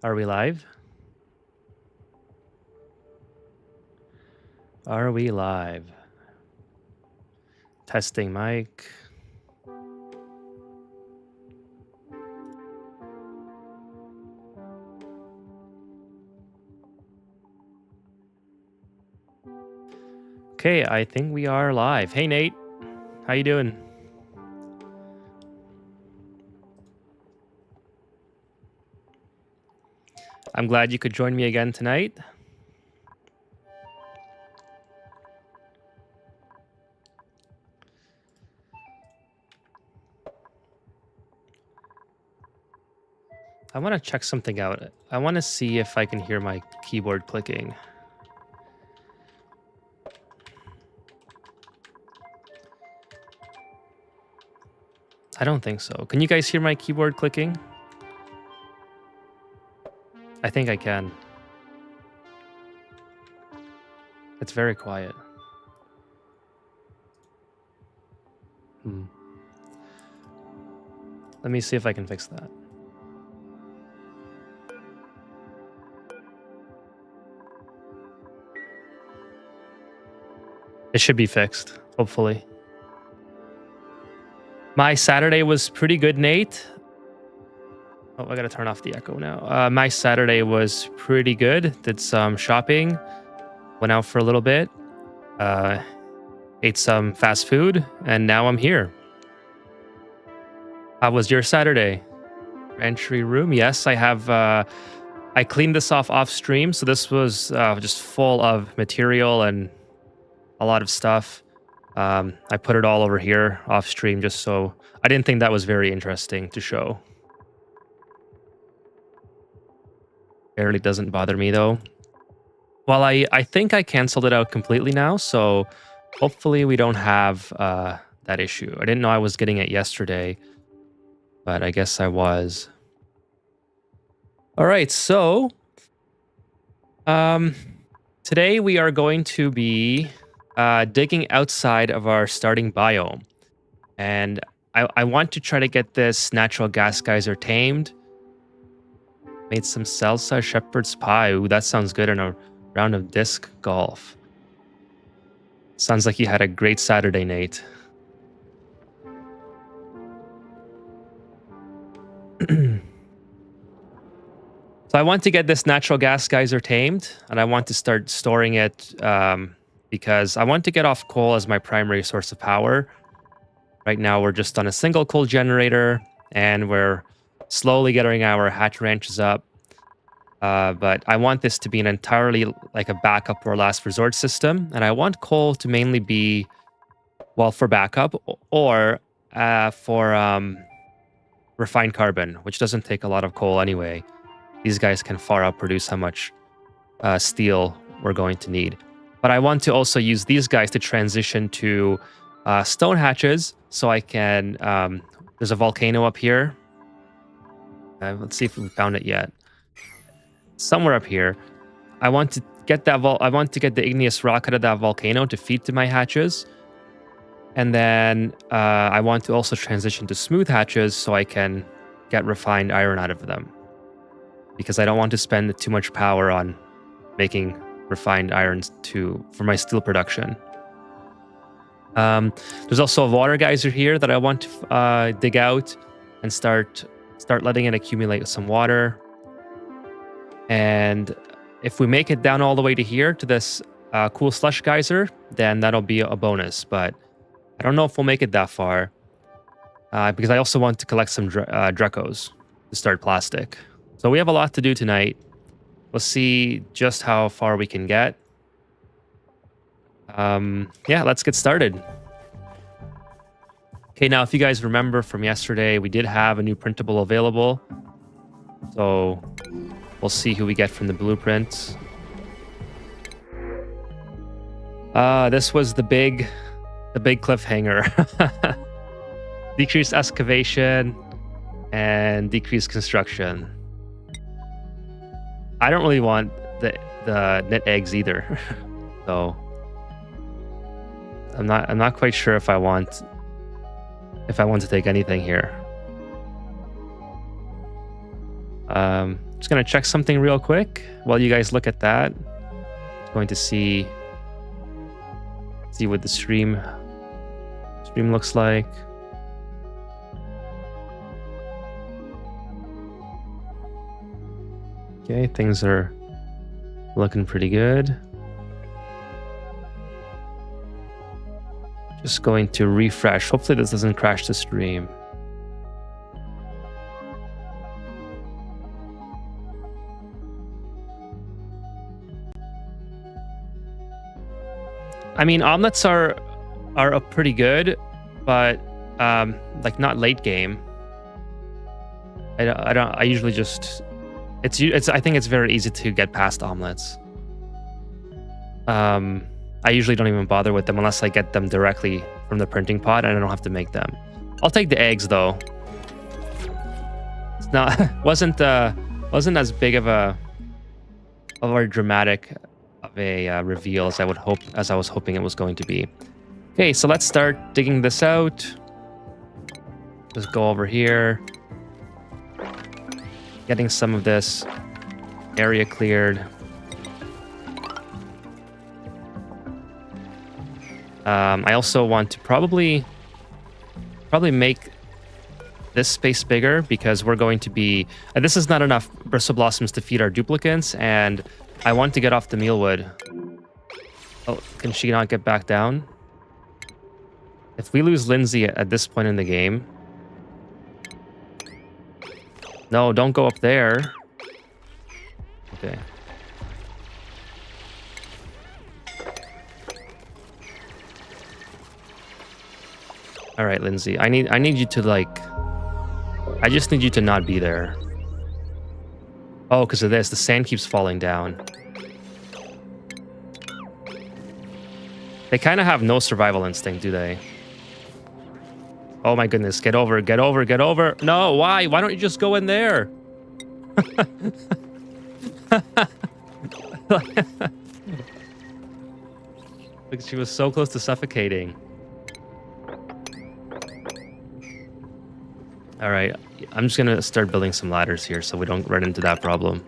Are we live? Are we live? Testing mic. Okay, I think we are live. Hey Nate, how you doing? I'm glad you could join me again tonight. I want to check something out. I want to see if I can hear my keyboard clicking. I don't think so. Can you guys hear my keyboard clicking? I think I can. It's very quiet. Let me see if I can fix that. It should be fixed, hopefully. My Saturday was pretty good, Nate. Oh, I gotta turn off the echo now. My Saturday was pretty good. Did some shopping, went out for a little bit, ate some fast food, and now I'm here. How was your Saturday? Entry room? Yes, I have. I cleaned this off stream, so this was just full of material and a lot of stuff. I put it all over here off stream just so I didn't think that was very interesting to show. Barely doesn't bother me though. Well, I think I canceled it out completely now, so hopefully we don't have that issue. I didn't know I was getting it yesterday, but I guess I was. All right, so today we are going to be digging outside of our starting biome. And I want to try to get this natural gas geyser tamed. Made some salsa shepherd's pie. Ooh, that sounds good in a round of disc golf. Sounds like you had a great Saturday, Nate. So I want to get this natural gas geyser tamed, and I want to start storing it because I want to get off coal as my primary source of power. Right now, we're just on a single coal generator, and we're slowly getting our hatch ranches up. But I want this to be an entirely like a backup or last resort system, and I want coal to mainly be, well, for backup or for refined carbon, which doesn't take a lot of coal anyway. These guys can far outproduce how much steel we're going to need. But I want to also use these guys to transition to stone hatches so I can... there's a volcano up here. Let's see if we found it yet. Somewhere up here. I want to get that I want to get the igneous rock out of that volcano to feed to my hatches. And then I want to also transition to smooth hatches so I can get refined iron out of them. Because I don't want to spend too much power on making refined irons for my steel production. There's also a water geyser here that I want to dig out and start letting it accumulate with some water. And if we make it down all the way to here to this cool slush geyser, then that'll be a bonus. But I don't know if we'll make it that far because I also want to collect some Drecos to start plastic. So we have a lot to do tonight. We'll see just how far we can get. Yeah, let's get started. Okay, now if you guys remember from yesterday, we did have a new printable available. So we'll see who we get from the blueprints. This was the big cliffhanger. Decreased excavation and decreased construction. I don't really want the net eggs either. So I'm not quite sure if I want to take anything here. Just gonna check something real quick while you guys look at that. Going to see what the stream looks like. Okay, things are looking pretty good. Just going to refresh. Hopefully this doesn't crash the stream. I mean, omelets are pretty good, but like not late game. I usually just I think it's very easy to get past omelets. I usually don't even bother with them unless I get them directly from the printing pot and I don't have to make them. I'll take the eggs though. It's not wasn't as big of a dramatic of a reveal as I was hoping it was going to be. Okay, so let's start digging this out. Just go over here. Getting some of this area cleared. I also want to probably make this space bigger because we're going to be... this is not enough bristle blossoms to feed our duplicants, and I want to get off the mealwood. Oh, can she not get back down? If we lose Lindsay at this point in the game... No, don't go up there. Okay. All right, Lindsay. I need you to like... I just need you to not be there. Oh, because of this. The sand keeps falling down. They kind of have no survival instinct, do they? Oh my goodness. Get over, get over, get over. No, why? Why don't you just go in there? Like she was so close to suffocating. All right, I'm just gonna start building some ladders here so we don't run into that problem.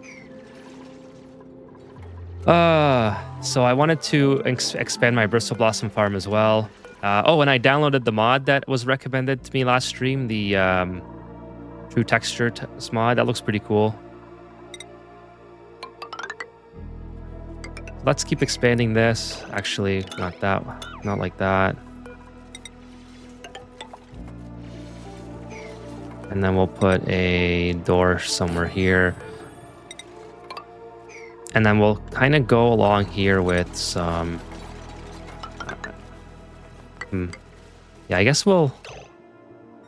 So I wanted to expand my Bristle Blossom farm as well. Oh, and I downloaded the mod that was recommended to me last stream, the True Texture mod. That looks pretty cool. Let's keep expanding this. Actually, not like that. And then we'll put a door somewhere here. And then we'll kind of go along here with some... Yeah, I guess we'll...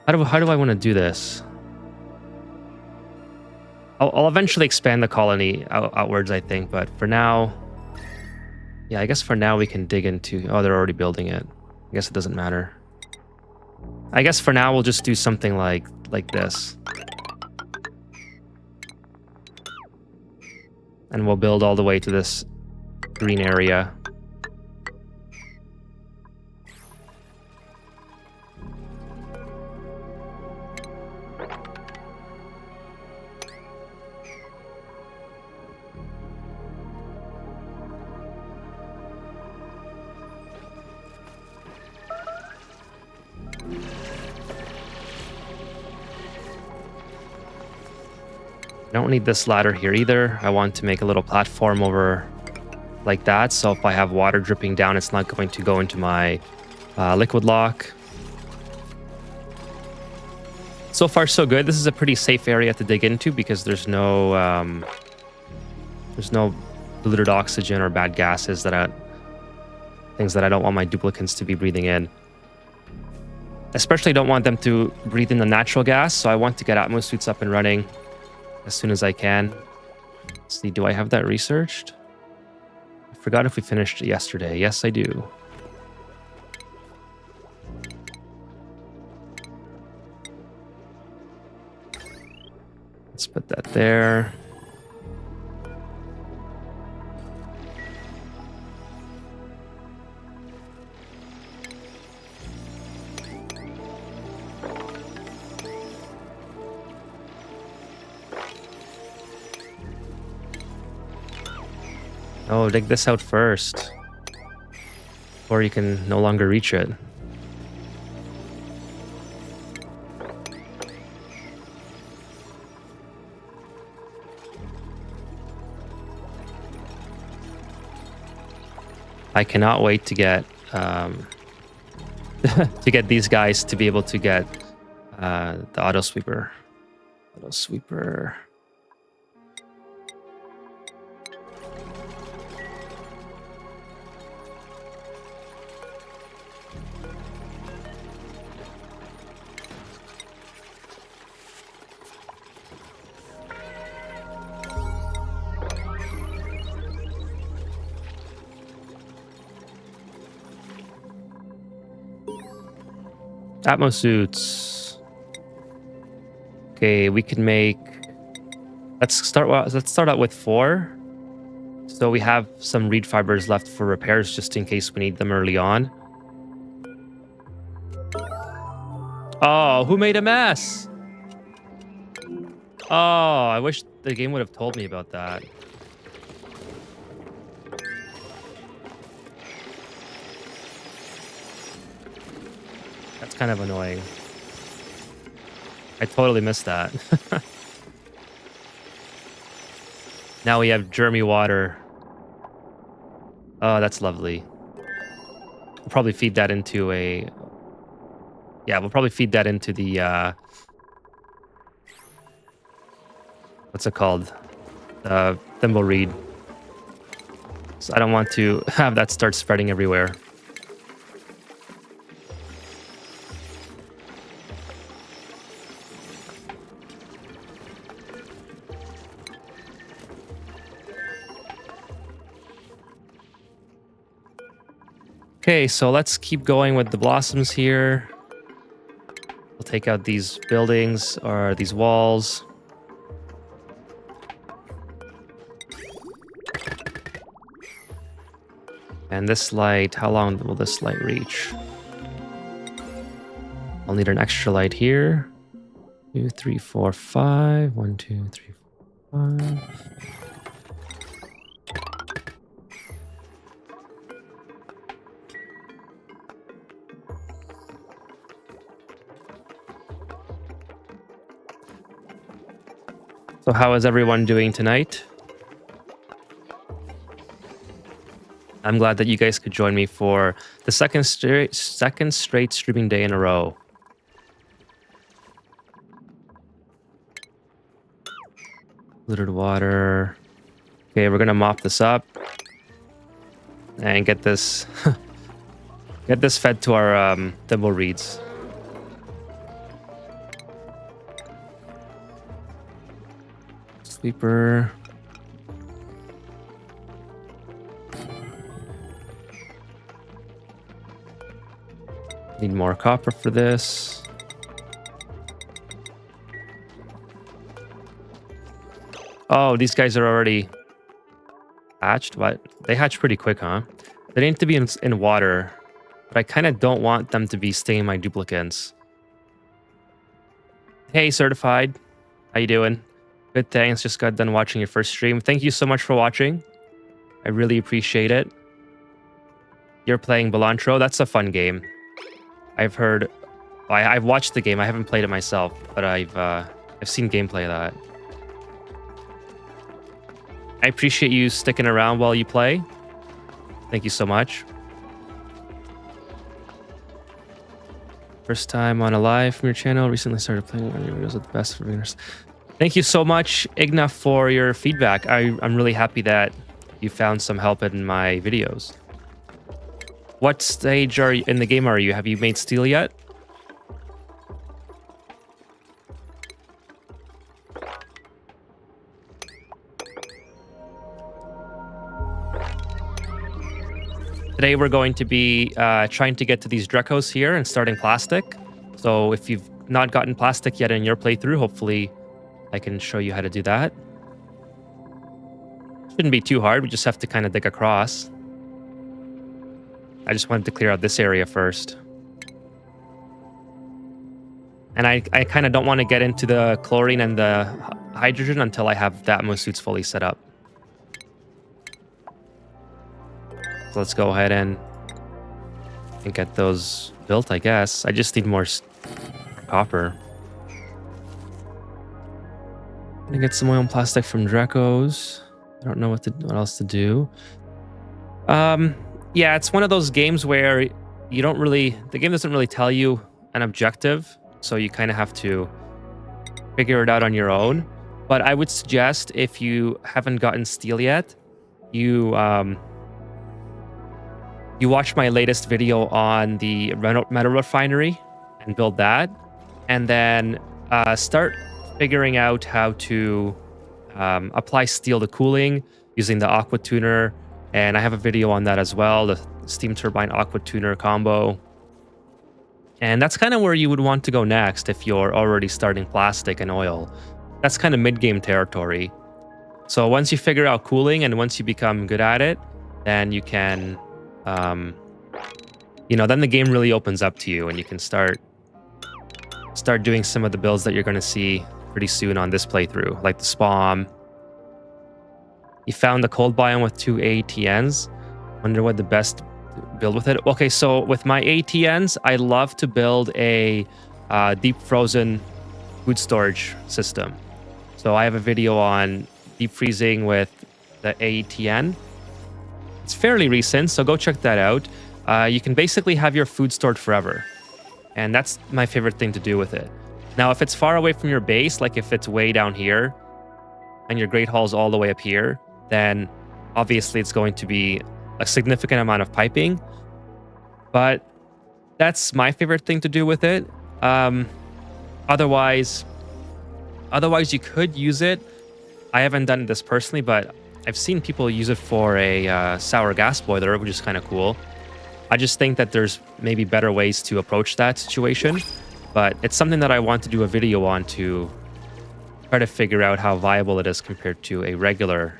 How do I want to do this? I'll eventually expand the colony outwards, I think. But for now... Yeah, I guess for now we can dig into... Oh, they're already building it. I guess it doesn't matter. I guess for now we'll just do something like this. And we'll build all the way to this green area. I don't need this ladder here either. I want to make a little platform over like that, so if I have water dripping down, it's not going to go into my liquid lock. So far, so good. This is a pretty safe area to dig into because there's no diluted oxygen or bad gases things that I don't want my duplicants to be breathing in. Especially don't want them to breathe in the natural gas, so I want to get Atmos suits up and running as soon as I can. Let's see, do I have that researched? I forgot if we finished it yesterday. Yes, I do. Let's put that there. Oh, dig this out first. Or you can no longer reach it. I cannot wait to get to get these guys to be able to get the auto sweeper. Auto sweeper. Atmo suits. Okay, we can make. Let's start out with 4. So we have some reed fibers left for repairs, just in case we need them early on. Oh, who made a mess? Oh, I wish the game would have told me about that. That's kind of annoying. I totally missed that. Now we have germy water. Oh, that's lovely. We'll probably feed that into a... Yeah, we'll probably feed that into the... What's it called? Thimbleweed. So I don't want to have that start spreading everywhere. Okay, so let's keep going with the blossoms here. We'll take out these buildings or these walls. And this light, how long will this light reach? I'll need an extra light here. 2, 3, 4, 5. 1, 2, 3, 4, 5. So how is everyone doing tonight? I'm glad that you guys could join me for the second straight streaming day in a row. Littered water. Okay, we're gonna mop this up and get this get this fed to our thimble reeds. Sweeper. Need more copper for this. Oh, these guys are already hatched. What? They hatch pretty quick, huh? They need to be in water, but I kind of don't want them to be staying my duplicates. Hey, Certified. How you doing? Good, thanks. Just got done watching your first stream. Thank you so much for watching. I really appreciate it. You're playing Belantro. That's a fun game. I've heard... I've watched the game. I haven't played it myself, but I've seen gameplay of that. I appreciate you sticking around while you play. Thank you so much. First time on a live from your channel. Recently started playing your videos at the best for beginners. Thank you so much, Igna, for your feedback. I'm really happy that you found some help in my videos. What stage are you in the game are you? Have you made steel yet? Today we're going to be trying to get to these Drecos here and starting plastic. So if you've not gotten plastic yet in your playthrough, hopefully I can show you how to do that. Shouldn't be too hard. We just have to kind of dig across. I just wanted to clear out this area first. And I kind of don't want to get into the chlorine and the hydrogen until I have the Atmo suits fully set up. So let's go ahead and get those built, I guess. I just need more copper. Gonna get some oil and plastic from Draco's. I don't know what else to do. Yeah, it's one of those games where the game doesn't really tell you an objective, so you kind of have to figure it out on your own. But I would suggest, if you haven't gotten steel yet, you watch my latest video on the metal refinery and build that, and then start figuring out how to apply steel to cooling using the aqua tuner. And I have a video on that as well, the steam turbine aqua tuner combo. And that's kind of where you would want to go next if you're already starting plastic and oil. That's kind of mid-game territory. So once you figure out cooling and once you become good at it, then you can, then the game really opens up to you and you can start doing some of the builds that you're going to see pretty soon on this playthrough, like the spawn. You found the cold biome with 2 ATNs. Wonder what the best build with it. Okay, so with my ATNs, I love to build a deep frozen food storage system. So I have a video on deep freezing with the ATN. It's fairly recent, so go check that out. You can basically have your food stored forever. And that's my favorite thing to do with it. Now, if it's far away from your base, like if it's way down here and your Great Hall's all the way up here, then obviously it's going to be a significant amount of piping. But that's my favorite thing to do with it. Otherwise, you could use it. I haven't done this personally, but I've seen people use it for a sour gas boiler, which is kind of cool. I just think that there's maybe better ways to approach that situation. But it's something that I want to do a video on to try to figure out how viable it is compared to a regular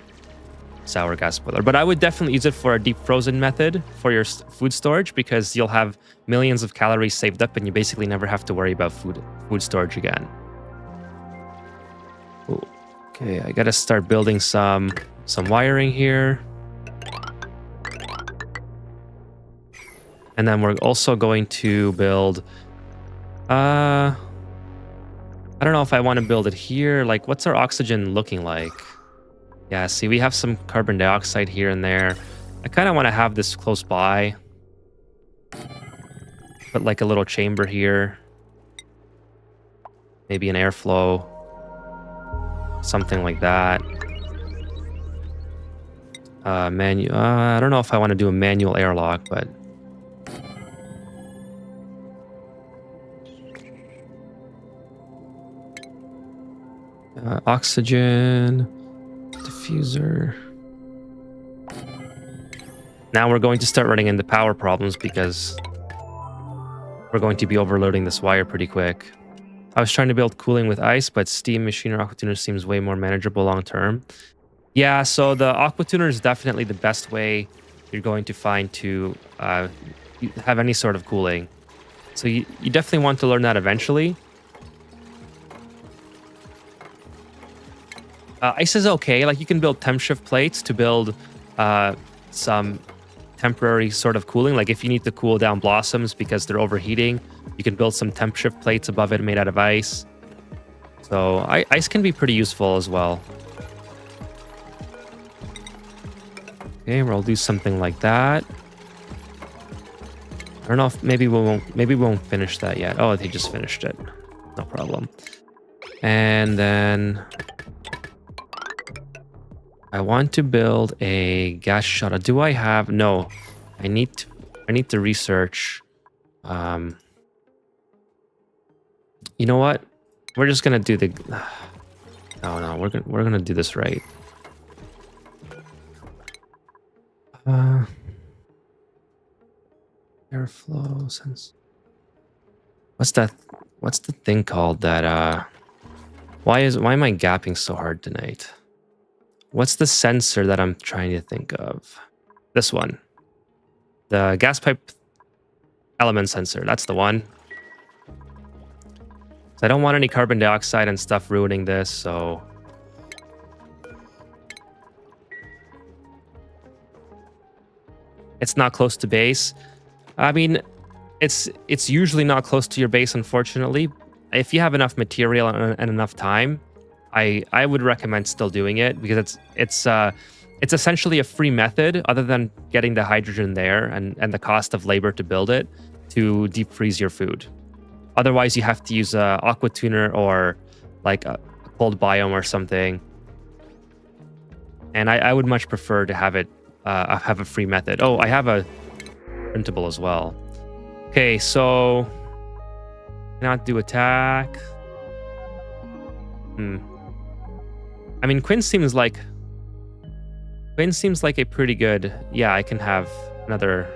sour gas boiler. But I would definitely use it for a deep frozen method for your food storage, because you'll have millions of calories saved up and you basically never have to worry about food storage again. Ooh. Okay, I gotta start building some wiring here. And then we're also going to build I don't know if I want to build it here. Like, what's our oxygen looking like? Yeah, see, we have some carbon dioxide here and there. I kind of want to have this close by. Put like a little chamber here. Maybe an airflow. Something like that. I don't know if I want to do a manual airlock, but oxygen diffuser. Now we're going to start running into power problems because we're going to be overloading this wire pretty quick. I was trying to build cooling with ice, but steam machine or aqua tuner seems way more manageable long term. Yeah, so the aqua tuner is definitely the best way you're going to find to have any sort of cooling. So you definitely want to learn that eventually. Ice is okay. Like, you can build temp shift plates to build some temporary sort of cooling. Like, if you need to cool down blossoms because they're overheating, you can build some temp shift plates above it made out of ice. So ice can be pretty useful as well. Okay, we'll do something like that. I don't know if maybe we won't finish that yet. Oh, they just finished it. No problem. And then I want to build a gas shuttle. Do I have? No. I need to research. You know what? We're just gonna do the. No, we're gonna do this right. Airflow sense. What's that? What's the thing called that? Why am I gapping so hard tonight? What's the sensor that I'm trying to think of? This one. The gas pipe element sensor. That's the one. So I don't want any carbon dioxide and stuff ruining this, so It's not close to base. I mean, it's usually not close to your base, unfortunately. If you have enough material and enough time, I would recommend still doing it, because it's essentially a free method, other than getting the hydrogen there and the cost of labor to build it, to deep freeze your food. Otherwise, you have to use a aqua tuner or like a cold biome or something. And I would much prefer to have it have a free method. Oh, I have a printable as well. Okay, so cannot do attack. I mean, Quinn seems like a pretty good. Yeah, I can have another.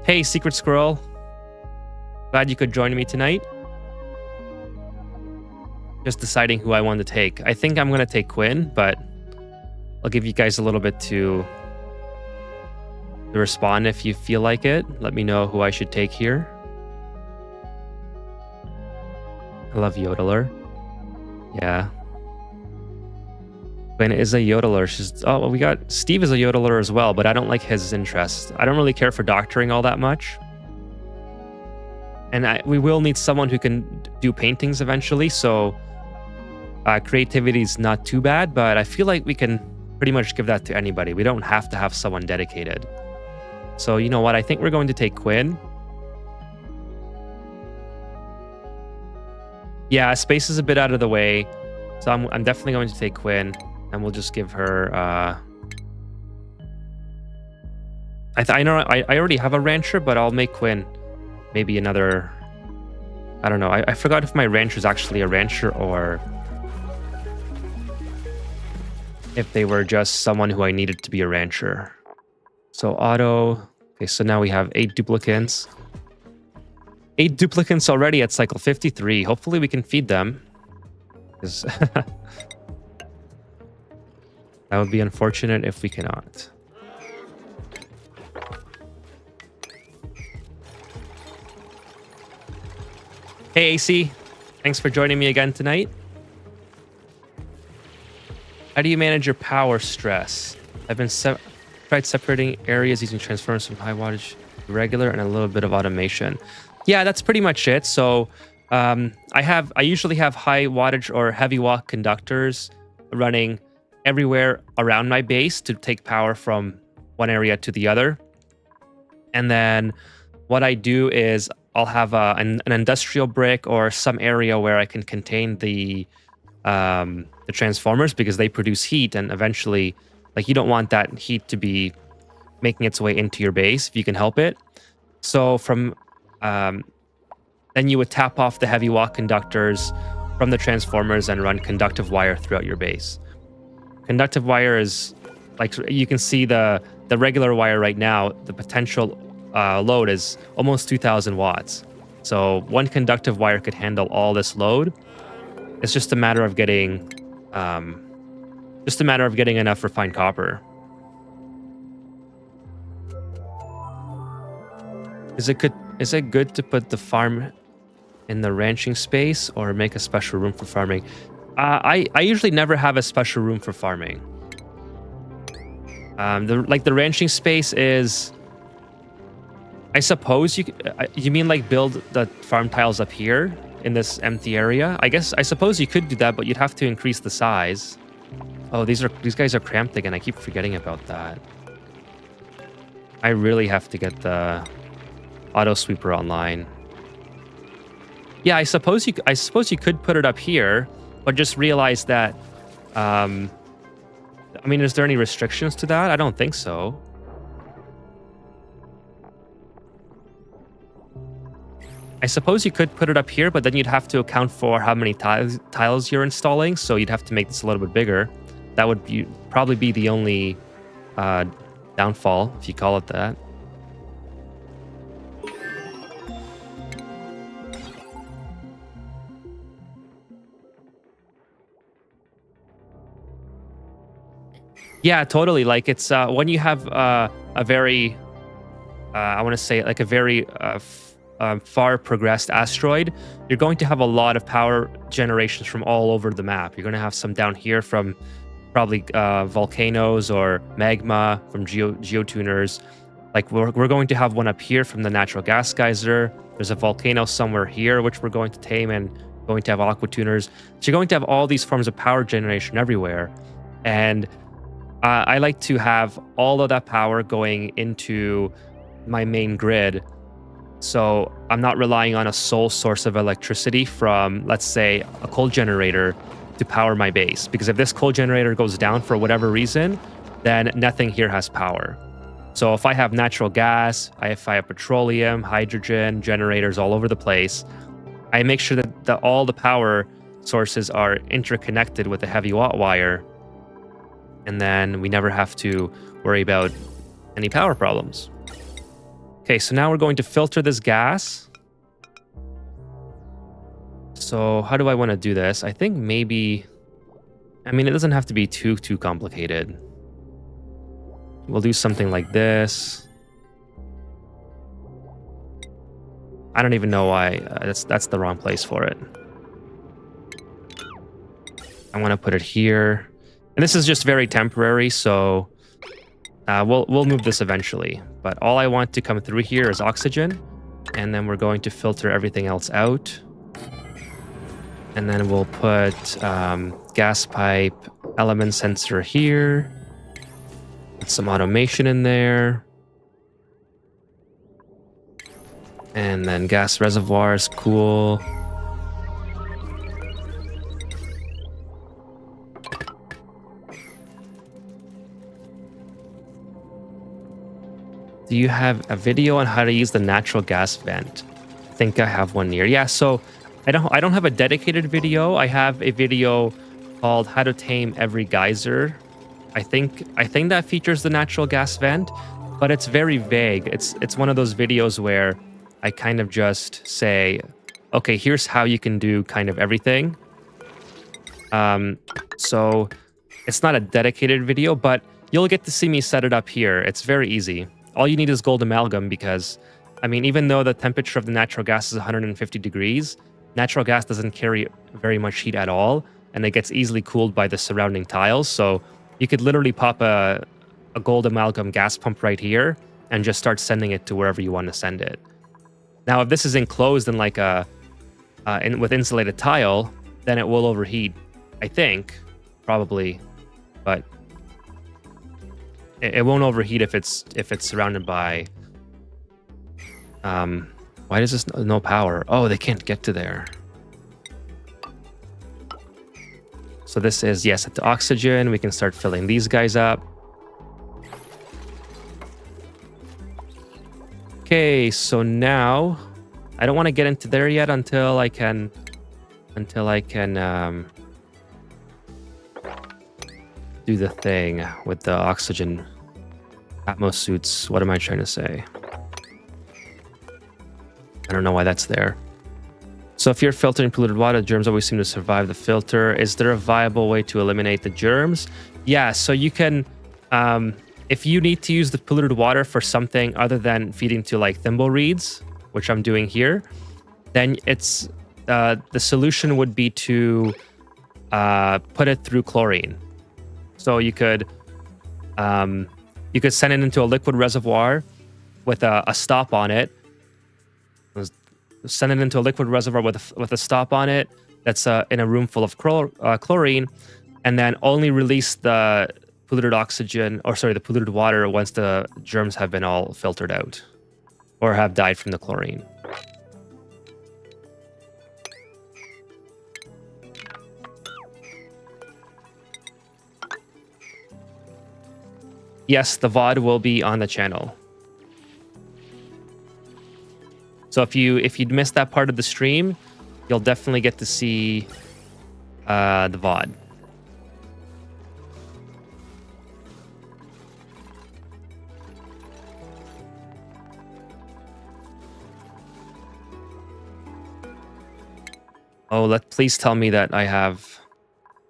Hey, Secret Squirrel. Glad you could join me tonight. Just deciding who I want to take. I think I'm going to take Quinn, but I'll give you guys a little bit to respond if you feel like it. Let me know who I should take here. I love Yodeler. Yeah. Quinn is a Yodeler. Oh, well, we got Steve is a Yodeler as well, but I don't like his interest. I don't really care for doctoring all that much. And we will need someone who can do paintings eventually, so creativity is not too bad, but I feel like we can pretty much give that to anybody. We don't have to have someone dedicated. So you know what? I think we're going to take Quinn. Yeah, space is a bit out of the way, so I'm definitely going to take Quinn, and we'll just give her. I know I already have a rancher, but I'll make Quinn maybe another. I don't know. I forgot if my rancher is actually a rancher or if they were just someone who I needed to be a rancher. So auto. Okay, so now we have 8 duplicants. 8 duplicants already at cycle 53. Hopefully we can feed them. That would be unfortunate if we cannot. Hey AC, thanks for joining me again tonight. How do you manage your power stress? I've been tried separating areas using transformers from high wattage to regular and a little bit of automation. Yeah, that's pretty much it. So I usually have high wattage or heavy watt conductors running everywhere around my base to take power from one area to the other. And then what I do is I'll have an industrial brick or some area where I can contain the transformers, because they produce heat, and eventually, like, you don't want that heat to be making its way into your base if you can help it. So from then you would tap off the heavy watt conductors from the transformers and run conductive wire throughout your base. Conductive wire is, like, you can see the regular wire right now, the potential load is almost 2,000 watts. So one conductive wire could handle all this load. It's just a matter of getting enough refined copper. Is it good to put the farm in the ranching space or make a special room for farming? I usually never have a special room for farming. The ranching space is, I suppose you mean like build the farm tiles up here in this empty area? I suppose you could do that, but you'd have to increase the size. Oh, these guys are cramped again. I keep forgetting about that. I really have to get the auto sweeper online. Yeah, I suppose you could put it up here, but just realize that. I mean, is there any restrictions to that? I don't think so. I suppose you could put it up here, but then you'd have to account for how many tiles you're installing, so you'd have to make this a little bit bigger. That would probably be the only downfall, if you call it that. Yeah, totally. Like, it's when you have a very, I want to say, like a very far progressed asteroid, you're going to have a lot of power generations from all over the map. You're going to have some down here from probably volcanoes or magma from geotuners. Like we're going to have one up here from the natural gas geyser. There's a volcano somewhere here, which we're going to tame and going to have aqua tuners. So you're going to have all these forms of power generation everywhere. And I like to have all of that power going into my main grid. So I'm not relying on a sole source of electricity from, let's say, a coal generator to power my base. Because if this coal generator goes down for whatever reason, then nothing here has power. So if I have natural gas, if I have petroleum, hydrogen, generators all over the place, I make sure that all the power sources are interconnected with a heavy watt wire. And then we never have to worry about any power problems. Okay, so now we're going to filter this gas. So how do I want to do this? I think maybe, I mean, it doesn't have to be too complicated. We'll do something like this. I don't even know why. That's the wrong place for it. I want to put it here. And this is just very temporary, so we'll move this eventually. But all I want to come through here is oxygen. And then we're going to filter everything else out. And then we'll put gas pipe element sensor here. Put some automation in there. And then gas reservoirs, cool. Do you have a video on how to use the natural gas vent? I think I have one near. Yeah, so I don't have a dedicated video. I have a video called How to Tame Every Geyser. I think that features the natural gas vent, but it's very vague. It's one of those videos where I kind of just say, okay, here's how you can do kind of everything. So it's not a dedicated video, but you'll get to see me set it up here. It's very easy. All you need is gold amalgam because, I mean, even though the temperature of the natural gas is 150 degrees, natural gas doesn't carry very much heat at all, and it gets easily cooled by the surrounding tiles. So you could literally pop a gold amalgam gas pump right here and just start sending it to wherever you want to send it. Now, if this is enclosed in like with insulated tile, then it will overheat, I think, probably, but it won't overheat if it's surrounded by. Why does this no power? Oh, they can't get to there. So this is, yes, it's oxygen. We can start filling these guys up. Okay, so now I don't want to get into there yet until I can do the thing with the oxygen Atmos suits. What am I trying to say? I don't know why that's there. So if you're filtering polluted water, germs always seem to survive the filter. Is there a viable way to eliminate the germs? Yeah, so you can, if you need to use the polluted water for something other than feeding to like thimble reeds, which I'm doing here, then it's the solution would be to put it through chlorine. So you could send it into a liquid reservoir with a stop on it. Send it into a liquid reservoir with a stop on it that's in a room full of chlorine, and then only release the polluted oxygen, or sorry, the polluted water once the germs have been all filtered out or have died from the chlorine. Yes, the VOD will be on the channel. So if you'd missed that part of the stream, you'll definitely get to see the VOD. Oh, please tell me that I have.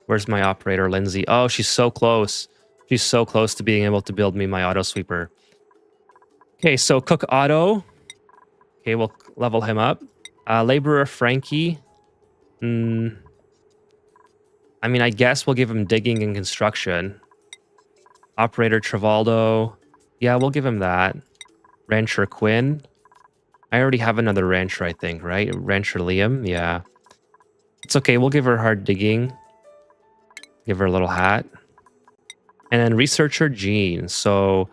Where's my operator, Lindsay? Oh, she's so close. She's so close to being able to build me my auto sweeper. Okay, so Cook Auto. Okay, we'll level him up. Laborer Frankie. I'm I mean, I guess we'll give him digging and construction. Operator Travaldo. Yeah, we'll give him that. Rancher Quinn. I already have another rancher, I think, right? Rancher Liam, yeah. It's okay, we'll give her hard digging. Give her a little hat. And then researcher Jean. So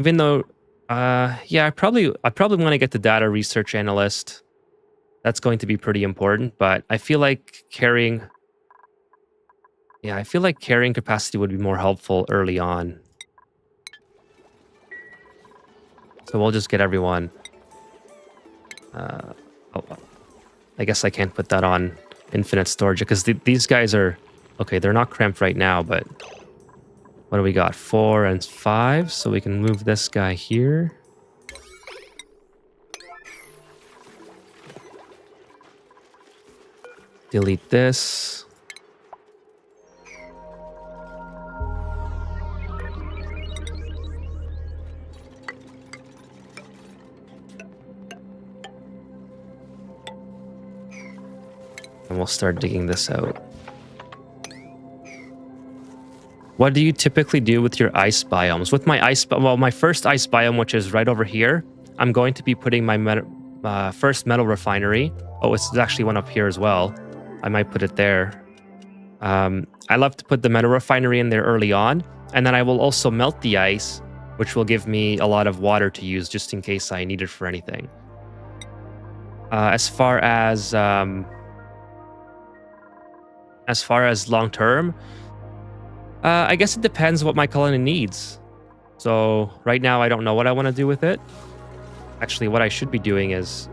even though yeah, I probably want to get the data research analyst. That's going to be pretty important, but I feel like carrying capacity would be more helpful early on. So we'll just get everyone. Oh, I guess I can't put that on infinite storage because these guys are okay. They're not cramped right now, but what do we got? 4 and 5, so we can move this guy here. Delete this. And we'll start digging this out. What do you typically do with your ice biomes? With my my first ice biome, which is right over here, I'm going to be putting my first metal refinery. Oh, it's actually one up here as well. I might put it there. I love to put the metal refinery in there early on, and then I will also melt the ice, which will give me a lot of water to use just in case I need it for anything. As far as long term, I guess it depends what my colony needs. So right now I don't know what I want to do with it. Actually, what I should be doing is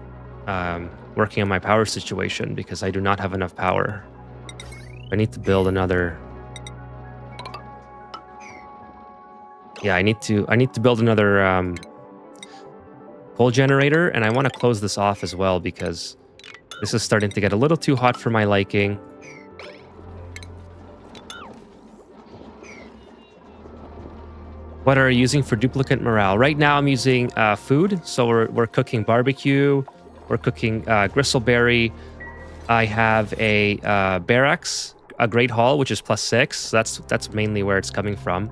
working on my power situation because I do not have enough power. I need to build another. Yeah, I need to build another coal generator, and I want to close this off as well because this is starting to get a little too hot for my liking. What are you using for duplicate morale? Right now I'm using food. So we're cooking barbecue. We're cooking gristleberry. I have a barracks, a great hall, which is +6. So that's mainly where it's coming from.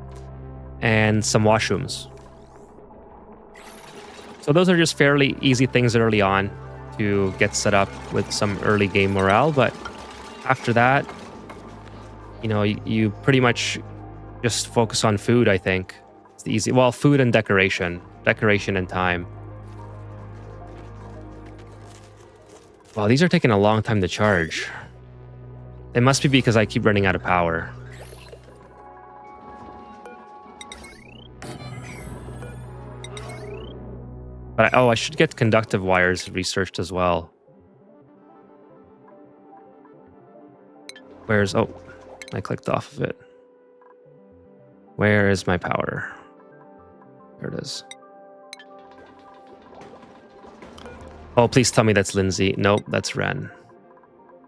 And some washrooms. So those are just fairly easy things early on to get set up with some early game morale. But after that, you know, you pretty much just focus on food, I think. It's the easy, well, food and decoration and time. Wow, these are taking a long time to charge. It must be because I keep running out of power. But I should get conductive wires researched as well. Oh, I clicked off of it. Where is my power? There it is. Oh, please tell me that's Lindsay. Nope, that's Ren.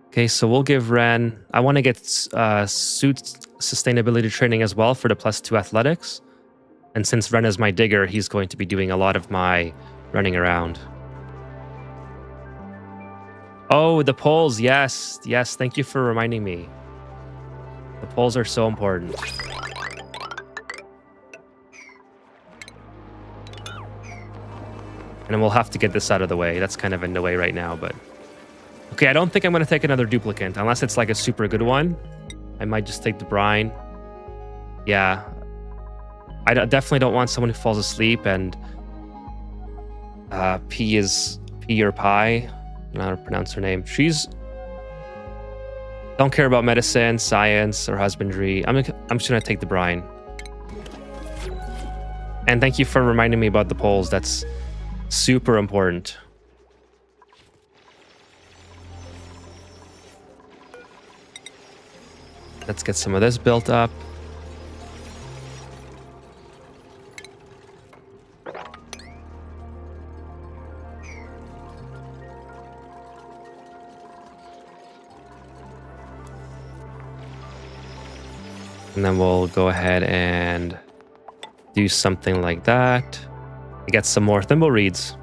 Okay, so we'll give Ren... I want to get suit sustainability training as well for the +2 athletics. And since Ren is my digger, he's going to be doing a lot of my running around. Oh, the polls. Yes. Yes, thank you for reminding me. The polls are so important. And we'll have to get this out of the way. That's kind of in the way right now, but... Okay, I don't think I'm going to take another duplicant, unless it's like a super good one. I might just take the brine. Yeah. I definitely don't want someone who falls asleep and... P or Pie. I don't know how to pronounce her name. She's... Don't care about medicine, science, or husbandry. I'm just going to take the brine. And thank you for reminding me about the polls. That's... super important. Let's get some of this built up. And then we'll go ahead and do something like that. Get some more thimble reeds.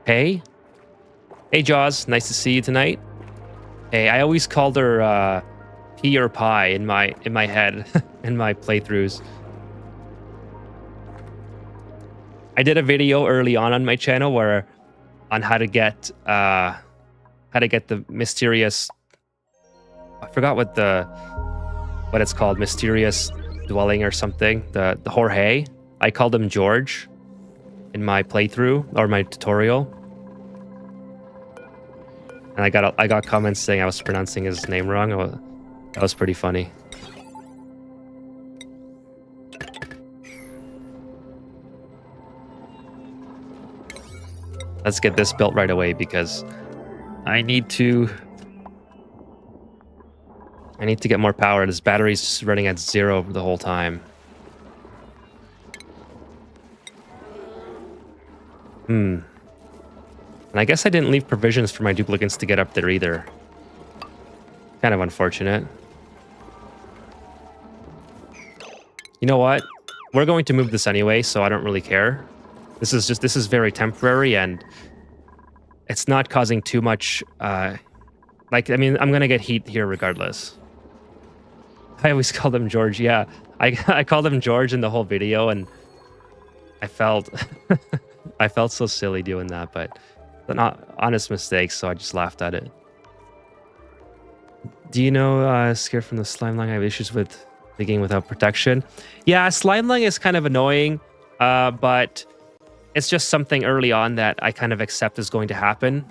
Hey. Hey, Jaws. Nice to see you tonight. Hey, I always called her P or Pie in my head in my playthroughs. I did a video early on my channel where on how to get the mysterious. I forgot what it's called, mysterious dwelling or something. The Jorge. I called him George in my playthrough or my tutorial. And I got comments saying I was pronouncing his name wrong. That was pretty funny. Let's get this built right away because I need to get more power. This battery's just running at 0 the whole time. And I guess I didn't leave provisions for my duplicates to get up there either. Kind of unfortunate. You know what? We're going to move this anyway, so I don't really care. This is very temporary, and it's not causing too much. I mean, I'm gonna get heat here regardless. I always called him George. Yeah, I called him George in the whole video, and I felt I felt so silly doing that, but they're not honest mistakes, so I just laughed at it. Do you know scared from the slime lung? I have issues with digging without protection. Yeah, slime lung is kind of annoying, but it's just something early on that I kind of accept is going to happen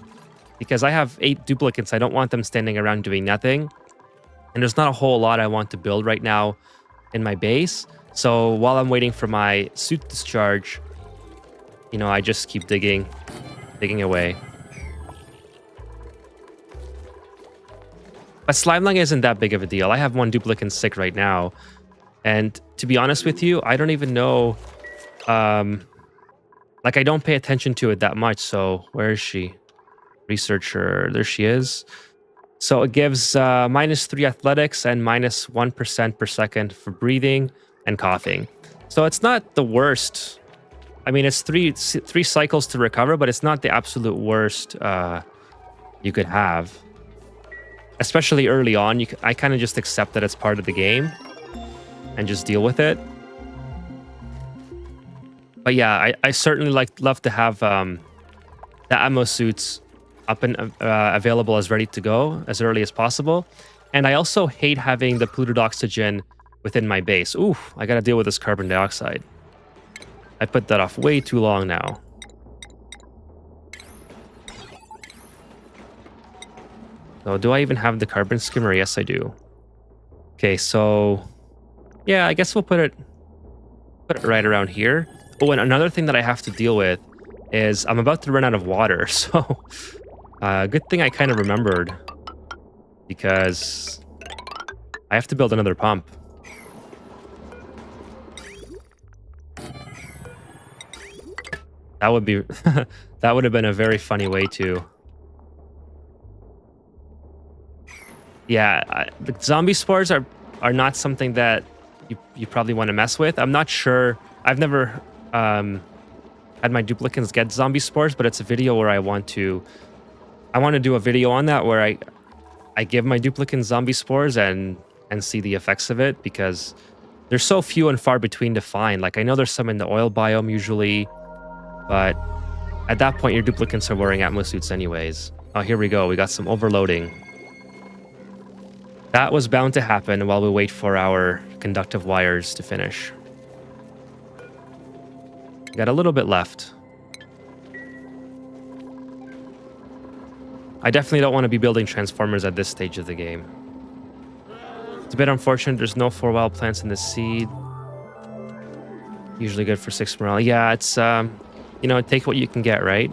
because I have 8 duplicates. I don't want them standing around doing nothing. And there's not a whole lot I want to build right now in my base. So while I'm waiting for my suit discharge, you know, I just keep digging away. But slime lung isn't that big of a deal. I have 1 duplicate sick right now. And to be honest with you, I don't even know... like, I don't pay attention to it that much. So where is she? Researcher. There she is. So it gives -3 athletics and -1% per second for breathing and coughing. So it's not the worst. I mean, it's three cycles to recover, but it's not the absolute worst you could have. Especially early on, I kind of just accept that it's part of the game and just deal with it. But yeah, I certainly love to have the ammo suits up and available as ready to go as early as possible. And I also hate having the polluted oxygen within my base. Oof, I gotta deal with this carbon dioxide. I put that off way too long now. So do I even have the carbon skimmer? Yes, I do. Okay, so yeah, I guess we'll put it right around here. Oh, and another thing that I have to deal with is I'm about to run out of water. So good thing I kind of remembered because I have to build another pump. That would be that would have been a very funny way to. Yeah, the zombie spores are not something that you probably want to mess with. I'm not sure. I've never had my duplicates get zombie spores, but it's a video where I want to do a video on that where I give my duplicates zombie spores and see the effects of it because they're so few and far between to find. Like I know there's some in the oil biome usually, but at that point your duplicates are wearing atmo suits anyways. Oh, here we go. We got some overloading. That was bound to happen while we wait for our conductive wires to finish. Got a little bit left. I definitely don't want to be building transformers at this stage of the game. It's a bit unfortunate there's no 4 wild plants in the seed. Usually good for 6 morale. Yeah, it's, you know, take what you can get, right?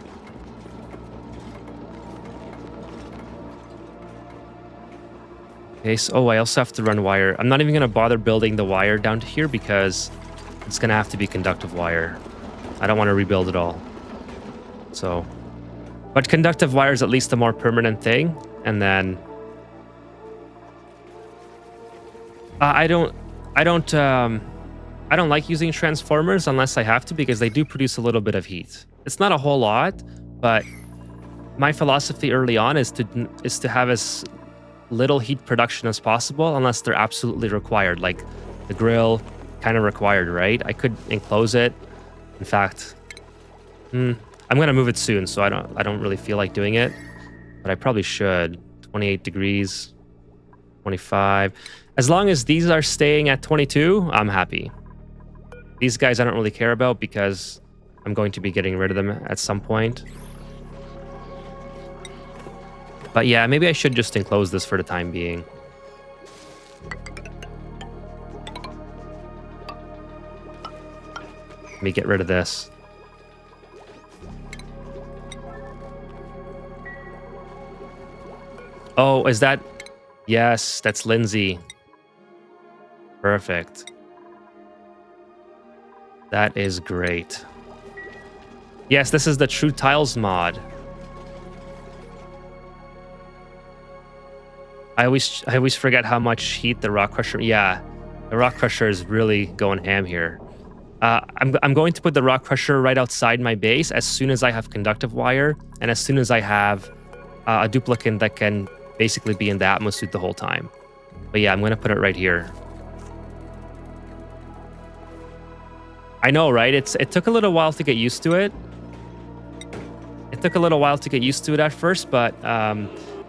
Okay, so, oh, I also have to run wire. I'm not even going to bother building the wire down to here because it's going to have to be conductive wire. I don't want to rebuild it all. So, but conductive wire is at least a more permanent thing. And then I don't like using transformers unless I have to because they do produce a little bit of heat. It's not a whole lot, but my philosophy early on is to have as little heat production as possible unless they're absolutely required. Like the grill kind of required, right? I could enclose it. In fact, I'm gonna move it soon, so I don't really feel like doing it, but I probably should. 28 degrees, 25. As long as these are staying at 22, I'm happy. These guys I don't really care about because I'm going to be getting rid of them at some point. But yeah, maybe I should just enclose this for the time being. Let me get rid of this. Oh, is that... Yes, that's Lindsay. Perfect. That is great. Yes, this is the True Tiles mod. I always forget how much heat the Rock Crusher... Yeah, the Rock Crusher is really going ham here. I'm going to put the Rock Crusher right outside my base as soon as I have conductive wire and as soon as I have a duplicate that can basically be in the atmosphere the whole time. But yeah, I'm going to put it right here. I know, right? It took a little while to get used to it. It took a little while to get used to it at first, but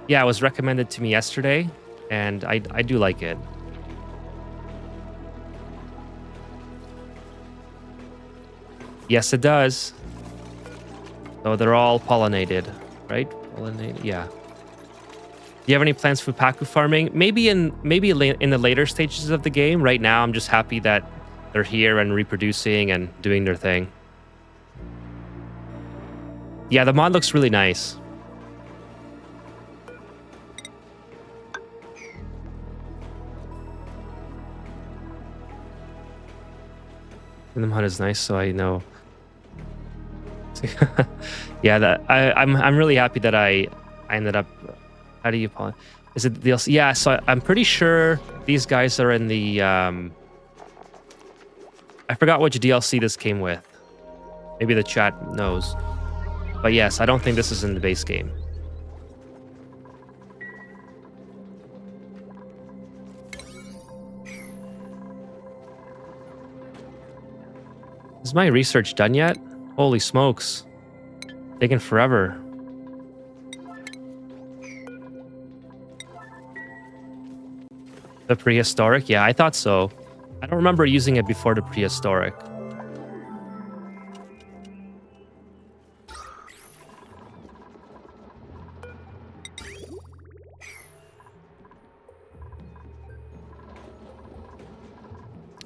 yeah, it was recommended to me yesterday, and I do like it. Yes, it does. So they're all pollinated, right? Pollinated, yeah. Do you have any plans for Paku farming? Maybe in the later stages of the game. Right now, I'm just happy that they're here and reproducing and doing their thing. Yeah, the mod looks really nice. And the mod is nice, so I know. Yeah, I'm really happy that I ended up. How do you call it? Is it the DLC? Yeah, so I'm pretty sure these guys are in the. I forgot which DLC this came with. Maybe the chat knows. But yes, I don't think this is in the base game. Is my research done yet? Holy smokes. Taking forever. The prehistoric? Yeah, I thought so. I don't remember using it before the prehistoric.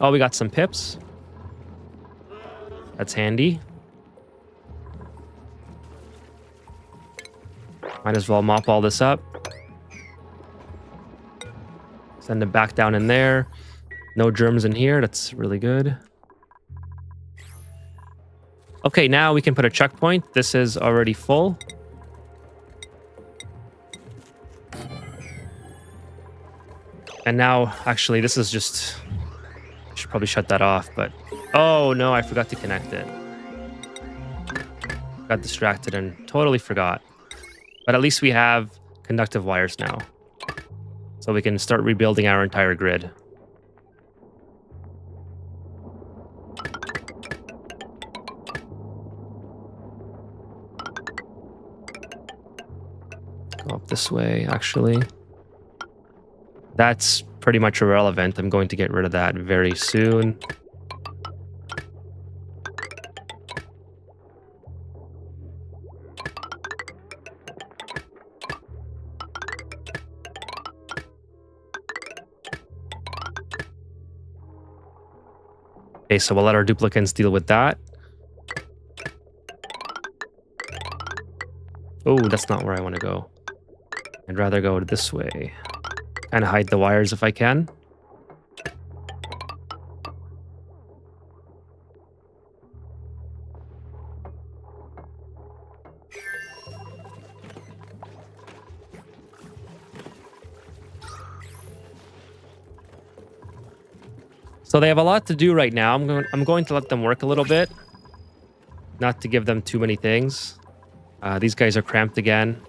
Oh, we got some pips. That's handy. Might as well mop all this up. Send it back down in there. No germs in here. That's really good. Okay, now we can put a checkpoint. This is already full. And now, actually, this is just... I should probably shut that off, but... Oh, no, I forgot to connect it. Got distracted and totally forgot. But at least we have conductive wires now. So we can start rebuilding our entire grid. Go up this way, actually. That's pretty much irrelevant. I'm going to get rid of that very soon. Okay, so we'll let our duplicants deal with that. Oh, that's not where I want to go. I'd rather go this way. Kind of hide the wires if I can. So they have a lot to do right now. I'm going to let them work a little bit. Not to give them too many things. These guys are cramped again.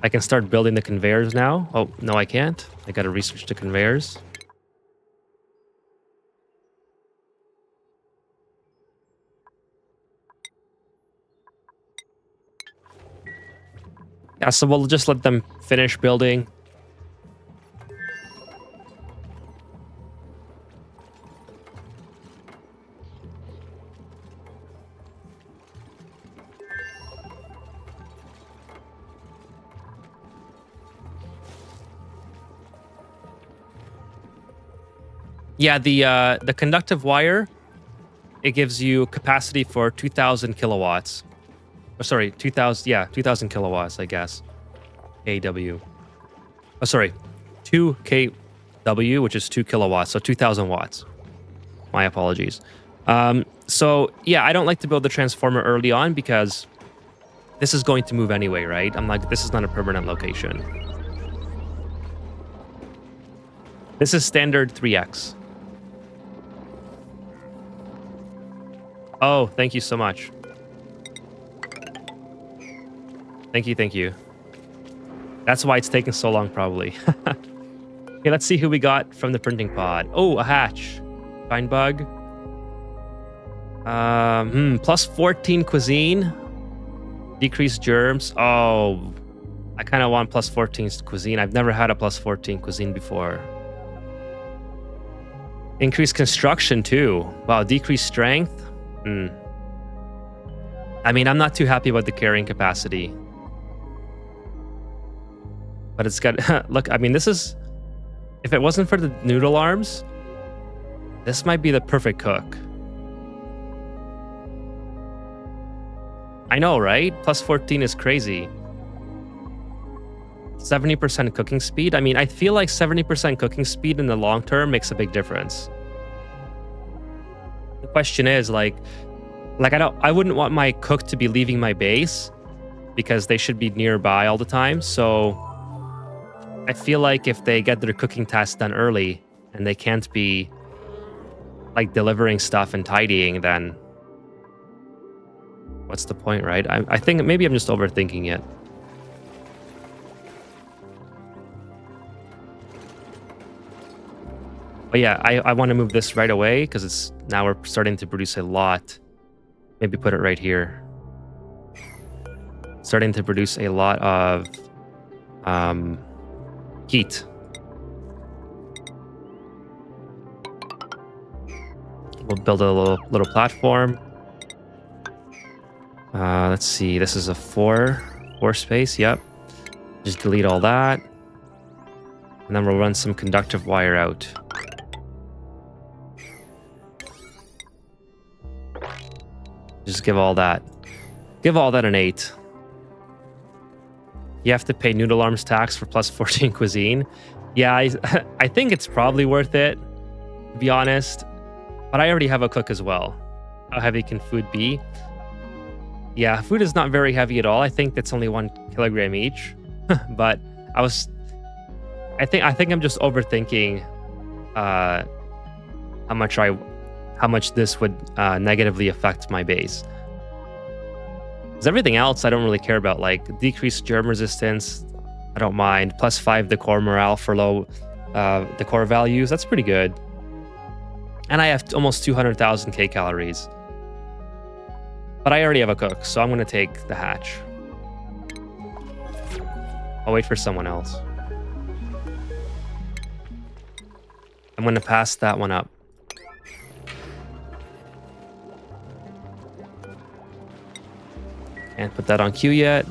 I can start building the conveyors now. Oh, no, I can't. I got to research the conveyors. Yeah, so we'll just let them finish building. Yeah, the conductive wire, it gives you capacity for 2,000 kilowatts. Oh, sorry, 2,000. Yeah, 2,000 kilowatts, I guess. kW. Oh, sorry, 2 kW, which is 2 kilowatts, so 2,000 watts. My apologies. So yeah, I don't like to build the transformer early on because this is going to move anyway, right? I'm like, this is not a permanent location. This is standard 3x. Oh, thank you so much. Thank you, thank you. That's why it's taking so long, probably. Okay, let's see who we got from the printing pod. Oh, a hatch. Fine bug. Plus 14 cuisine. Decreased germs. Oh, I kind of want plus 14 cuisine. I've never had a plus 14 cuisine before. Increased construction, too. Wow, decreased strength. I mean, I'm not too happy about the carrying capacity. But it's got... Look, I mean, this is... If it wasn't for the noodle arms, this might be the perfect cook. I know, right? Plus 14 is crazy. 70% cooking speed. I mean, I feel like 70% cooking speed in the long term makes a big difference. The question is, like I wouldn't want my cook to be leaving my base because they should be nearby all the time. So I feel like if they get their cooking tasks done early and they can't be like delivering stuff and tidying, then what's the point, right? I think maybe I'm just overthinking it. But yeah, I want to move this right away because it's now we're starting to produce a lot. Maybe put it right here. Starting to produce a lot of heat. We'll build a little platform. Let's see. This is a four space. Yep. Just delete all that. And then we'll run some conductive wire out. Just give all that an 8. You have to pay noodle arms tax for plus 14 cuisine. Yeah, I think it's probably worth it, to be honest. But I already have a cook as well. How heavy can food be? Yeah, food is not very heavy at all. I think it's only 1 kilogram each. But I think I'm just overthinking how much this would negatively affect my base. Because everything else I don't really care about, like decreased germ resistance, I don't mind. Plus 5 decor morale for low decor values, that's pretty good. And I have almost 200,000 kcals. But I already have a cook, so I'm going to take the hatch. I'll wait for someone else. I'm going to pass that one up. Can't put that on queue yet.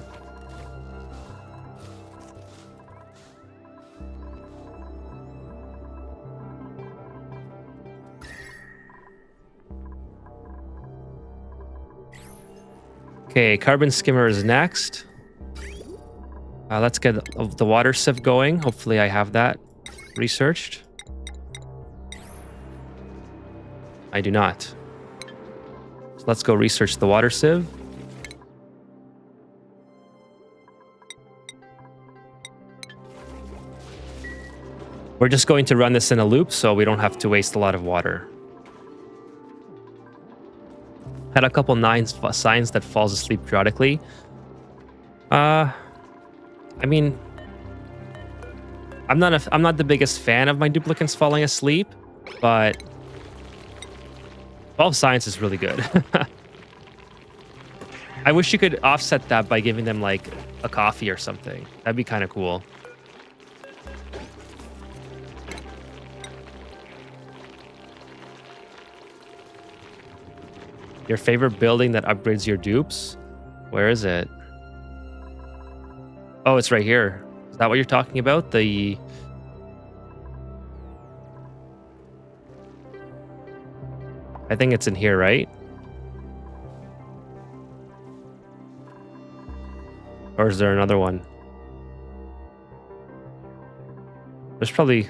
Okay, carbon skimmer is next. Let's get the water sieve going. Hopefully I have that researched. I do not. So let's go research the water sieve. We're just going to run this in a loop so we don't have to waste a lot of water. Had a couple signs that falls asleep periodically. I mean, I'm not the biggest fan of my duplicants falling asleep, but 12 science is really good. I wish you could offset that by giving them like a coffee or something. That'd be kind of cool. Your favorite building that upgrades your dupes? Where is it? Oh, it's right here. Is that what you're talking about? I think it's in here, right? Or is there another one? There's probably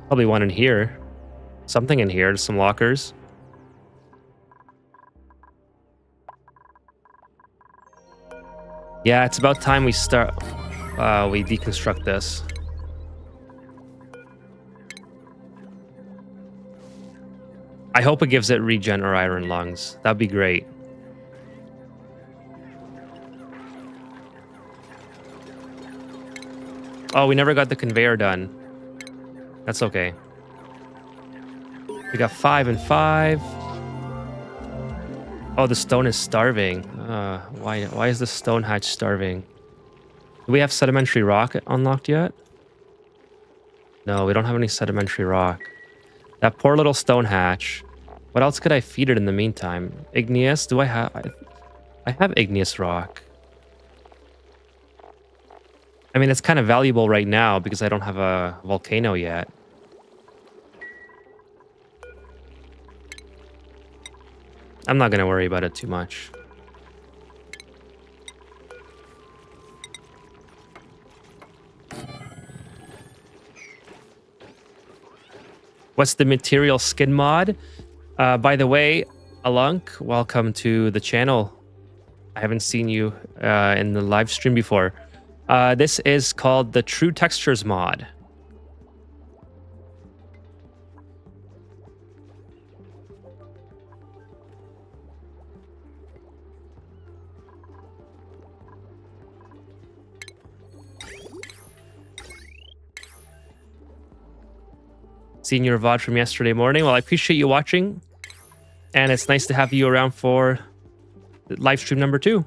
one in here. Something in here. There's some lockers. Yeah, it's about time we deconstruct this. I hope it gives it regen or iron lungs. That'd be great. Oh, we never got the conveyor done. That's okay. We got 5 and 5. Oh, the stone is starving. Why is the stone hatch starving? Do we have sedimentary rock unlocked yet? No, we don't have any sedimentary rock. That poor little stone hatch. What else could I feed it in the meantime? Igneous? Do I have... I have igneous rock. I mean, it's kind of valuable right now because I don't have a volcano yet. I'm not going to worry about it too much. What's the material skin mod? By the way, Alunk, welcome to the channel. I haven't seen you in the live stream before. This is called the True Textures mod. Seen your VOD from yesterday morning. Well, I appreciate you watching. And it's nice to have you around for live stream number 2.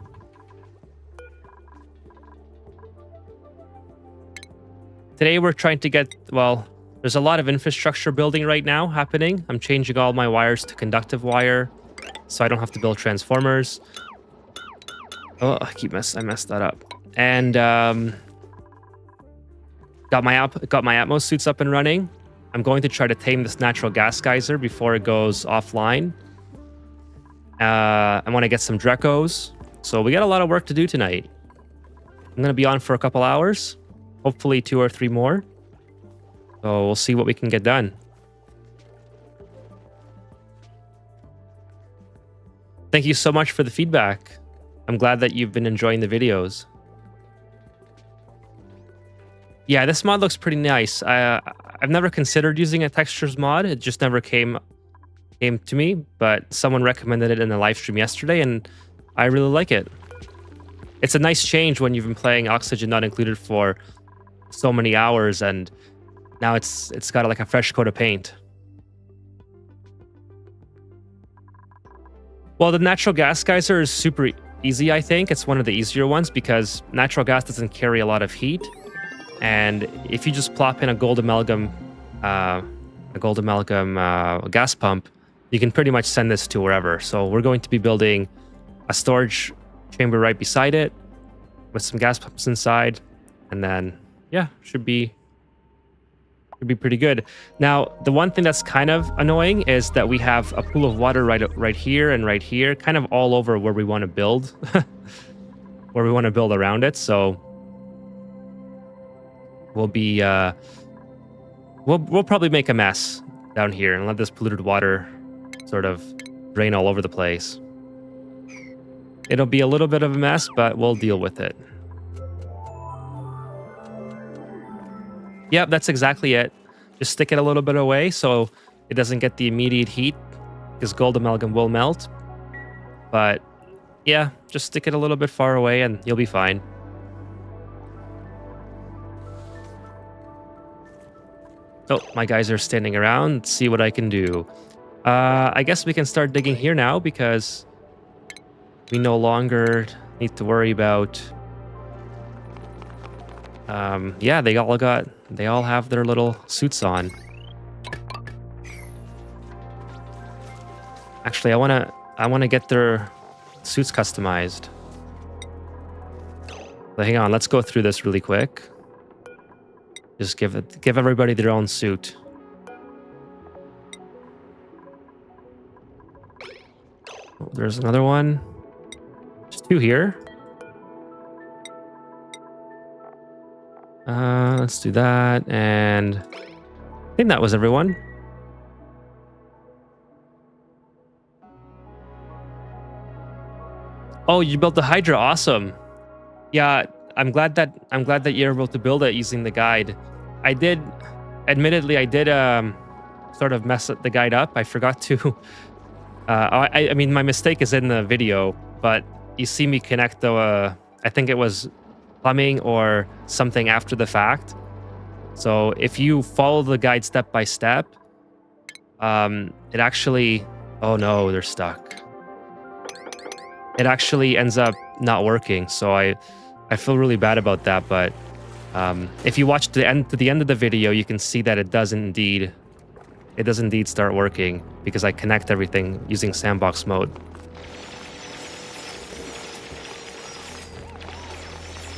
Today we're trying to get, well, there's a lot of infrastructure building right now happening. I'm changing all my wires to conductive wire so I don't have to build transformers. Oh, I messed that up. And got my Atmos suits up and running. I'm going to try to tame this natural gas geyser before it goes offline. I want to get some Drecos. So we got a lot of work to do tonight. I'm going to be on for a couple hours. Hopefully 2 or 3 more. So we'll see what we can get done. Thank you so much for the feedback. I'm glad that you've been enjoying the videos. Yeah, this mod looks pretty nice. I've never considered using a textures mod. It just never came to me, but someone recommended it in the live stream yesterday, and I really like it. It's a nice change when you've been playing Oxygen Not Included for so many hours, and now it's got like a fresh coat of paint. Well, the natural gas geyser is super easy, I think. It's one of the easier ones because natural gas doesn't carry a lot of heat. And if you just plop in a gold amalgam gas pump, you can pretty much send this to wherever. So we're going to be building a storage chamber right beside it with some gas pumps inside, and then yeah, should be pretty good. Now, the one thing that's kind of annoying is that we have a pool of water right here and right here, kind of all over where we want to build, where we want to build around it. So we'll be we'll probably make a mess down here and let this polluted water sort of drain all over the place. It'll be a little bit of a mess, but we'll deal with it. Yep, that's exactly it. Just stick it a little bit away so it doesn't get the immediate heat, because gold amalgam will melt. But yeah, just stick it a little bit far away and you'll be fine. Oh, my guys are standing around. Let's see what I can do. I guess we can start digging here now because we no longer need to worry about... yeah, they all have their little suits on. Actually, I wanna get their suits customized. But hang on, let's go through this really quick. Just give everybody their own suit. Oh, there's another one. There's two here. Let's do that, and I think that was everyone. Oh, you built the Hydra, awesome. Yeah, I'm glad that you're able to build it using the guide. Admittedly, I did sort of mess the guide up. I forgot to. I mean, my mistake is in the video, but you see me connect the. I think it was plumbing or something after the fact. So if you follow the guide step by step, it actually. Oh no, they're stuck. It actually ends up not working. So I feel really bad about that, but if you watch to the end of the video, you can see that it does indeed start working because I connect everything using sandbox mode.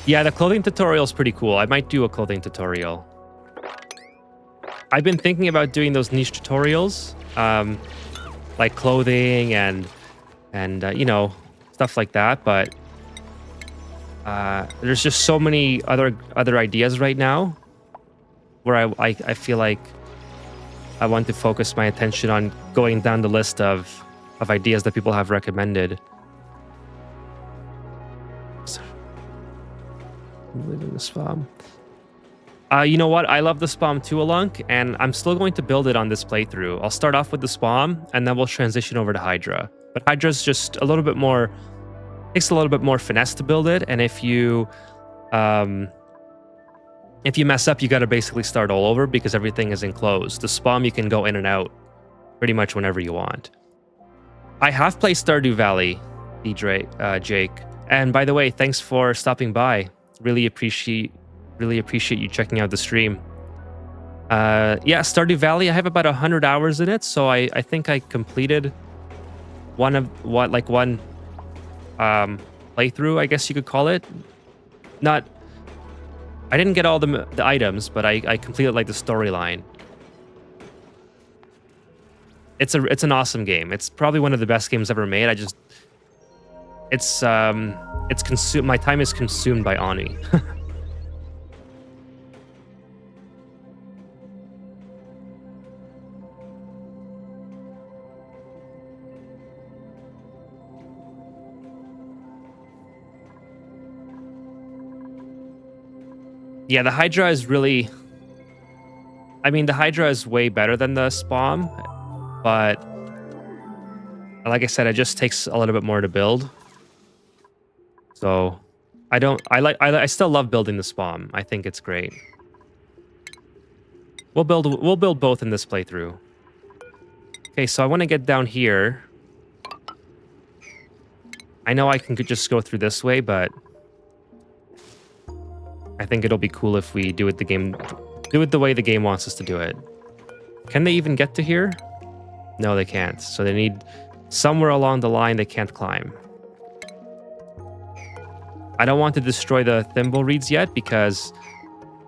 Yeah, the clothing tutorial is pretty cool. I might do a clothing tutorial. I've been thinking about doing those niche tutorials, like clothing and you know, stuff like that, but there's just so many other ideas right now where I feel like I want to focus my attention on going down the list of ideas that people have recommended. Leaving the spam. You know what? I love the spam too, Alunk, and I'm still going to build it on this playthrough. I'll start off with the spam, and then we'll transition over to Hydra. But Hydra's just a little bit more... takes a little bit more finesse to build it, and if you mess up, you got to basically start all over because everything is enclosed. The spam, you can go in and out pretty much whenever you want. I have played Stardew Valley, Jake. And by the way, thanks for stopping by. Really appreciate you checking out the stream. Yeah, Stardew Valley, I have about 100 hours in it, so I think I completed one playthrough, I guess you could call it. I didn't get all the items, but I completed like the storyline. It's an awesome game. It's probably one of the best games ever made. My time is consumed by Ani. Yeah, the Hydra is really... I mean, the Hydra is way better than the Spawn, but like I said, it just takes a little bit more to build. So I still love building the Spawn. I think it's great. We'll build both in this playthrough. Okay, so I want to get down here. I know I can just go through this way, but I think it'll be cool if we do it the way the game wants us to do it. Can they even get to here? No, they can't. So they need somewhere along the line they can't climb. I don't want to destroy the thimble reeds yet because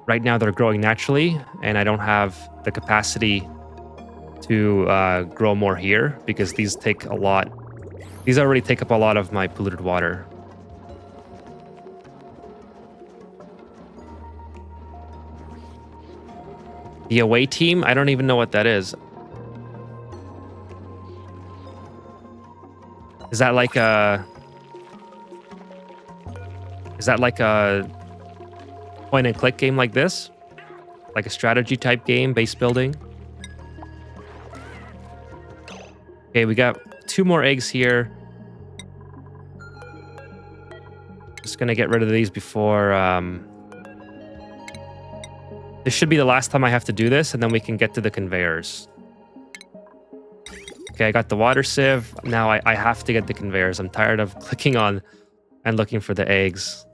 right now they're growing naturally and I don't have the capacity to grow more here because these take a lot. These already take up a lot of my polluted water. The away team? I don't even know what that is. Is that like a point and click game like this? Like a strategy type game, base building? Okay, we got 2 more eggs here. Just gonna get rid of these before This should be the last time I have to do this, and then we can get to the conveyors. Okay, I got the water sieve. Now I have to get the conveyors. I'm tired of clicking on and looking for the eggs.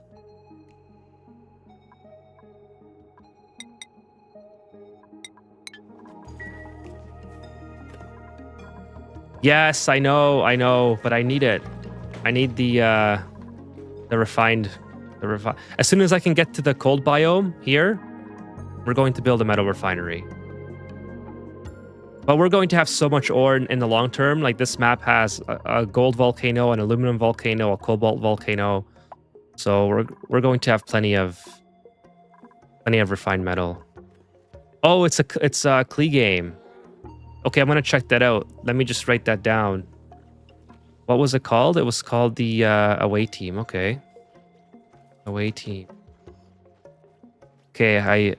Yes, I know, but I need it. I need the refined. As soon as I can get to the cold biome here, we're going to build a metal refinery. But we're going to have so much ore in the long term. Like this map has a gold volcano, an aluminum volcano, a cobalt volcano. So we're going to have plenty of refined metal. Oh, it's a Klee game. Okay, I'm gonna check that out. Let me just write that down. What was it called? It was called the Away Team. Okay, Away Team. Okay,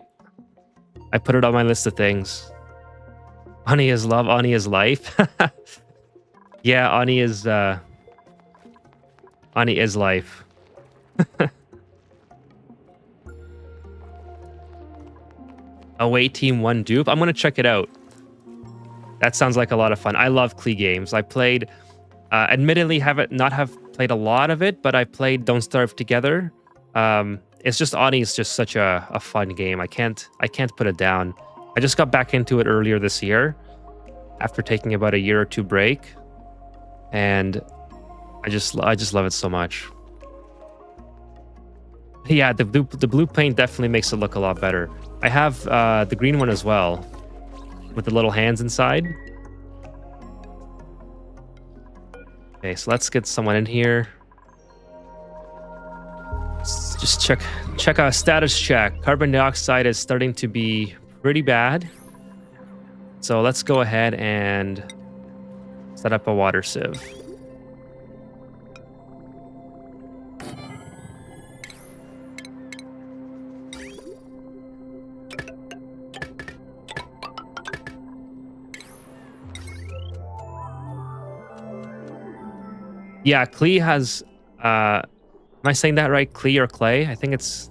I put it on my list of things. Ani is love, Ani is life. Yeah, Ani is life. Away Team 1 dupe. I'm gonna check it out. That sounds like a lot of fun. I love Klee games. I played, admittedly, not have played a lot of it, but I played Don't Starve Together. It's just Ani is just such a fun game. I can't put it down. I just got back into it earlier this year, after taking about a year or two break, and I just love it so much. Yeah, the blue paint definitely makes it look a lot better. I have the green one as well, with the little hands inside. Okay, so let's get someone in here. Let's just check our status check. Carbon dioxide is starting to be pretty bad. So let's go ahead and set up a water sieve. Yeah, Klee has, am I saying that right? Klee or Clay? I think it's,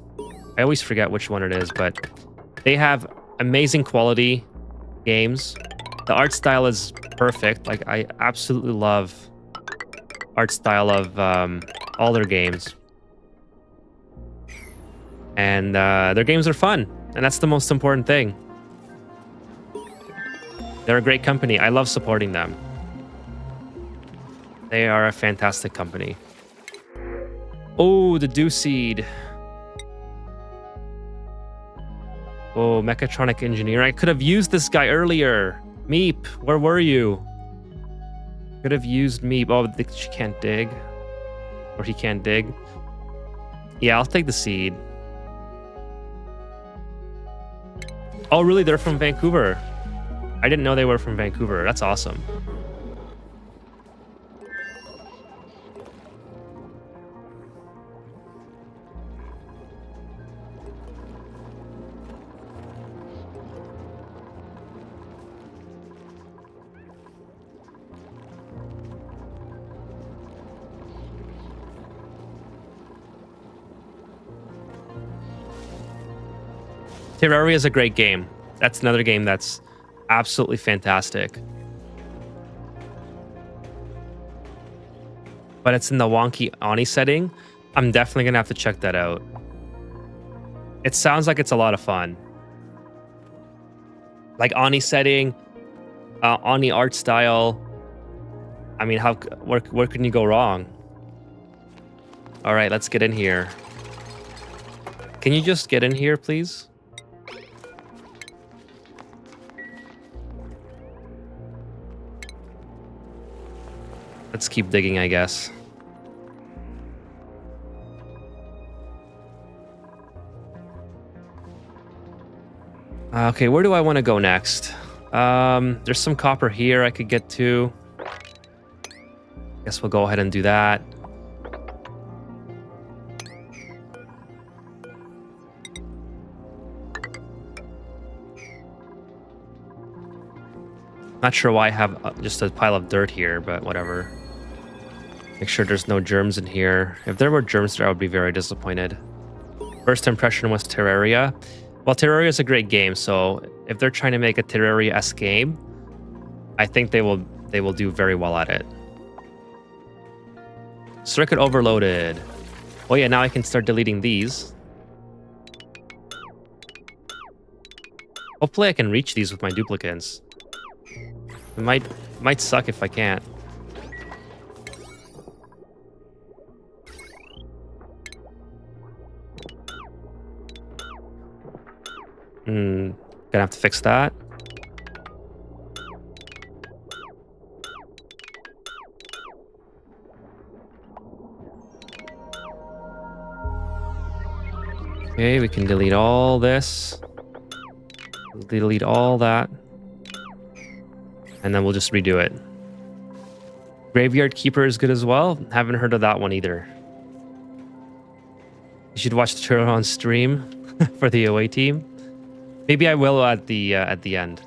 I always forget which one it is, but they have amazing quality games. The art style is perfect. Like, I absolutely love art style of all their games. And their games are fun, and that's the most important thing. They're a great company. I love supporting them. They are a fantastic company. Oh, the Dew Seed. Oh, mechatronic engineer. I could have used this guy earlier. Meep, where were you? Could have used Meep. Oh, she can't dig. Or he can't dig. Yeah, I'll take the seed. Oh, really? They're from Vancouver. I didn't know they were from Vancouver. That's awesome. Terraria is a great game. That's another game that's absolutely fantastic. But it's in the wonky Ani setting. I'm definitely going to have to check that out. It sounds like it's a lot of fun. Like Ani setting, Ani art style. I mean, where can you go wrong? All right, let's get in here. Can you just get in here, please? Let's keep digging, I guess. Okay, where do I want to go next? There's some copper here I could get to. Guess we'll go ahead and do that. Not sure why I have just a pile of dirt here, but whatever. Make sure there's no germs in here. If there were germs there, I would be very disappointed. First impression was Terraria. Well, Terraria is a great game, so if they're trying to make a Terraria-esque game, I think they will do very well at it. Circuit overloaded. Oh yeah, now I can start deleting these. Hopefully I can reach these with my duplicates. It might suck if I can't. Gonna have to fix that. Okay, we can delete all this. Delete all that. And then we'll just redo it. Graveyard Keeper is good as well. Haven't heard of that one either. You should watch the Terra on stream for the away team. Maybe I will at the end.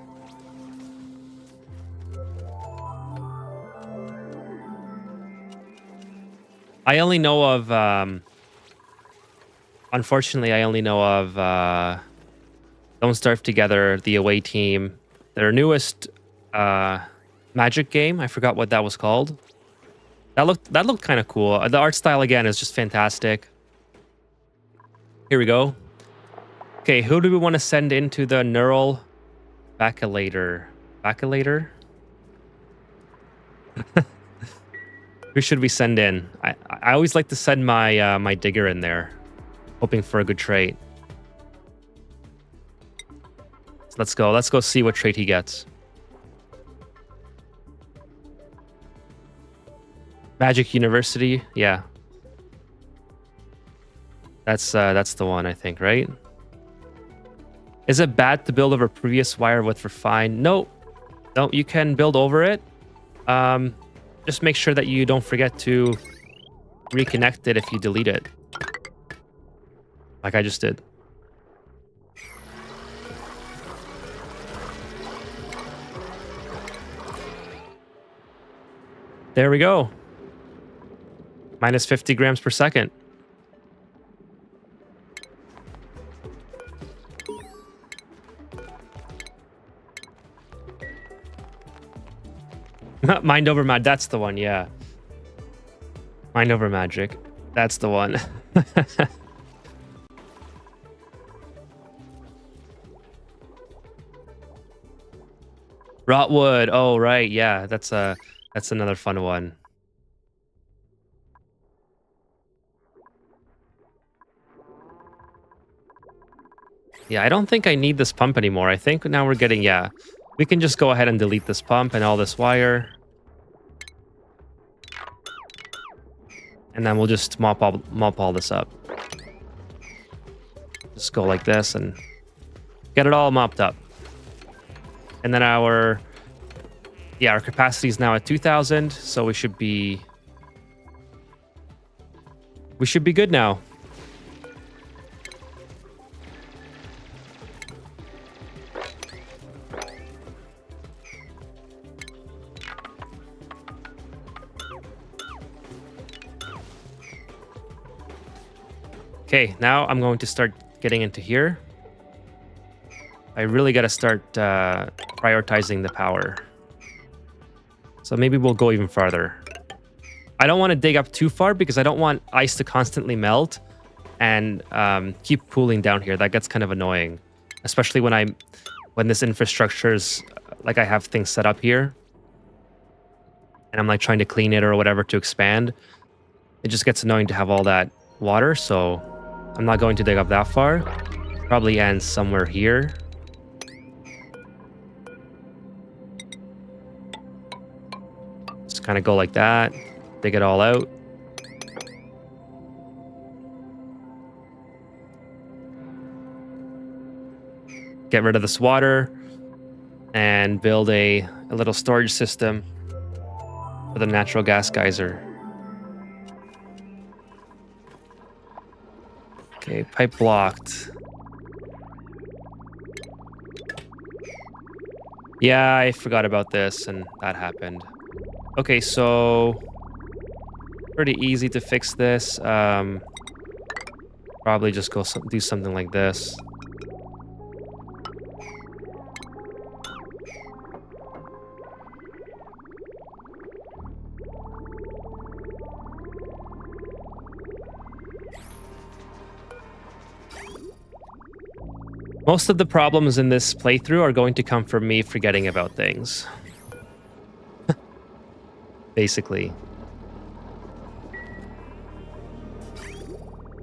I only know of unfortunately I only know of Don't Starve Together, the away team. Their newest Magic game. I forgot what that was called. That looked kind of cool. The art style again is just fantastic. Here we go. Okay, who do we want to send into the neural baccalator? Baccalator? Who should we send in? I always like to send my my digger in there, hoping for a good trait. So let's go. Let's go see what trait he gets. Magic University, yeah. That's the one, I think, right? Is it bad to build over previous wire with refined? No, you can build over it. Just make sure that you don't forget to reconnect it if you delete it, like I just did. There we go. Minus 50 grams per second. Mind over magic. That's the one, yeah. Mind over magic. That's the one. Rotwood. Oh, right. Yeah, that's another fun one. Yeah, I don't think I need this pump anymore. I think now we're getting, yeah. We can just go ahead and delete this pump and all this wire. And then we'll just mop all this up. Just go like this and get it all mopped up. And then our capacity is now at 2,000, so we should be good now. Okay, now I'm going to start getting into here. I really got to start prioritizing the power. So maybe we'll go even farther. I don't want to dig up too far because I don't want ice to constantly melt and keep cooling down here. That gets kind of annoying, especially when this infrastructure is like I have things set up here and I'm like trying to clean it or whatever to expand. It just gets annoying to have all that water, so I'm not going to dig up that far. Probably ends somewhere here. Just kind of go like that. Dig it all out. Get rid of this water and build a little storage system for the natural gas geyser. Okay, pipe blocked. Yeah, I forgot about this and that happened. Okay, so pretty easy to fix this. Probably just go do something like this. Most of the problems in this playthrough are going to come from me forgetting about things. Basically.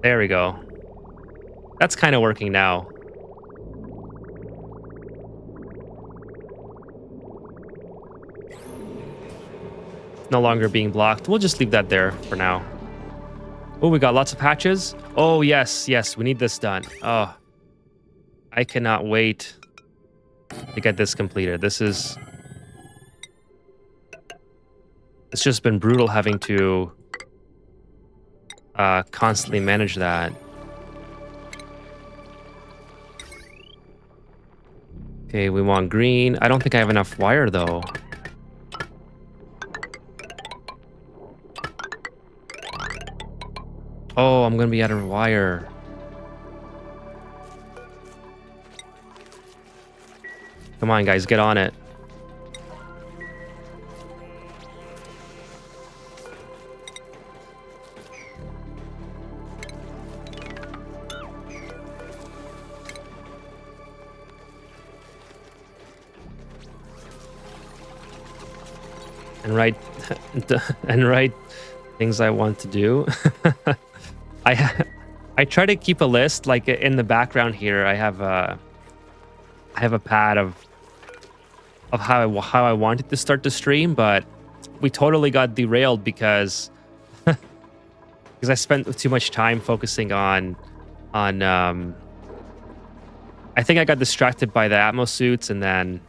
There we go. That's kind of working now. It's no longer being blocked. We'll just leave that there for now. Oh, we got lots of hatches. Oh, yes, yes, we need this done. Oh, I cannot wait to get this completed. It's just been brutal having to constantly manage that. Okay, we want green. I don't think I have enough wire, though. Oh, I'm gonna be out of wire. Come on, guys, get on it. And write and write things I want to do. I try to keep a list, like in the background here. I have a pad of how I wanted to start the stream, but we totally got derailed because I spent too much time focusing on I think I got distracted by the Atmos suits, and then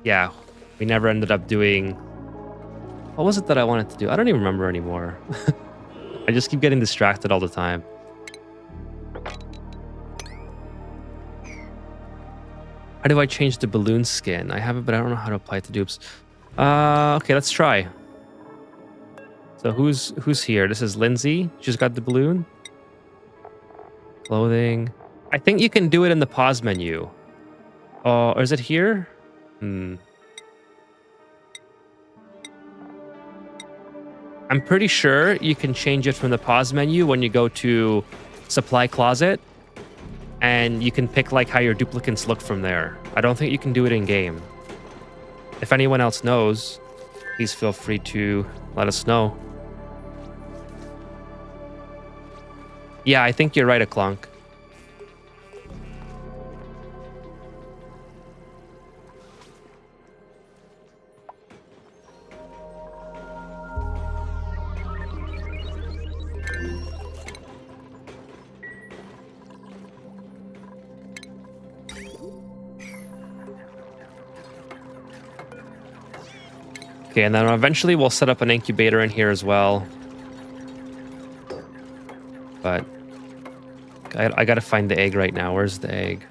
yeah, we never ended up doing. What was it that I wanted to do? I don't even remember anymore. I just keep getting distracted all the time. How do I change the balloon skin? I have it, but I don't know how to apply it to dupes. Okay, let's try. So who's here? This is Lindsay. She's got the balloon. Clothing. I think you can do it in the pause menu. Oh, or is it here? I'm pretty sure you can change it from the pause menu when you go to supply closet, and you can pick like how your duplicates look from there. I don't think you can do it in game. If anyone else knows, please feel free to let us know. Yeah, I think you're right, a clunk. Okay, and then eventually we'll set up an incubator in here as well. But I gotta find the egg right now. Where's the egg?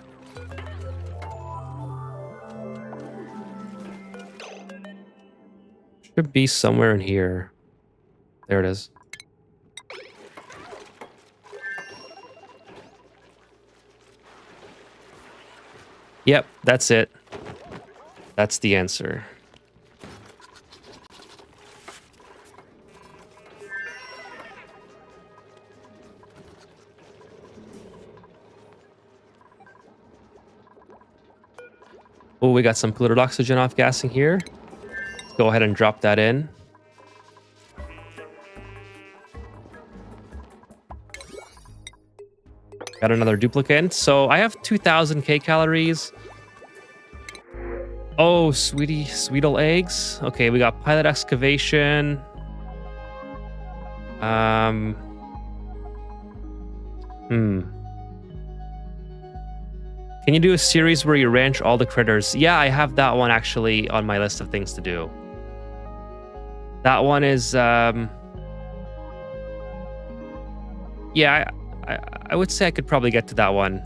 Should be somewhere in here. There it is. Yep, that's it. That's the answer. Oh, we got some polluted oxygen off gassing here. Let's go ahead and drop that in. Got another duplicate. So I have 2,000 kcals. Oh, sweetle eggs. Okay, we got pilot excavation. Can you do a series where you ranch all the critters? Yeah, I have that one actually on my list of things to do. That one is, yeah, I would say I could probably get to that one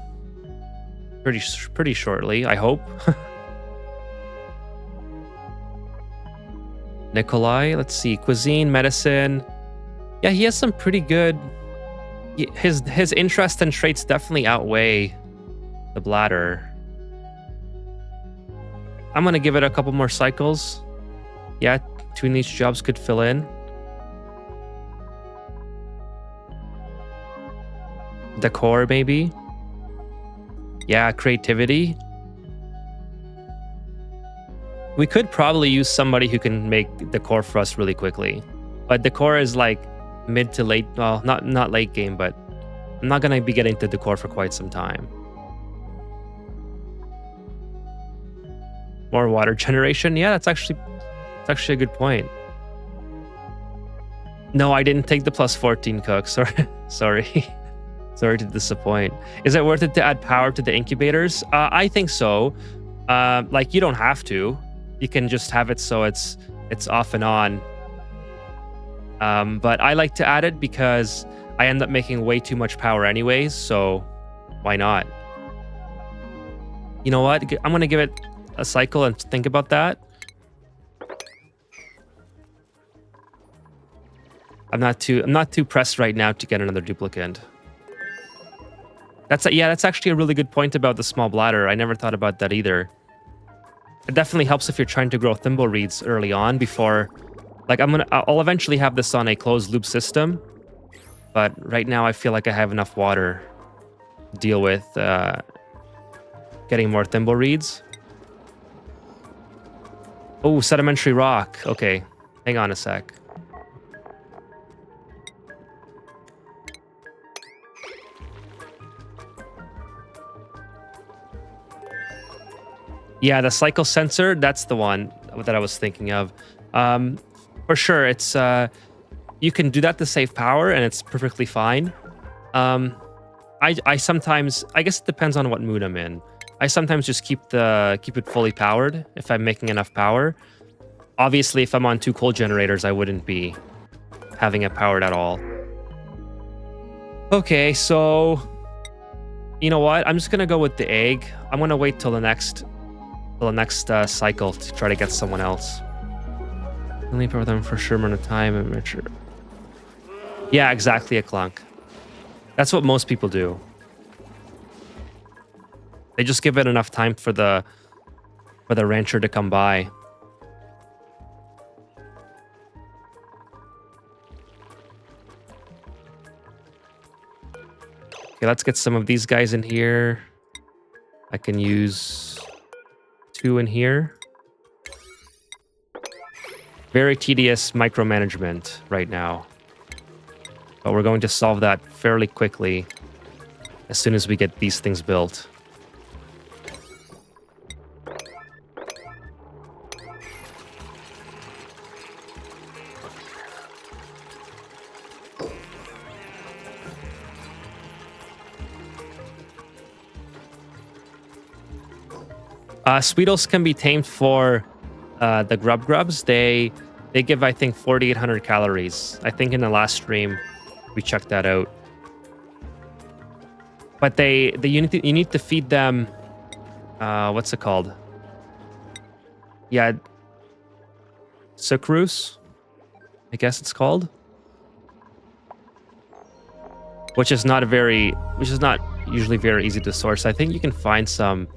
pretty shortly, I hope. Nikolai, let's see, cuisine, medicine. Yeah, he has some pretty good. His interest and traits definitely outweigh the bladder. I'm gonna give it a couple more cycles. Yeah, 2 niche jobs could fill in. Decor, maybe. Yeah, creativity. We could probably use somebody who can make decor for us really quickly. But decor is like mid to late, well, not late game, but I'm not going to be getting to decor for quite some time. More water generation. Yeah, that's actually a good point. No, I didn't take the plus 14 cook. Sorry. Sorry to disappoint. Is it worth it to add power to the incubators? I think so. Like, you don't have to. You can just have it so it's off and on. But I like to add it because I end up making way too much power anyways, so why not? You know what? I'm going to give it a cycle and think about that. I'm not too pressed right now to get another duplicate. That's actually a really good point about the small bladder. I never thought about that either. It definitely helps if you're trying to grow thimble reeds early on before, like I'll eventually have this on a closed loop system, but right now I feel like I have enough water to deal with getting more thimble reeds. Oh, sedimentary rock. Okay, hang on a sec. Yeah, the cycle sensor, that's the one that I was thinking of. For sure, it's you can do that to save power, and it's perfectly fine. I sometimes, I guess it depends on what mood I'm in. I sometimes just keep it fully powered if I'm making enough power. Obviously, if I'm on 2 coal generators, I wouldn't be having it powered at all. Okay, so you know what? I'm just gonna go with the egg. I'm gonna wait till the next cycle to try to get someone else. Only for them for sure amount of time and mature. Yeah, exactly, a clunk. That's what most people do. They just give it enough time for the rancher to come by. Okay, let's get some of these guys in here. I can use 2 in here. Very tedious micromanagement right now. But we're going to solve that fairly quickly as soon as we get these things built. Sweetles can be tamed for the grubs. They give, I think, 4,800 calories. I think in the last stream we checked that out. But you need to feed them. What's it called? Yeah, sucrose, I guess it's called. Which is not usually very easy to source. I think you can find some.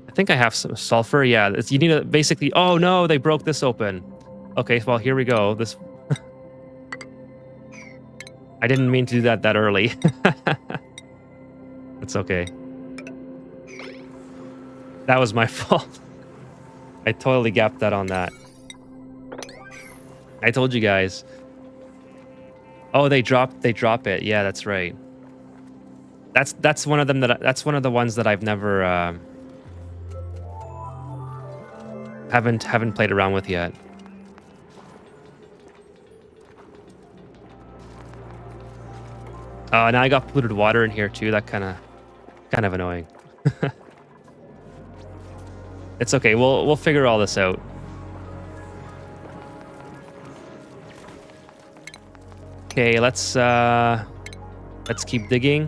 I think I have some sulfur. Yeah, you need to basically. Oh no, they broke this open. Okay, well here we go. This. I didn't mean to do that early. It's okay. That was my fault. I totally gapped that on that. I told you guys. Oh, they drop it. Yeah, that's right. That's one of them that's one of the ones that I've never haven't played around with yet. Now I got polluted water in here too. That kind of annoying. It's okay. We'll figure all this out. Okay, let's keep digging.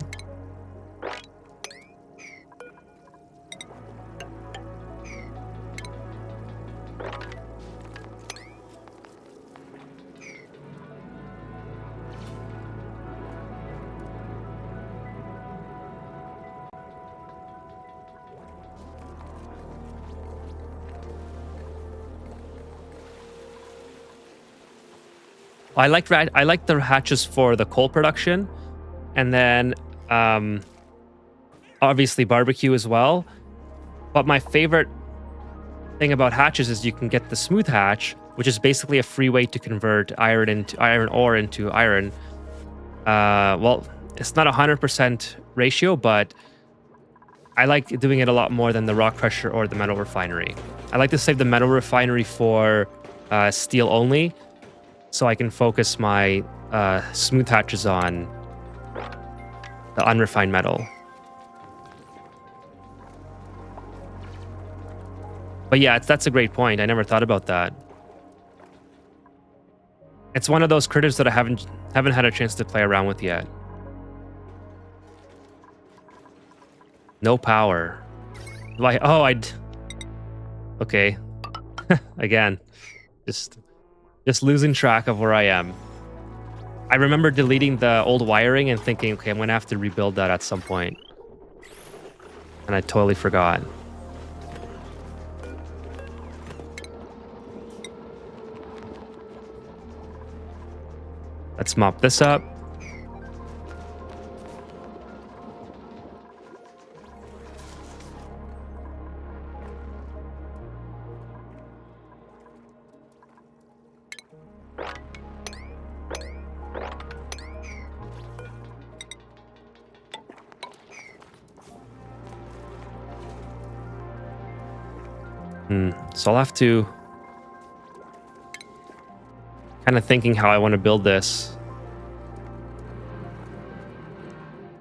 I like the hatches for the coal production, and then obviously barbecue as well. But my favorite thing about hatches is you can get the smooth hatch, which is basically a free way to convert iron ore into iron. Well, it's not 100% ratio, but I like doing it a lot more than the rock crusher or the metal refinery. I like to save the metal refinery for steel only, so I can focus my smooth hatches on the unrefined metal. But yeah, that's a great point. I never thought about that. It's one of those critters that I haven't had a chance to play around with yet. No power. Like, oh, okay. Again, just losing track of where I am. I remember deleting the old wiring and thinking, okay, I'm gonna have to rebuild that at some point. And I totally forgot. Let's mop this up. So I'll have to kind of thinking how I want to build this.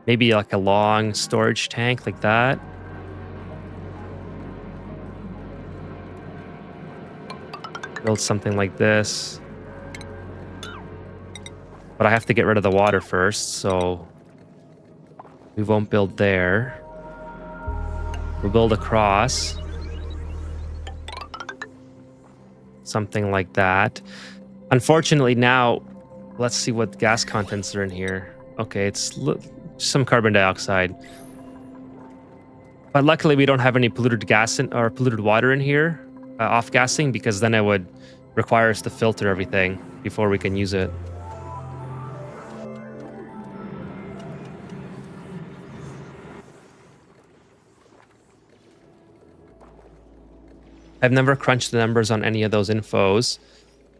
Maybe like a long storage tank like that. Build something like this. But I have to get rid of the water first, so we won't build there. We'll build across. Something like that. Unfortunately now, let's see what gas contents are in here. Okay, it's some carbon dioxide. But luckily we don't have any polluted gas or polluted water in here, off-gassing, because then it would require us to filter everything before we can use it. I've never crunched the numbers on any of those infos.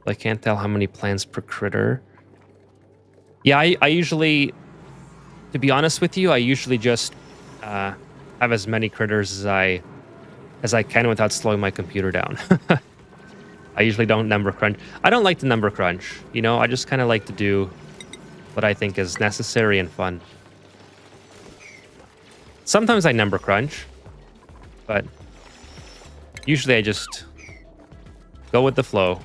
I can't tell how many plants per critter. Yeah, I usually, to be honest with you, I usually just have as many critters as I can without slowing my computer down. I usually don't number crunch. I don't like to number crunch, you know? I just kind of like to do what I think is necessary and fun. Sometimes I number crunch, but usually I just go with the flow.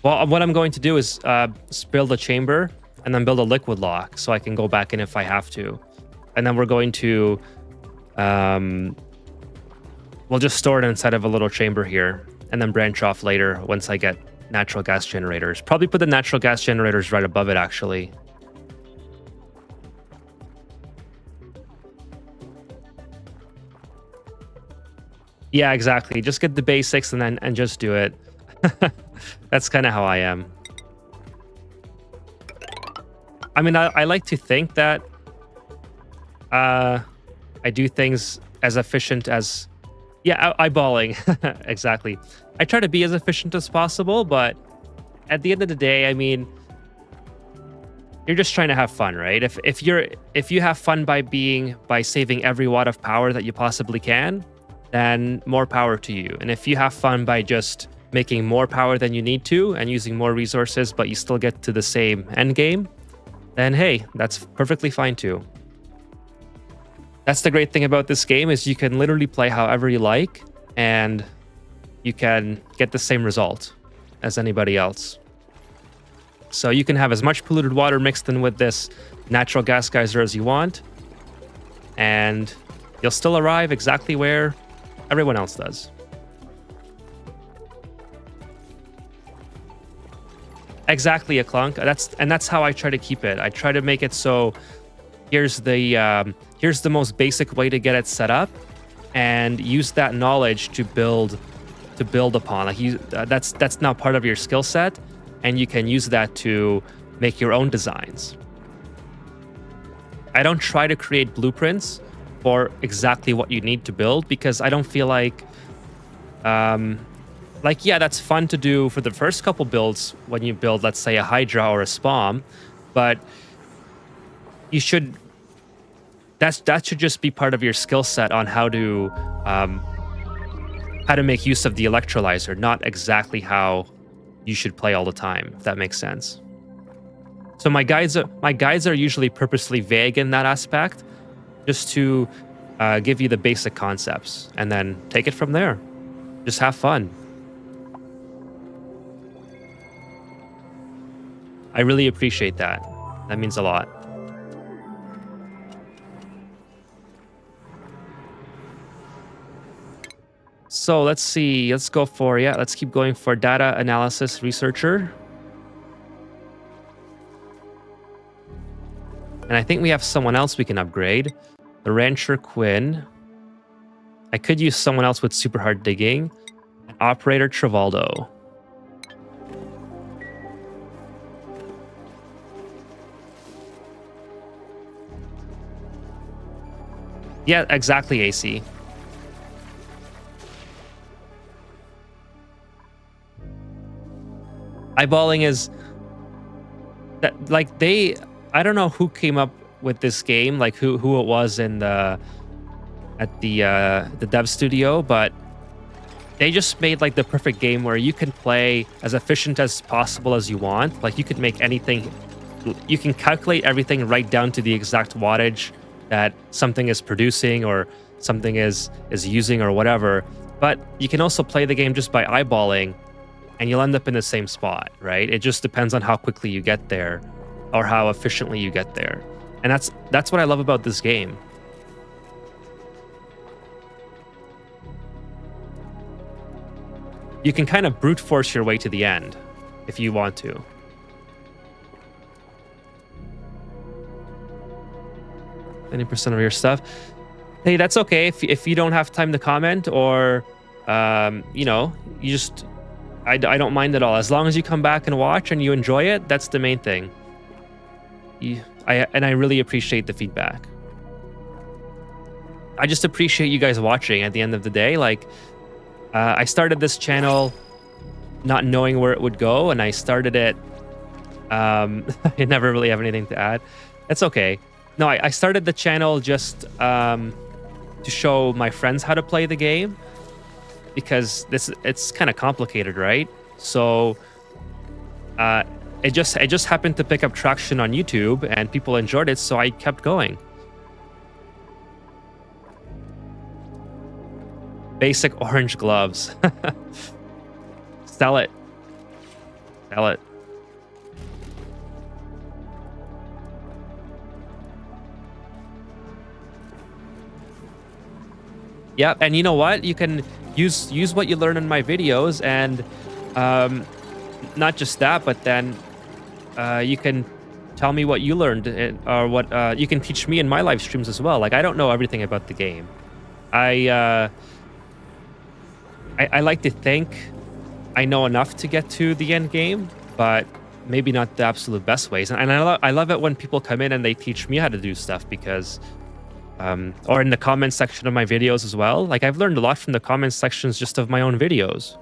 Well, what I'm going to do is build a chamber and then build a liquid lock so I can go back in if I have to. And then we're going to, we'll just store it inside of a little chamber here and then branch off later once I get natural gas generators. Probably put the natural gas generators right above it, actually. Yeah, exactly. Just get the basics and just do it. That's kind of how I am. I mean, I like to think that I do things as efficient as... Yeah, eyeballing. Exactly. I try to be as efficient as possible, but at the end of the day, I mean, you're just trying to have fun, right? If you have fun by saving every watt of power that you possibly can, then more power to you. And if you have fun by just making more power than you need to and using more resources, but you still get to the same end game, then hey, that's perfectly fine too. That's the great thing about this game, is you can literally play however you like and you can get the same result as anybody else. So you can have as much polluted water mixed in with this natural gas geyser as you want, and you'll still arrive exactly where everyone else does. Exactly, a clunk. That's how I try to keep it. I try to make it so here's the most basic way to get it set up, and use that knowledge to build upon. Like that's now part of your skill set, and you can use that to make your own designs. I don't try to create blueprints for exactly what you need to build because I don't feel like, yeah, that's fun to do for the first couple builds when you build, let's say, a Hydra or a Spawn, but you should, that should just be part of your skill set on how to make use of the electrolyzer, not exactly how you should play all the time, if that makes sense. So my guides are usually purposely vague in that aspect, just to give you the basic concepts, and then take it from there. Just have fun. I really appreciate that. That means a lot. So let's see. Let's go for, let's keep going for data analysis researcher. And I think we have someone else we can upgrade. The Rancher Quinn. I could use someone else with super hard digging. Operator Trivaldo. Yeah, exactly, AC. Eyeballing is that, like, I don't know who came up with this game, like who it was in the dev studio, but they just made like the perfect game where you can play as efficient as possible as you want. Like you could make anything, you can calculate everything right down to the exact wattage that something is producing or something is using or whatever. But you can also play the game just by eyeballing, and you'll end up in the same spot, right? It just depends on how quickly you get there or how efficiently you get there. And that's what I love about this game. You can kind of brute force your way to the end if you want to. %, of your stuff. Hey, that's okay if you don't have time to comment, or you know, you just I don't mind at all. As long as you come back and watch and you enjoy it, that's the main thing. I really appreciate the feedback. I just appreciate you guys watching at the end of the day. Like, I started this channel not knowing where it would go, and I started it. I never really have anything to add. It's okay. No, I started the channel just to show my friends how to play the game, because it's kind of complicated, right? So it just happened to pick up traction on YouTube, and people enjoyed it, so I kept going. Basic orange gloves. Sell it. Sell it. Yeah, and you know what? You can use what you learn in my videos, and not just that, but then you can tell me what you learned, or what you can teach me in my live streams as well. Like, I don't know everything about the game. I like to think I know enough to get to the end game, but maybe not the absolute best ways. And I love it when people come in and they teach me how to do stuff, because or in the comments section of my videos as well. Like, I've learned a lot from the comments sections just of my own videos.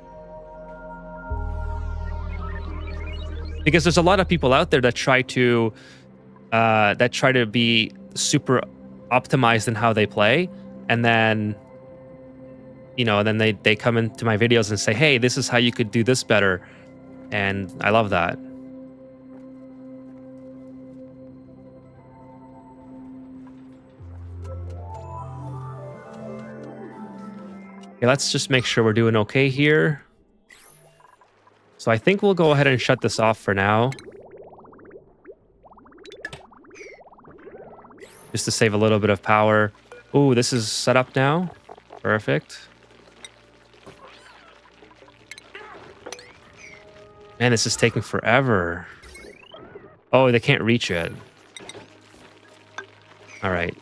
Because there's a lot of people out there that try to be super optimized in how they play, and then, you know, then they come into my videos and say, hey, this is how you could do this better. And I love that. Okay, let's just make sure we're doing okay here. So I think we'll go ahead and shut this off for now, just to save a little bit of power. Ooh, this is set up now. Perfect. Man, this is taking forever. Oh, they can't reach it. All right.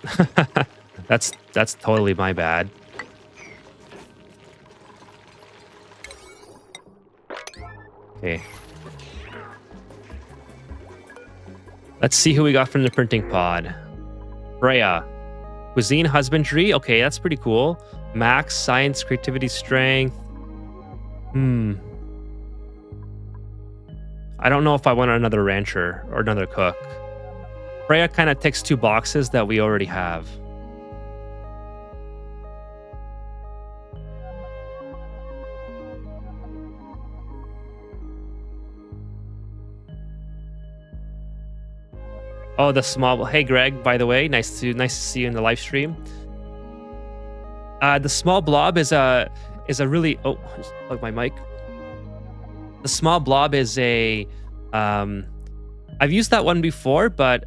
That's totally my bad. Okay. Let's see who we got from the printing pod. Freya. Cuisine, husbandry. Okay, that's pretty cool. Max, science, creativity, strength. I don't know if I want another rancher or another cook. Freya kind of ticks 2 boxes that we already have. Oh, the small. Hey, Greg. By the way, nice to see you in the live stream. The small blob is a really. Oh, just plug my mic. The small blob is a. I've used that one before, but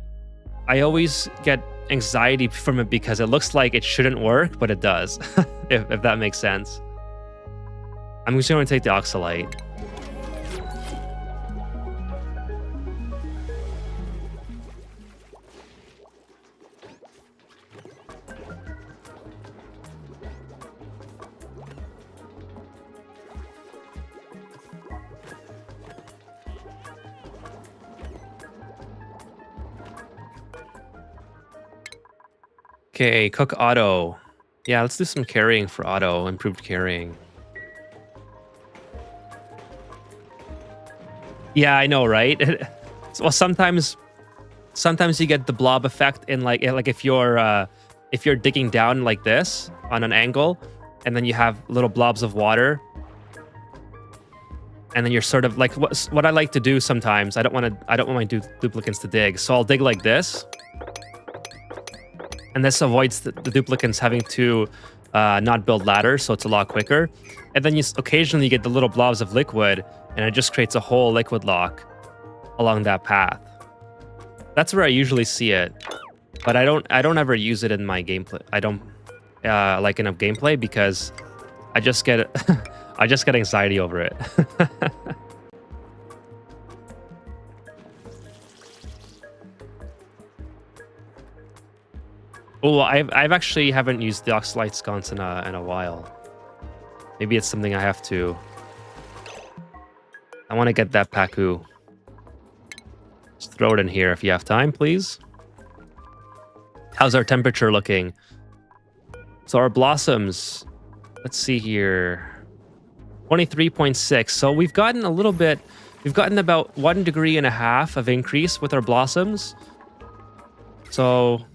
I always get anxiety from it because it looks like it shouldn't work, but it does. if that makes sense. I'm just going to take the oxalite. Okay, cook auto. Yeah, let's do some carrying for auto, improved carrying. Yeah, I know, right? Well, sometimes you get the blob effect in like if you're digging down like this on an angle, and then you have little blobs of water, and then you're sort of like what I like to do sometimes. I don't want my duplicants to dig, so I'll dig like this. And this avoids the duplicants having to not build ladders, so it's a lot quicker. And then you occasionally get the little blobs of liquid, and it just creates a whole liquid lock along that path. That's where I usually see it, but I don't ever use it in my gameplay. I don't like enough gameplay because I just get I just get anxiety over it. Oh, I've actually haven't used the oxalite sconce in a while. Maybe it's something I have to. I want to get that paku. Just throw it in here if you have time, please. How's our temperature looking? So our blossoms, let's see here. 23.6. So we've gotten a little bit. We've gotten about 1.5 degrees of increase with our blossoms. So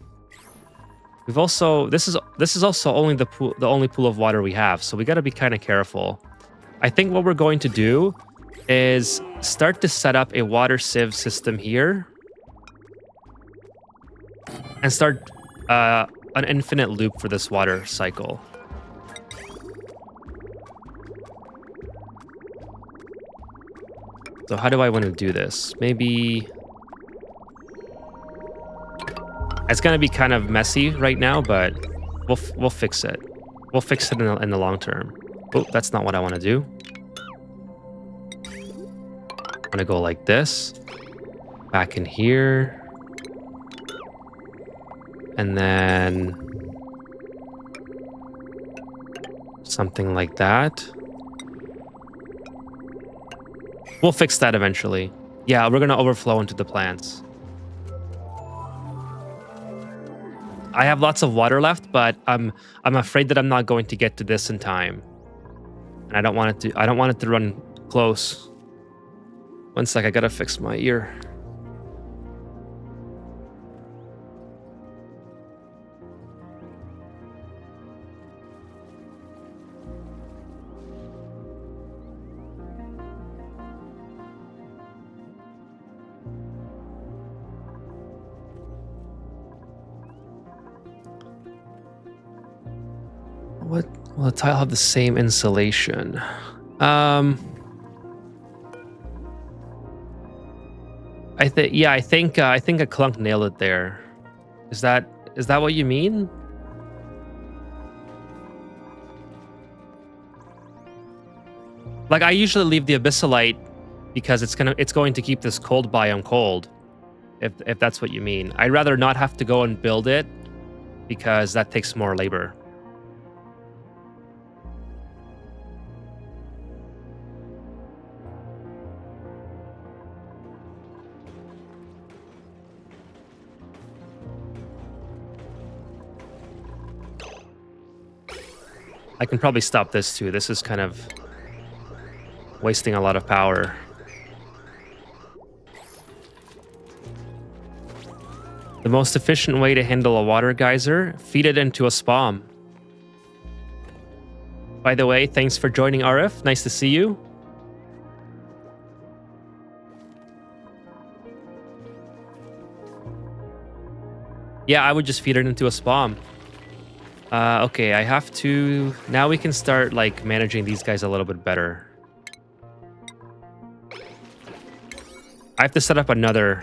we've also this is also only the only pool of water we have, so we got to be kind of careful. I think what we're going to do is start to set up a water sieve system here and start an infinite loop for this water cycle. So how do I want to do this? Maybe it's gonna be kind of messy right now, but we'll fix it. We'll fix it in the long term. Oh, that's not what I want to do. I want to go like this, back in here, and then something like that. We'll fix that eventually. Yeah, we're gonna overflow into the plants. I have lots of water left, but I'm afraid that I'm not going to get to this in time, and I don't want it to run close. One sec, I gotta fix my ear. What will the tile have the same insulation? I think a clunk nailed it there. Is that what you mean? Like, I usually leave the abyssalite because it's going to keep this cold biome cold. If that's what you mean. I'd rather not have to go and build it because that takes more labor. I can probably stop this too. This is kind of wasting a lot of power. The most efficient way to handle a water geyser, feed it into a spawn. By the way, thanks for joining, RF. Nice to see you. Yeah, I would just feed it into a spawn. Okay, I have to... Now we can start, like, managing these guys a little bit better. I have to set up another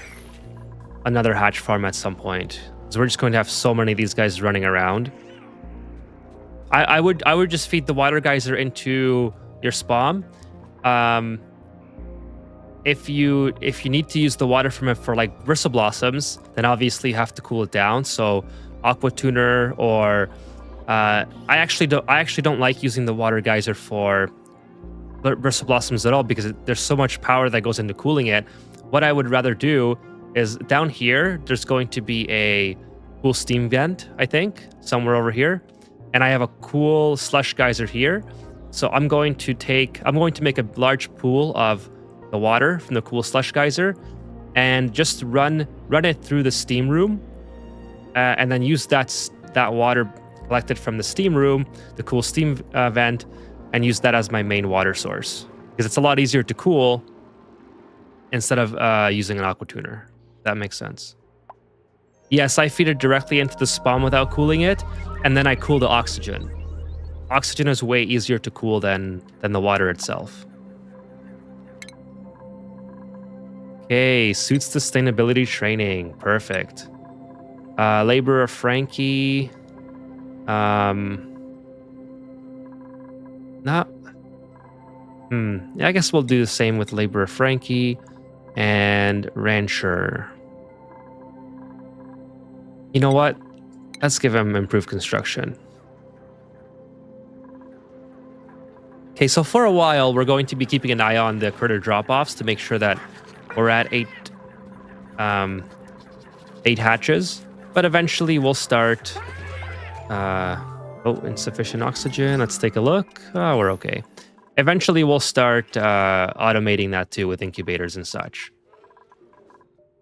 hatch farm at some point. So we're just going to have so many of these guys running around. I would just feed the water geyser into your spawn. If you need to use the water from it for like bristle blossoms, then obviously you have to cool it down. So aqua tuner or I actually don't like using the water geyser for bristle blossoms at all because there's so much power that goes into cooling it. What I would rather do is down here, there's going to be a cool steam vent, I think, somewhere over here. And I have a cool slush geyser here. So I'm going to make a large pool of the water from the cool slush geyser and just run it through the steam room and then use that water collected from the steam room, the cool steam vent, and use that as my main water source because it's a lot easier to cool instead of using an aqua tuner. That makes sense. Yes, I feed it directly into the spawn without cooling it, and then I cool the oxygen. Oxygen is way easier to cool than the water itself. Okay, suits sustainability training. Perfect. Laborer Frankie. Not. Yeah, I guess we'll do the same with Laborer Frankie and Rancher. You know what? Let's give him improved construction. Okay, so for a while, we're going to be keeping an eye on the critter drop-offs to make sure that we're at 8 hatches. But eventually, we'll start... insufficient oxygen. Let's take a look. Oh, we're okay. Eventually, we'll start automating that too with incubators and such.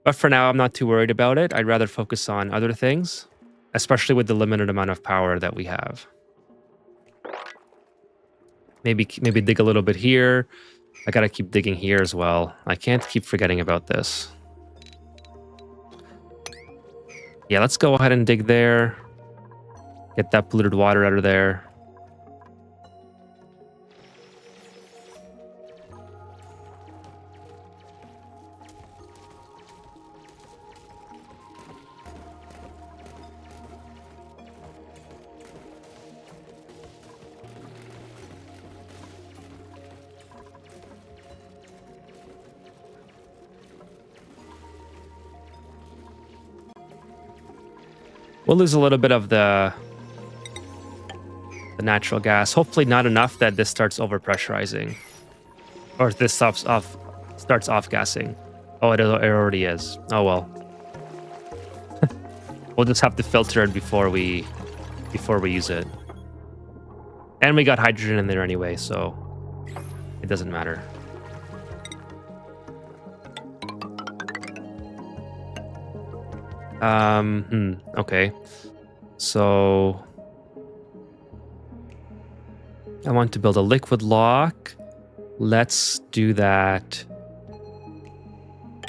But for now, I'm not too worried about it. I'd rather focus on other things, especially with the limited amount of power that we have. Maybe dig a little bit here. I gotta keep digging here as well. I can't keep forgetting about this. Yeah, let's go ahead and dig there. Get that polluted water out of there. We'll lose a little bit of the natural gas. Hopefully not enough that this starts overpressurizing. Or this starts off-gassing. Oh, it already is. Oh, well. We'll just have to filter it before we use it. And we got hydrogen in there anyway, so it doesn't matter. Okay. So I want to build a liquid lock. Let's do that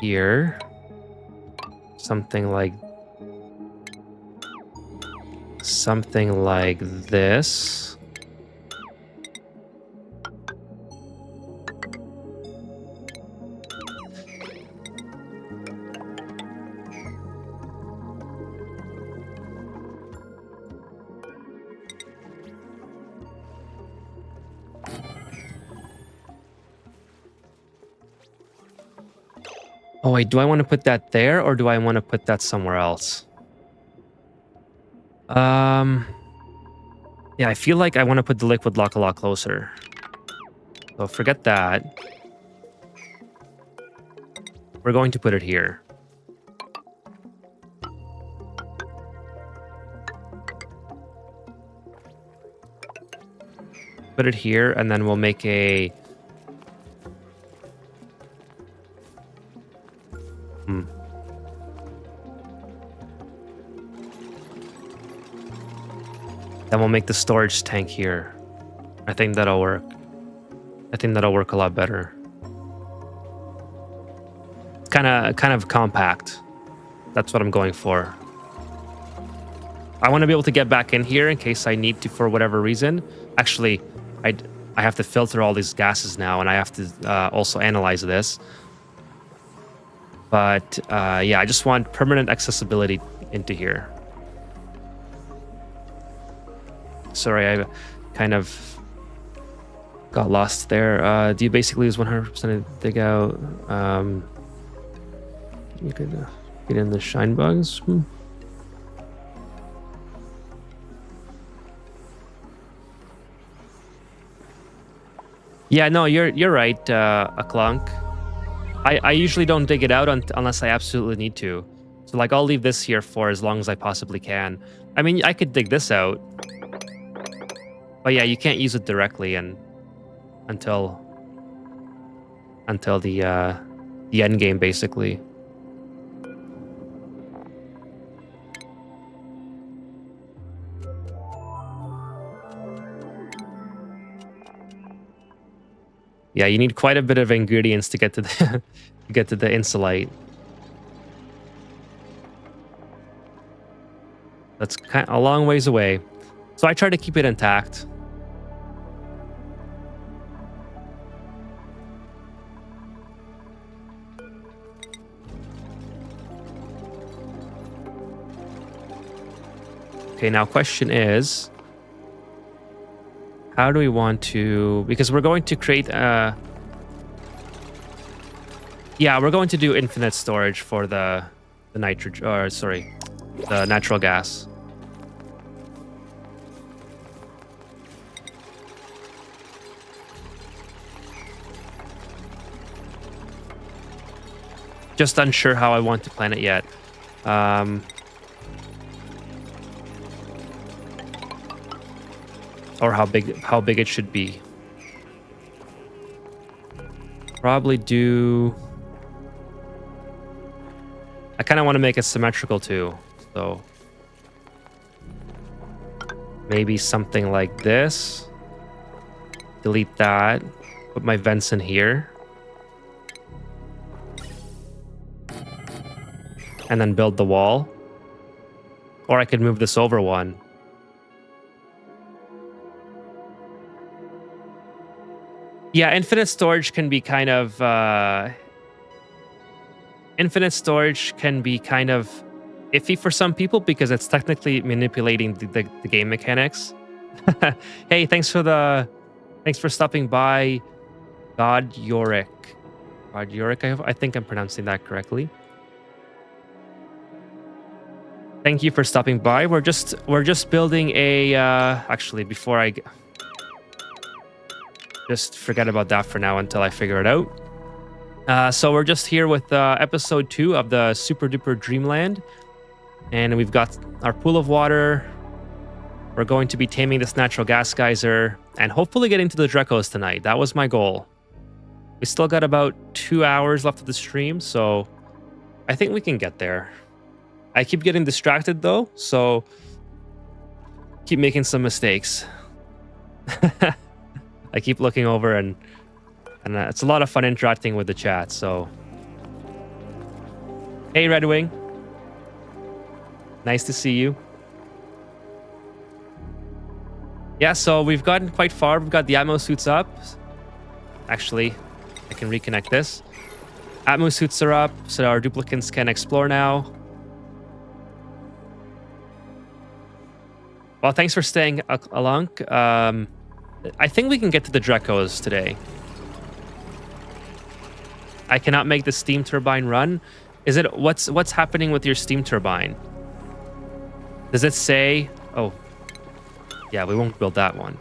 here. Something like this. Oh wait, do I want to put that there or do I want to put that somewhere else? Yeah, I feel like I want to put the liquid lock a lot closer. So forget that. We're going to put it here. Put it here, and then we'll make a... Then we'll make the storage tank here. I think that'll work. I think that'll work a lot better. Kind of compact. That's what I'm going for. I want to be able to get back in here in case I need to for whatever reason. Actually, I have to filter all these gases now, and I have to also analyze this. But yeah, I just want permanent accessibility into here. Sorry, I kind of got lost there. Do you basically use 100% of dig out? You could get in the shine bugs. Yeah, no, you're right, a clunk. I usually don't dig it out unless I absolutely need to. So like I'll leave this here for as long as I possibly can. I mean, I could dig this out. But yeah, you can't use it directly until the end game basically. Yeah, you need quite a bit of ingredients to get to the the insulite. That's kind of a long ways away. So I try to keep it intact. Okay, now question is, how do we want to, because we're going to create yeah, we're going to do infinite storage for the nitrogen, or sorry, the natural gas. Just unsure how I want to plan it yet. Or how big it should be. Probably do... I kind of want to make it symmetrical too. So maybe something like this. Delete that. Put my vents in here. And then build the wall. Or I could move this over one. Yeah, infinite storage can be kind of... infinite storage can be kind of iffy for some people because it's technically manipulating the game mechanics. Hey, thanks for stopping by, God Yorick. God Yorick, I think I'm pronouncing that correctly. Thank you for stopping by. We're just building a actually before I just forget about that for now until I figure it out. So we're just here with episode 2 of the Super Duper Dreamland, and we've got our pool of water. We're going to be taming this natural gas geyser and hopefully getting to the Drecos tonight. That was my goal. We still got about 2 hours left of the stream, so I think we can get there. I keep getting distracted though, so keep making some mistakes. I keep looking over and it's a lot of fun interacting with the chat, so. Hey, Red Wing. Nice to see you. Yeah, so we've gotten quite far. We've got the Atmo suits up. Actually, I can reconnect this. Atmo suits are up, so our duplicants can explore now. Well, thanks for staying along. I think we can get to the Drecos today. I cannot make the steam turbine run. Is it what's happening with your steam turbine? Does it say? Oh, yeah, we won't build that one.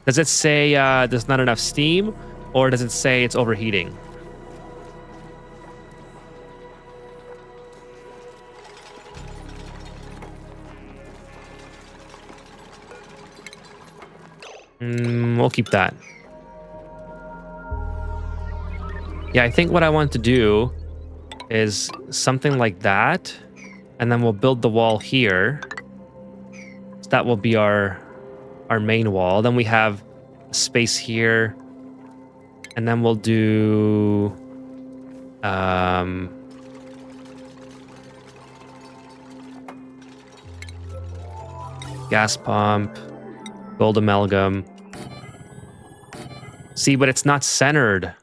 Does it say there's not enough steam, or does it say it's overheating? We'll keep that. Yeah, I think what I want to do is something like that. And then we'll build the wall here. So that will be our main wall. Then we have space here. And then we'll do... gas pump, gold amalgam. See, but it's not centered.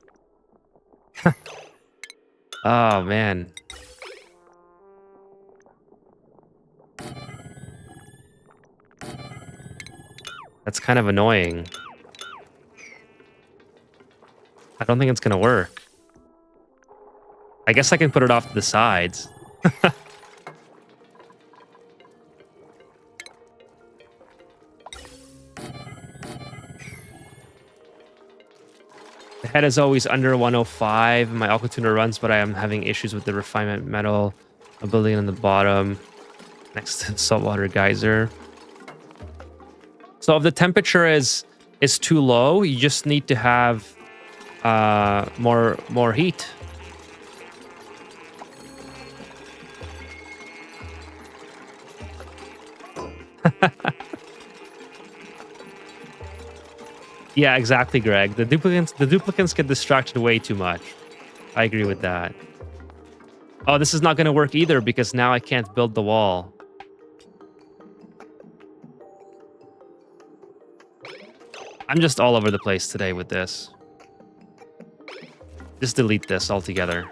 Oh, man. That's kind of annoying. I don't think it's going to work. I guess I can put it off to the sides. The head is always under 105. My aqua tuner runs, but I am having issues with the refinement metal ability on the bottom next to the saltwater geyser. So if the temperature is too low, you just need to have more heat. Yeah, exactly, Greg. The duplicants get distracted way too much. I agree with that. Oh, this is not going to work either because now I can't build the wall. I'm just all over the place today with this. Just delete this altogether.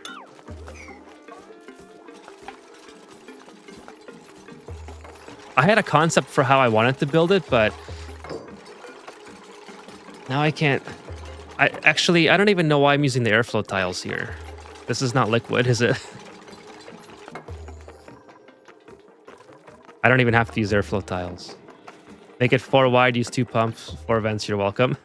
I had a concept for how I wanted to build it, but now I can't. I don't even know why I'm using the airflow tiles here. This is not liquid, is it? I don't even have to use airflow tiles. Make it 4 wide, use 2 pumps, 4 vents, you're welcome.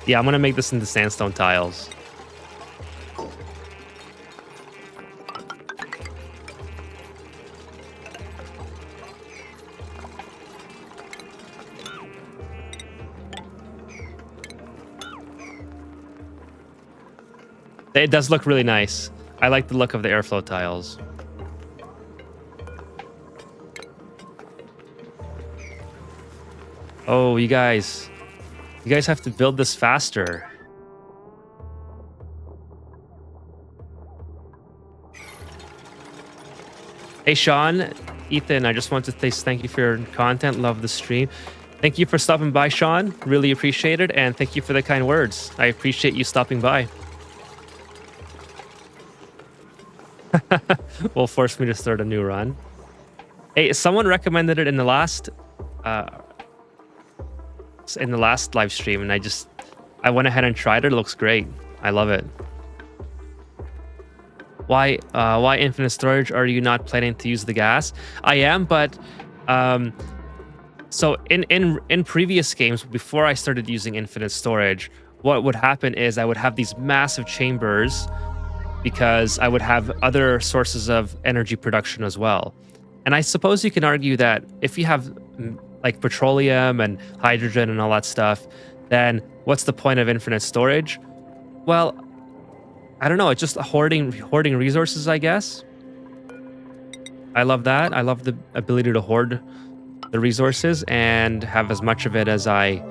Yeah, I'm gonna make this into sandstone tiles. It does look really nice. I like the look of the airflow tiles. Oh, you guys have to build this faster. Hey, Sean, Ethan, I just want to say thank you for your content. Love the stream. Thank you for stopping by, Sean. Really appreciate it. And thank you for the kind words. I appreciate you stopping by. Will force me to start a new run. Hey, someone recommended it in the last live stream, and I went ahead and tried it. It looks great. I love it. Why infinite storage? Are you not planning to use the gas? I am, but so in previous games before I started using infinite storage, what would happen is I would have these massive chambers because I would have other sources of energy production as well. And I suppose you can argue that if you have like petroleum and hydrogen and all that stuff, then what's the point of infinite storage? Well, I don't know. It's just hoarding resources, I guess. I love that. I love the ability to hoard the resources and have as much of it as I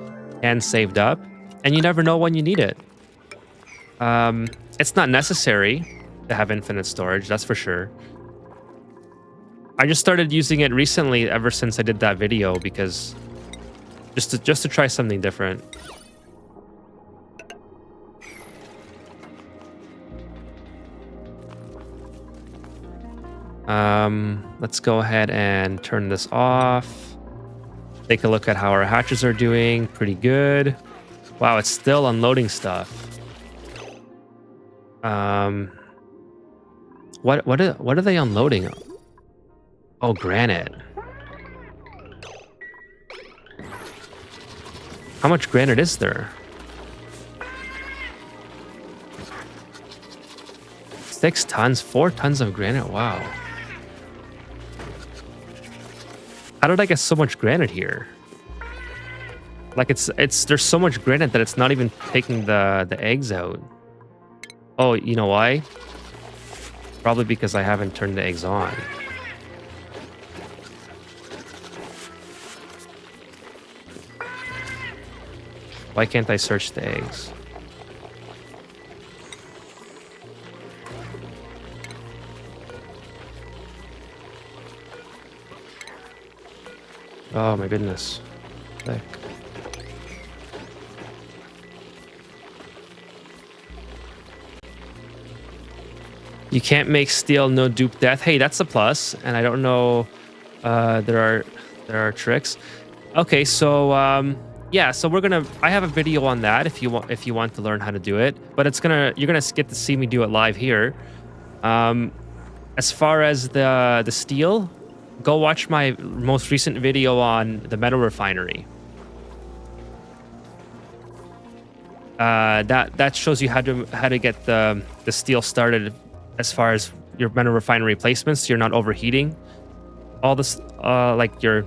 can saved up. And you never know when you need it. It's not necessary to have infinite storage, that's for sure. I just started using it recently ever since I did that video because just to try something different. Let's go ahead and turn this off. Take a look at how our hatches are doing. Pretty good. Wow, it's still unloading stuff. What are they unloading? Oh, granite. How much granite is there? 6 tons, 4 tons of granite. Wow. How did I get so much granite here? Like there's so much granite that it's not even taking the eggs out. Oh, you know why? Probably because I haven't turned the eggs on. Why can't I search the eggs? Oh my goodness. Heck. You can't make steel no dupe death. Hey, that's a plus. And I don't know. There are tricks. Okay, so yeah, so I have a video on that if you want to learn how to do it. But you're gonna get to see me do it live here. As far as the steel, go watch my most recent video on the metal refinery. That shows you how to get the steel started as far as your metal refinery placements, so you're not overheating all this like your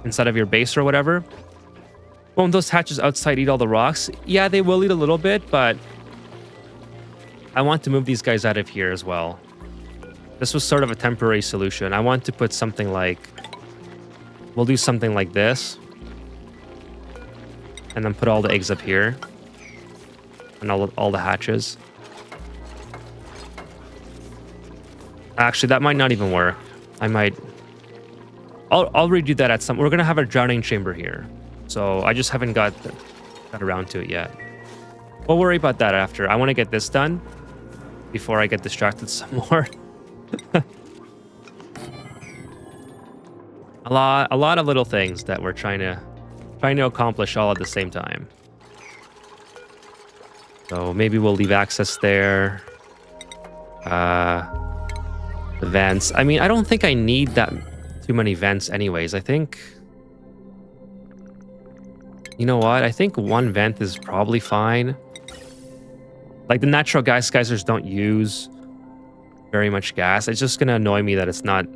inside of your base or whatever. Won't those hatches outside eat all the rocks? Yeah, they will eat a little bit, but I want to move these guys out of here as well. This was sort of a temporary solution. I want to put something like, we'll do something like this, and then put all the eggs up here, and all the hatches. Actually, that might not even work. I'll redo that at some. We're gonna have a drowning chamber here, so I just haven't got around to it yet. We'll worry about that after. I want to get this done before I get distracted some more. a lot of little things that we're trying to accomplish all at the same time. So maybe we'll leave access there. The vents. I mean, I don't think I need that too many vents anyways. I think, you know what? I think one vent is probably fine. Like the natural gas geysers don't use very much gas. It's just gonna annoy me that it's not.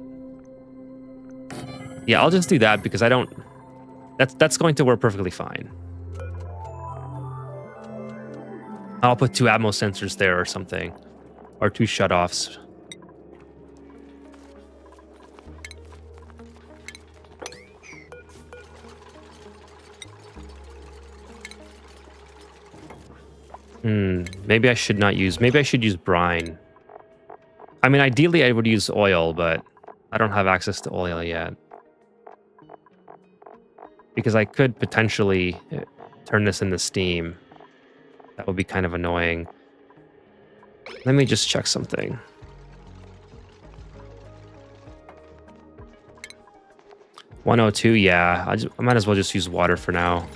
Yeah, I'll just do that because I don't. That's going to work perfectly fine. I'll put 2 atmo sensors there or something, or 2 shutoffs. Maybe I should not use. Maybe I should use brine. I mean, ideally I would use oil, but I don't have access to oil yet. Because I could potentially turn this into steam. That would be kind of annoying. Let me just check something. $102, yeah. I might as well just use water for now.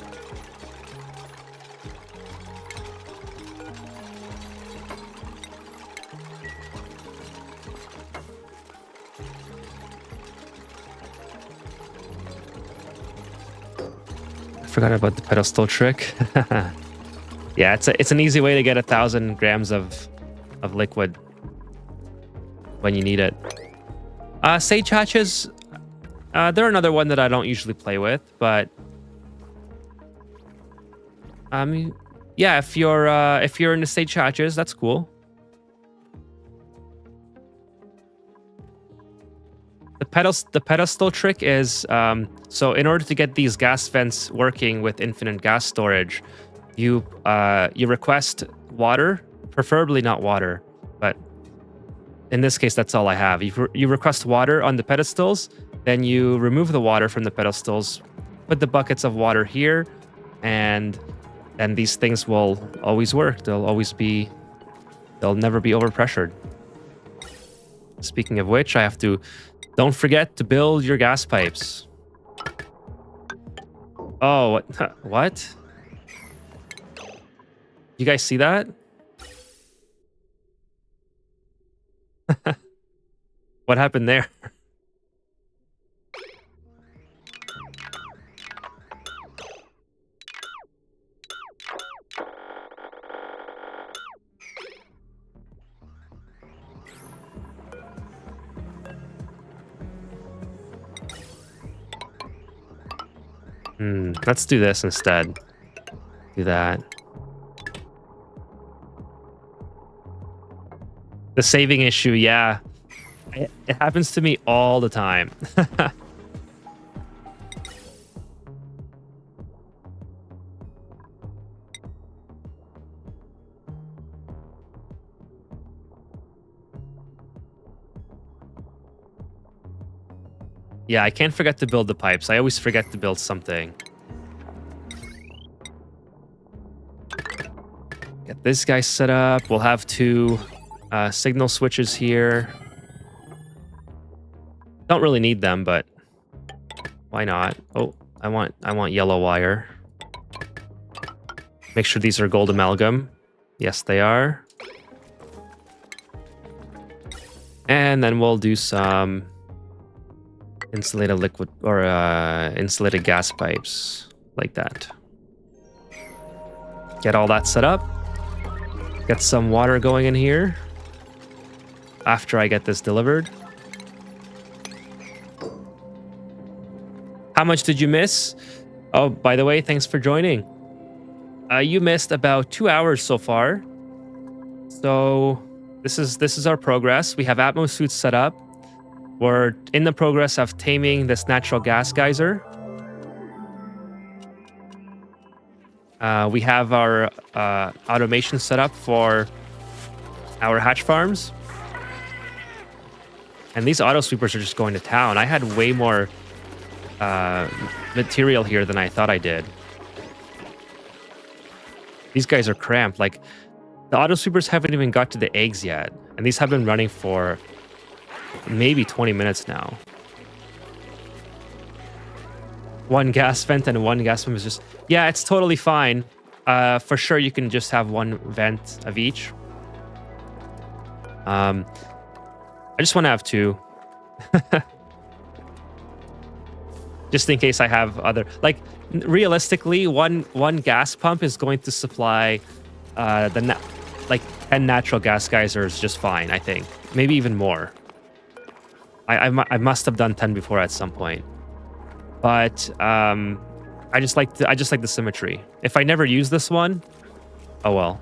Forgot about the pedestal trick. Yeah, it's an easy way to get 1,000 grams of liquid when you need it. Sage hatches, they're another one that I don't usually play with, but yeah, if you're into sage hatches, that's cool. The pedestal trick is so in order to get these gas vents working with infinite gas storage, you request water, preferably not water, but in this case that's all I have. You request water on the pedestals, then you remove the water from the pedestals, put the buckets of water here, and these things will always work. They'll never be overpressured. Speaking of which, don't forget to build your gas pipes. Oh, what? You guys see that? What happened there? Let's do this instead. Do that. The saving issue, yeah. It happens to me all the time. Yeah, I can't forget to build the pipes. I always forget to build something. Get this guy set up. We'll have 2 signal switches here. Don't really need them, but why not? Oh, I want yellow wire. Make sure these are gold amalgam. Yes, they are. And then we'll do some insulated liquid or insulated gas pipes like that. Get all that set up. Get some water going in here after I get this delivered. How much did you miss? Oh, by the way, thanks for joining. You missed about 2 hours so far. So this is our progress. We have Atmos suits set up. We're in the progress of taming this natural gas geyser. We have our automation set up for our hatch farms. And these auto sweepers are just going to town. I had way more material here than I thought I did. These guys are cramped. Like, the auto sweepers haven't even got to the eggs yet. And these have been running for maybe 20 minutes now. 1 gas vent and 1 gas pump is just... Yeah, it's totally fine. For sure, you can just have 1 vent of each. I just want to have 2. Just in case I have other... Like, realistically, one gas pump is going to supply like 10 natural gas geysers just fine, I think. Maybe even more. I must have done 10 before at some point. But I just like the symmetry. If I never use this one, oh well.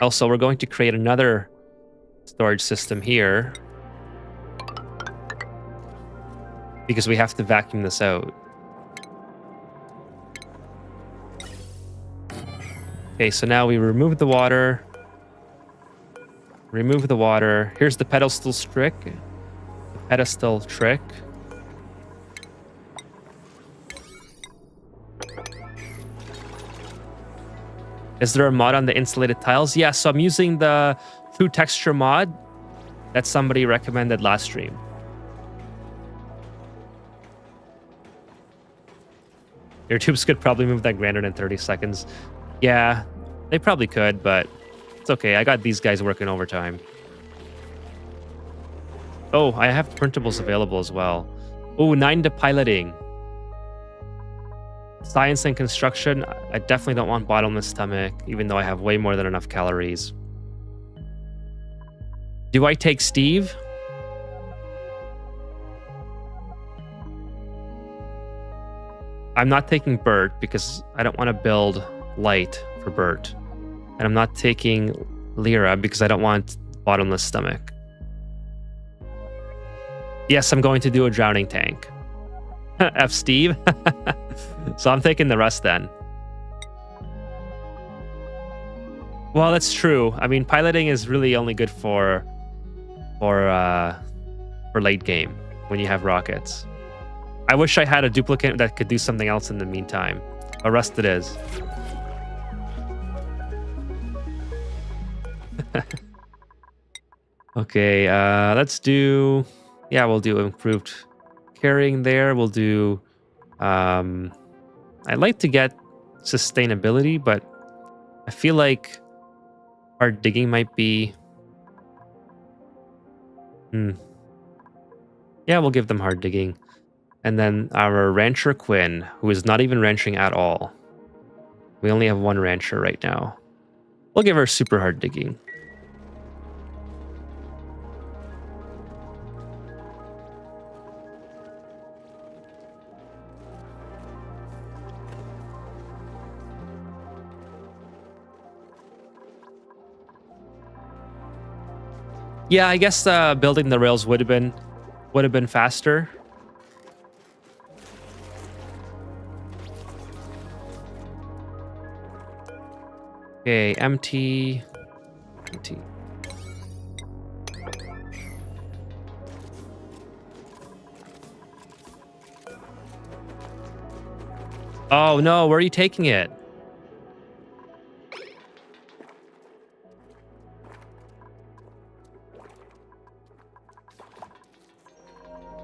Also, we're going to create another storage system here because we have to vacuum this out. Okay, so now we remove the water. Remove the water. Here's the pedestal trick. The pedestal trick. Is there a mod on the insulated tiles? Yeah, so I'm using the True Texture mod that somebody recommended last stream. Your tubes could probably move that grander in 30 seconds. Yeah, they probably could, but it's okay. I got these guys working overtime. Oh, I have printables available as well. Oh, 9 to piloting. Science and construction. I definitely don't want bottomless stomach, even though I have way more than enough calories. Do I take Steve? I'm not taking Bert because I don't want to build light for Bert. And I'm not taking Lyra because I don't want bottomless stomach. Yes, I'm going to do a drowning tank. F Steve. So I'm taking the rest then. Well, that's true. I mean, piloting is really only good for late game when you have rockets. I wish I had a duplicate that could do something else in the meantime. But rest it is. Okay, let's do... Yeah, we'll do improved carrying there. We'll do... I'd like to get sustainability, but I feel like hard digging might be... Yeah, we'll give them hard digging. And then our rancher Quinn, who is not even ranching at all. We only have 1 rancher right now. We'll give her super hard digging. Yeah, I guess building the rails would have been faster. Okay, empty. Oh no, where are you taking it?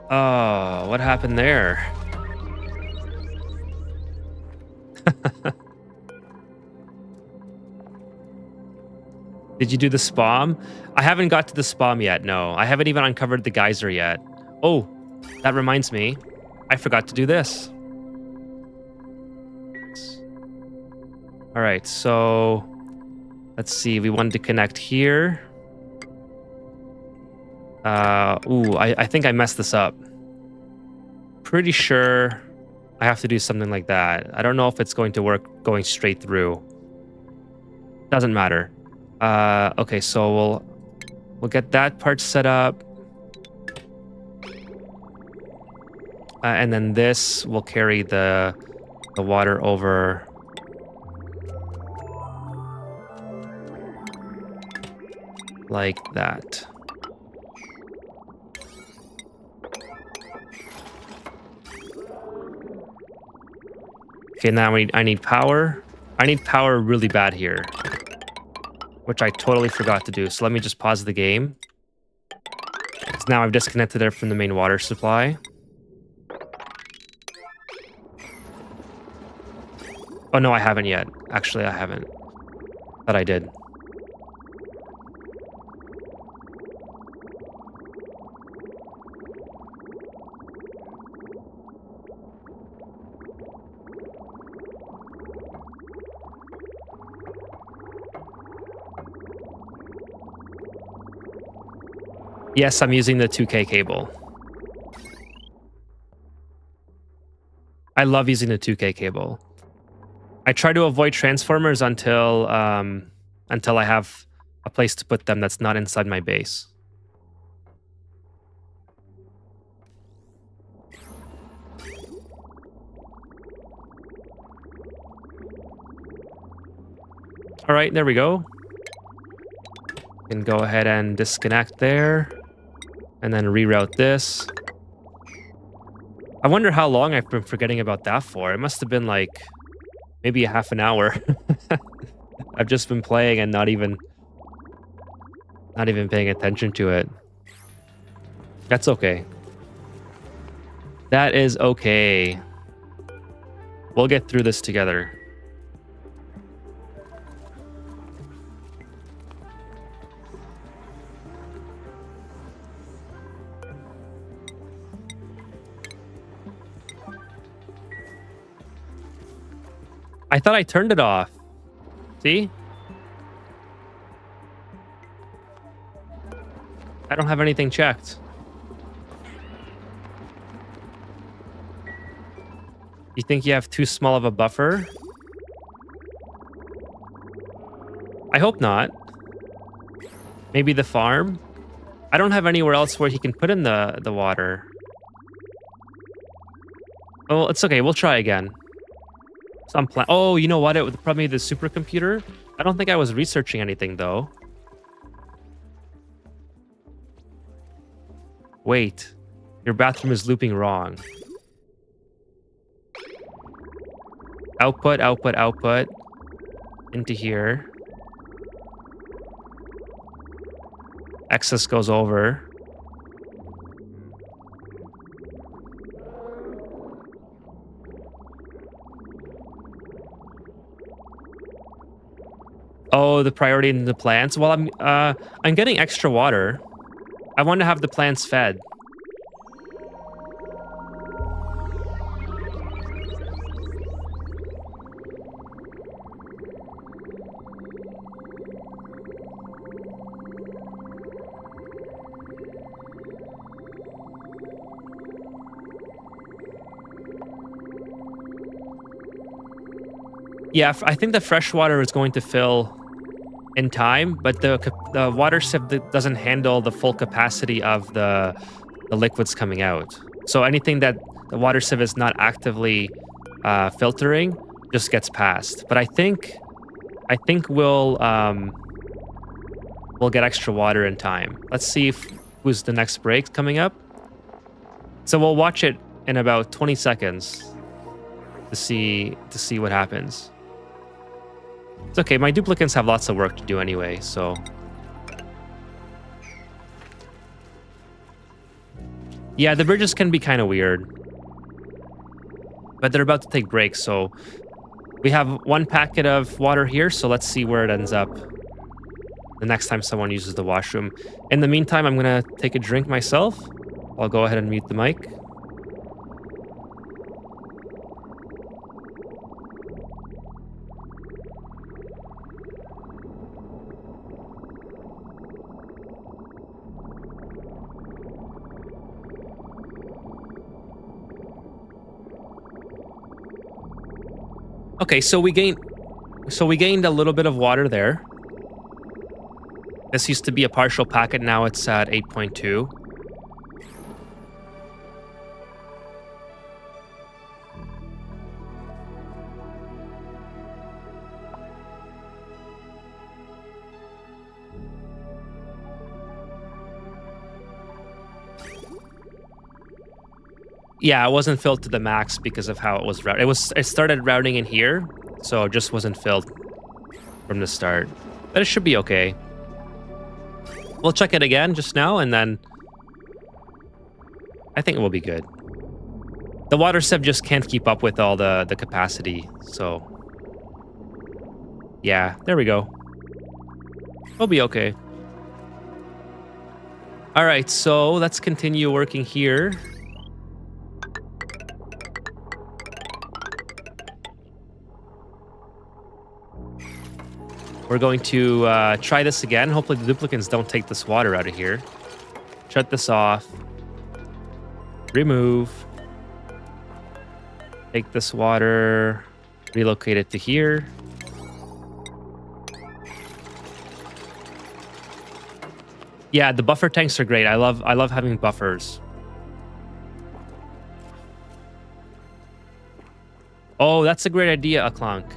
Oh, what happened there? Did you do the spam? I haven't got to the spam yet, no. I haven't even uncovered the geyser yet. Oh, that reminds me. I forgot to do this. All right, so let's see. We wanted to connect here. I think I messed this up. Pretty sure I have to do something like that. I don't know if it's going to work going straight through. Doesn't matter. Okay, so we'll get that part set up. And then this will carry the water over. Like that. Okay, now I need power. I need power really bad here, which I totally forgot to do. So let me just pause the game. So now I've disconnected it from the main water supply. Oh no, I haven't yet. Actually, I haven't. But I did. Yes, I'm using the 2K cable. I love using the 2K cable. I try to avoid transformers until I have a place to put them that's not inside my base. All right, there we go. Can go ahead and disconnect there. And then reroute this. I wonder how long I've been forgetting about that for. It must have been like maybe a half an hour. I've just been playing and not even paying attention to it. That's okay. That is okay. We'll get through this together. I thought I turned it off. See? I don't have anything checked. You think you have too small of a buffer? I hope not. Maybe the farm? I don't have anywhere else where he can put in the water. Oh, it's okay. We'll try again. Some plan. Oh, you know what? It was probably the supercomputer. I don't think I was researching anything though. Wait, your bathroom is looping wrong. Output, output, output. Into here. Excess goes over. Oh, the priority in the plants. Well, I'm getting extra water. I want to have the plants fed. Yeah, I think the fresh water is going to fill in time, but the water sieve doesn't handle the full capacity of the liquids coming out. So anything that the water sieve is not actively filtering just gets passed. But I think we'll get extra water in time. Let's see who's the next break coming up. So we'll watch it in about 20 seconds to see what happens. It's okay. My duplicants have lots of work to do anyway, so. Yeah, the bridges can be kind of weird. But they're about to take breaks, so we have one packet of water here, so let's see where it ends up the next time someone uses the washroom. In the meantime, I'm going to take a drink myself. I'll go ahead and mute the mic. Okay, so we gained a little bit of water there. This used to be a partial packet, now it's at 8.2. Yeah, it wasn't filled to the max because of how it was routed. It started routing in here, so it just wasn't filled from the start. But it should be okay. We'll check it again just now, and then I think it will be good. The water sieve just can't keep up with all the capacity, so yeah, there we go. We'll be okay. All right, so let's continue working here. We're going to try this again. Hopefully the duplicants don't take this water out of here. Shut this off. Remove. Take this water. Relocate it to here. Yeah, the buffer tanks are great. I love having buffers. Oh, that's a great idea, Aklank.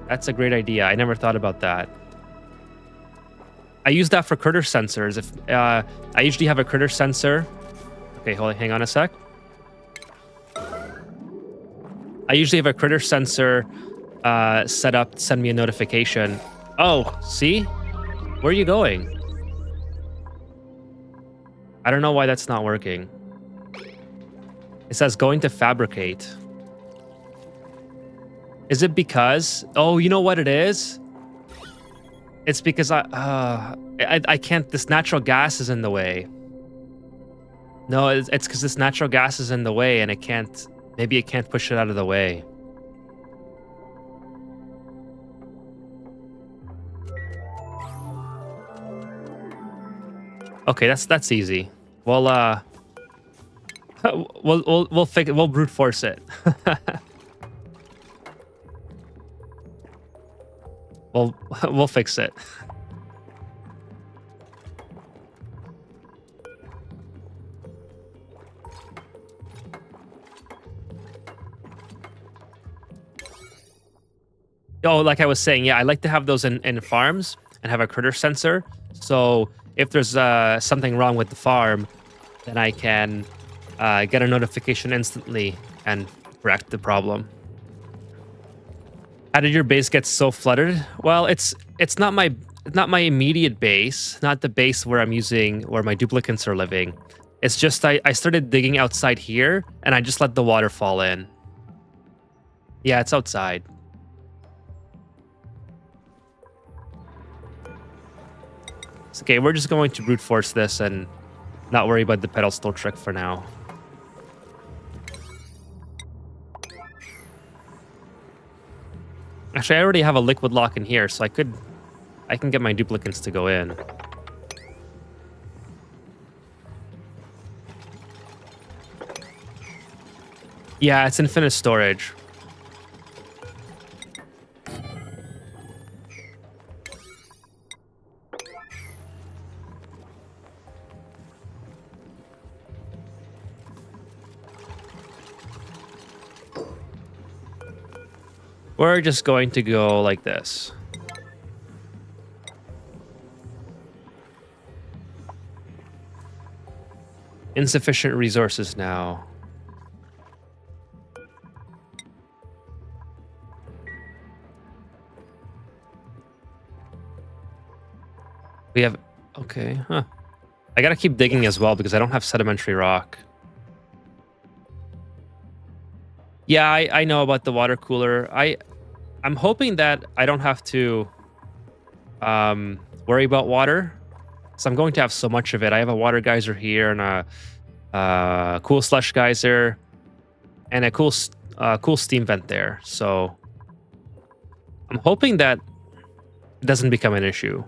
That's a great idea. I never thought about that. I use that for critter sensors. If I usually have a critter sensor. Okay, hang on a sec. I usually have a critter sensor set up to send me a notification. Oh, see? Where are you going? I don't know why that's not working. It says going to fabricate. Is it because... Oh, you know what it is? It's because I can't... This natural gas is in the way. No, it's because this natural gas is in the way and it can't... Maybe it can't push it out of the way. Okay, that's easy. Well, we'll fix it. We'll brute force it. We'll fix it. Oh, like I was saying, yeah, I like to have those in farms and have a critter sensor. So if there's something wrong with the farm, then I can get a notification instantly and correct the problem. How did your base get so flooded? Well, it's not my immediate base, not the base where I'm using where my duplicants are living. It's just I started digging outside here and I just let the water fall in. Yeah, it's outside. It's okay, we're just going to brute force this and not worry about the pedestal trick for now. Actually, I already have a liquid lock in here, so I can get my duplicants to go in. Yeah, it's infinite storage. We're just going to go like this. Insufficient resources now. We have... Okay, huh. I gotta keep digging as well because I don't have sedimentary rock. Yeah, I know about the water cooler. I'm hoping that I don't have to worry about water. So I'm going to have so much of it. I have a water geyser here and a cool slush geyser and a cool steam vent there. So I'm hoping that it doesn't become an issue.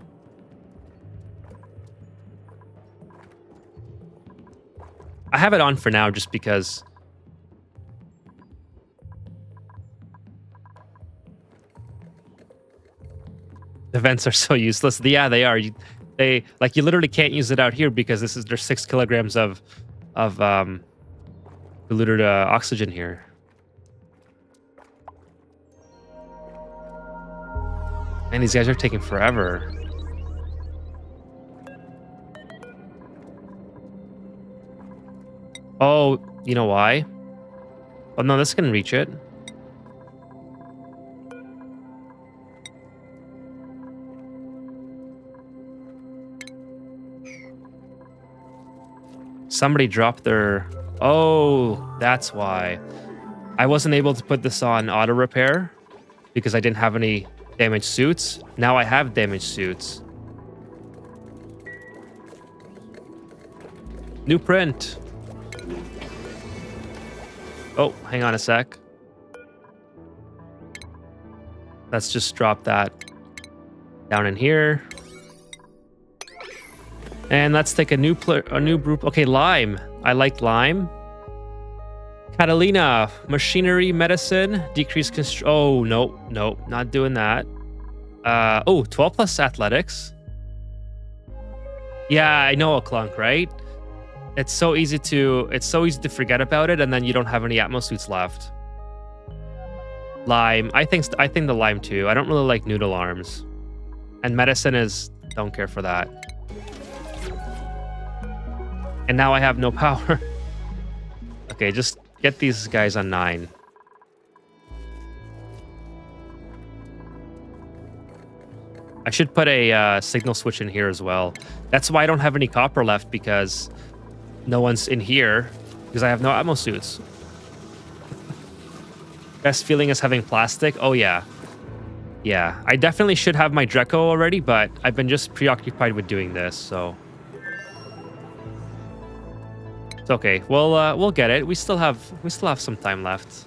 I have it on for now just because the vents are so useless. Yeah, they are. You literally can't use it out here because there's 6 kilograms of diluted oxygen here. And these guys are taking forever. Oh, you know why? Oh no, this can reach it. Somebody dropped their... Oh, that's why. I wasn't able to put this on auto repair because I didn't have any damaged suits. Now I have damaged suits. New print. Oh, hang on a sec. Let's just drop that down in here. And let's take a new group. Okay, lime. I like lime. Catalina, machinery, medicine, decreased constraint. Oh, no, not doing that. 12 plus athletics. Yeah, I know a clunk, right? It's so easy to forget about it, and then you don't have any Atmos suits left. Lime. I think the lime too. I don't really like noodle arms. And medicine don't care for that. And now I have no power. Okay, just get these guys on 9. I should put a signal switch in here as well. That's why I don't have any copper left, because no one's in here, because I have no Atmos suits. Best feeling is having plastic. Oh, yeah. Yeah, I definitely should have my Dreco already, but I've been just preoccupied with doing this, so... It's okay. We'll get it. We still have some time left.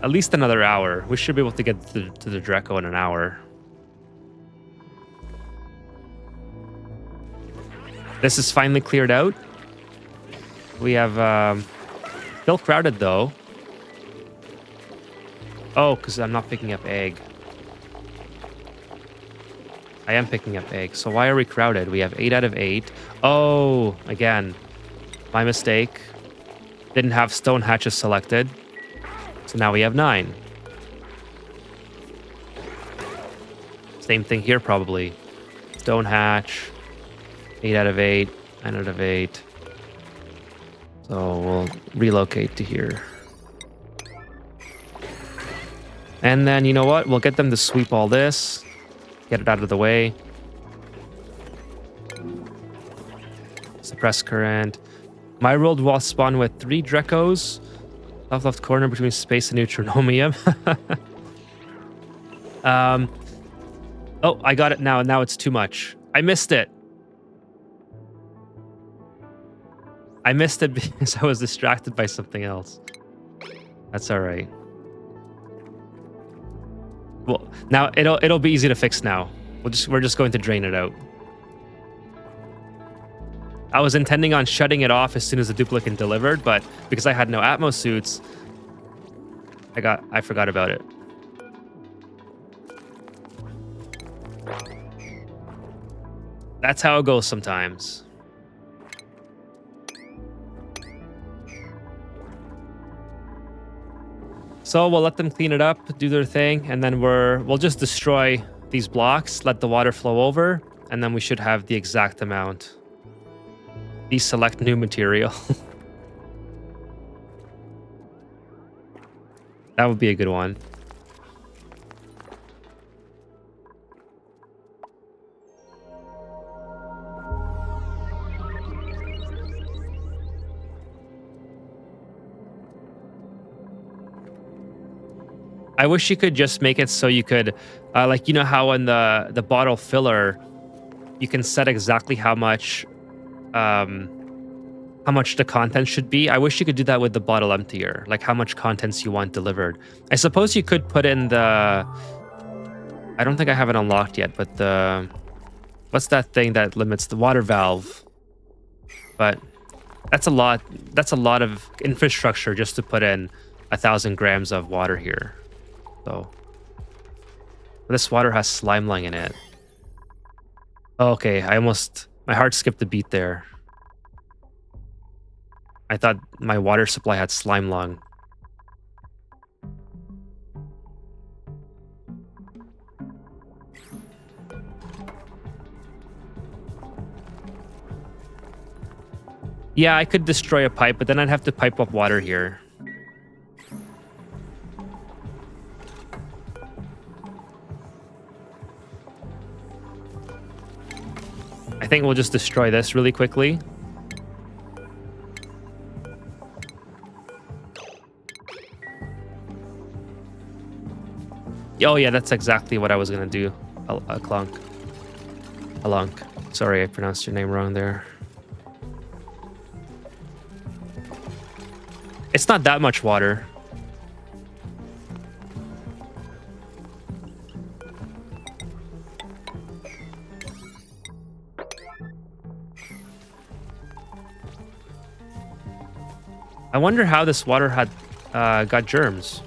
At least another hour. We should be able to get to the Dreco in an hour. This is finally cleared out. We have still crowded though. Oh, because I'm not picking up egg. I am picking up egg. So why are we crowded? We have 8 out of 8. Oh, again, my mistake. Didn't have stone hatches selected. So now we have 9. Same thing here probably. Stone hatch. 8 out of 8. 9 out of 8. So we'll relocate to here. And then, you know what? We'll get them to sweep all this. Get it out of the way. Suppress current. My world will spawn with 3 Drecos. Left corner between space and neutronomium. Oh, I got it now. Now it's too much. I missed it. I missed it because I was distracted by something else. That's all right. Well, now it'll be easy to fix now. We're just going to drain it out. I was intending on shutting it off as soon as the duplicate delivered, but because I had no Atmos suits, I forgot about it. That's how it goes sometimes. So we'll let them clean it up, do their thing, and then we'll just destroy these blocks, let the water flow over, and then we should have the exact amount. Deselect new material. That would be a good one. I wish you could just make it so you could, like, you know how in the bottle filler, you can set exactly how much the content should be. I wish you could do that with the bottle emptier, like how much contents you want delivered. I suppose you could put in the, I don't think I have it unlocked yet, but the, what's that thing that limits the water valve? But that's a lot of infrastructure just to put in 1,000 grams of water here. So this water has slime lung in it. Okay, my heart skipped a beat there. I thought my water supply had slime lung. Yeah, I could destroy a pipe, but then I'd have to pipe up water here. I think we'll just destroy this really quickly. Oh yeah, that's exactly what I was gonna do. A clunk. A lunk. Sorry, I pronounced your name wrong there. It's not that much water. I wonder how this water had got germs.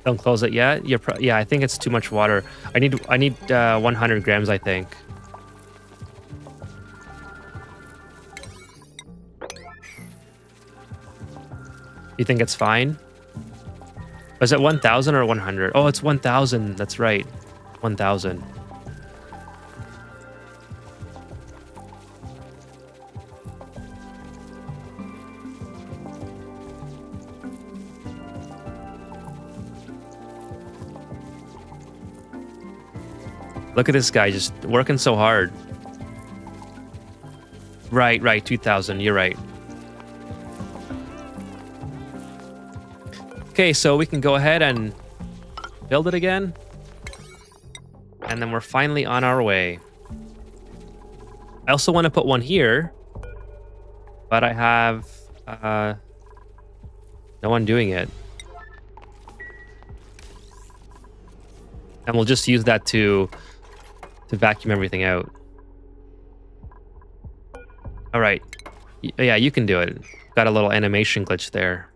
Don't close it yet. Yeah, I think it's too much water. I need 100 grams, I think. You think it's fine? Was it 1,000 or 100? Oh, it's 1,000. That's right. 1,000. Look at this guy just working so hard. Right, 2,000. You're right. Okay, so we can go ahead and build it again. And then we're finally on our way. I also want to put one here, but I have no one doing it. And we'll just use that to vacuum everything out. All right. Yeah, you can do it. Got a little animation glitch there.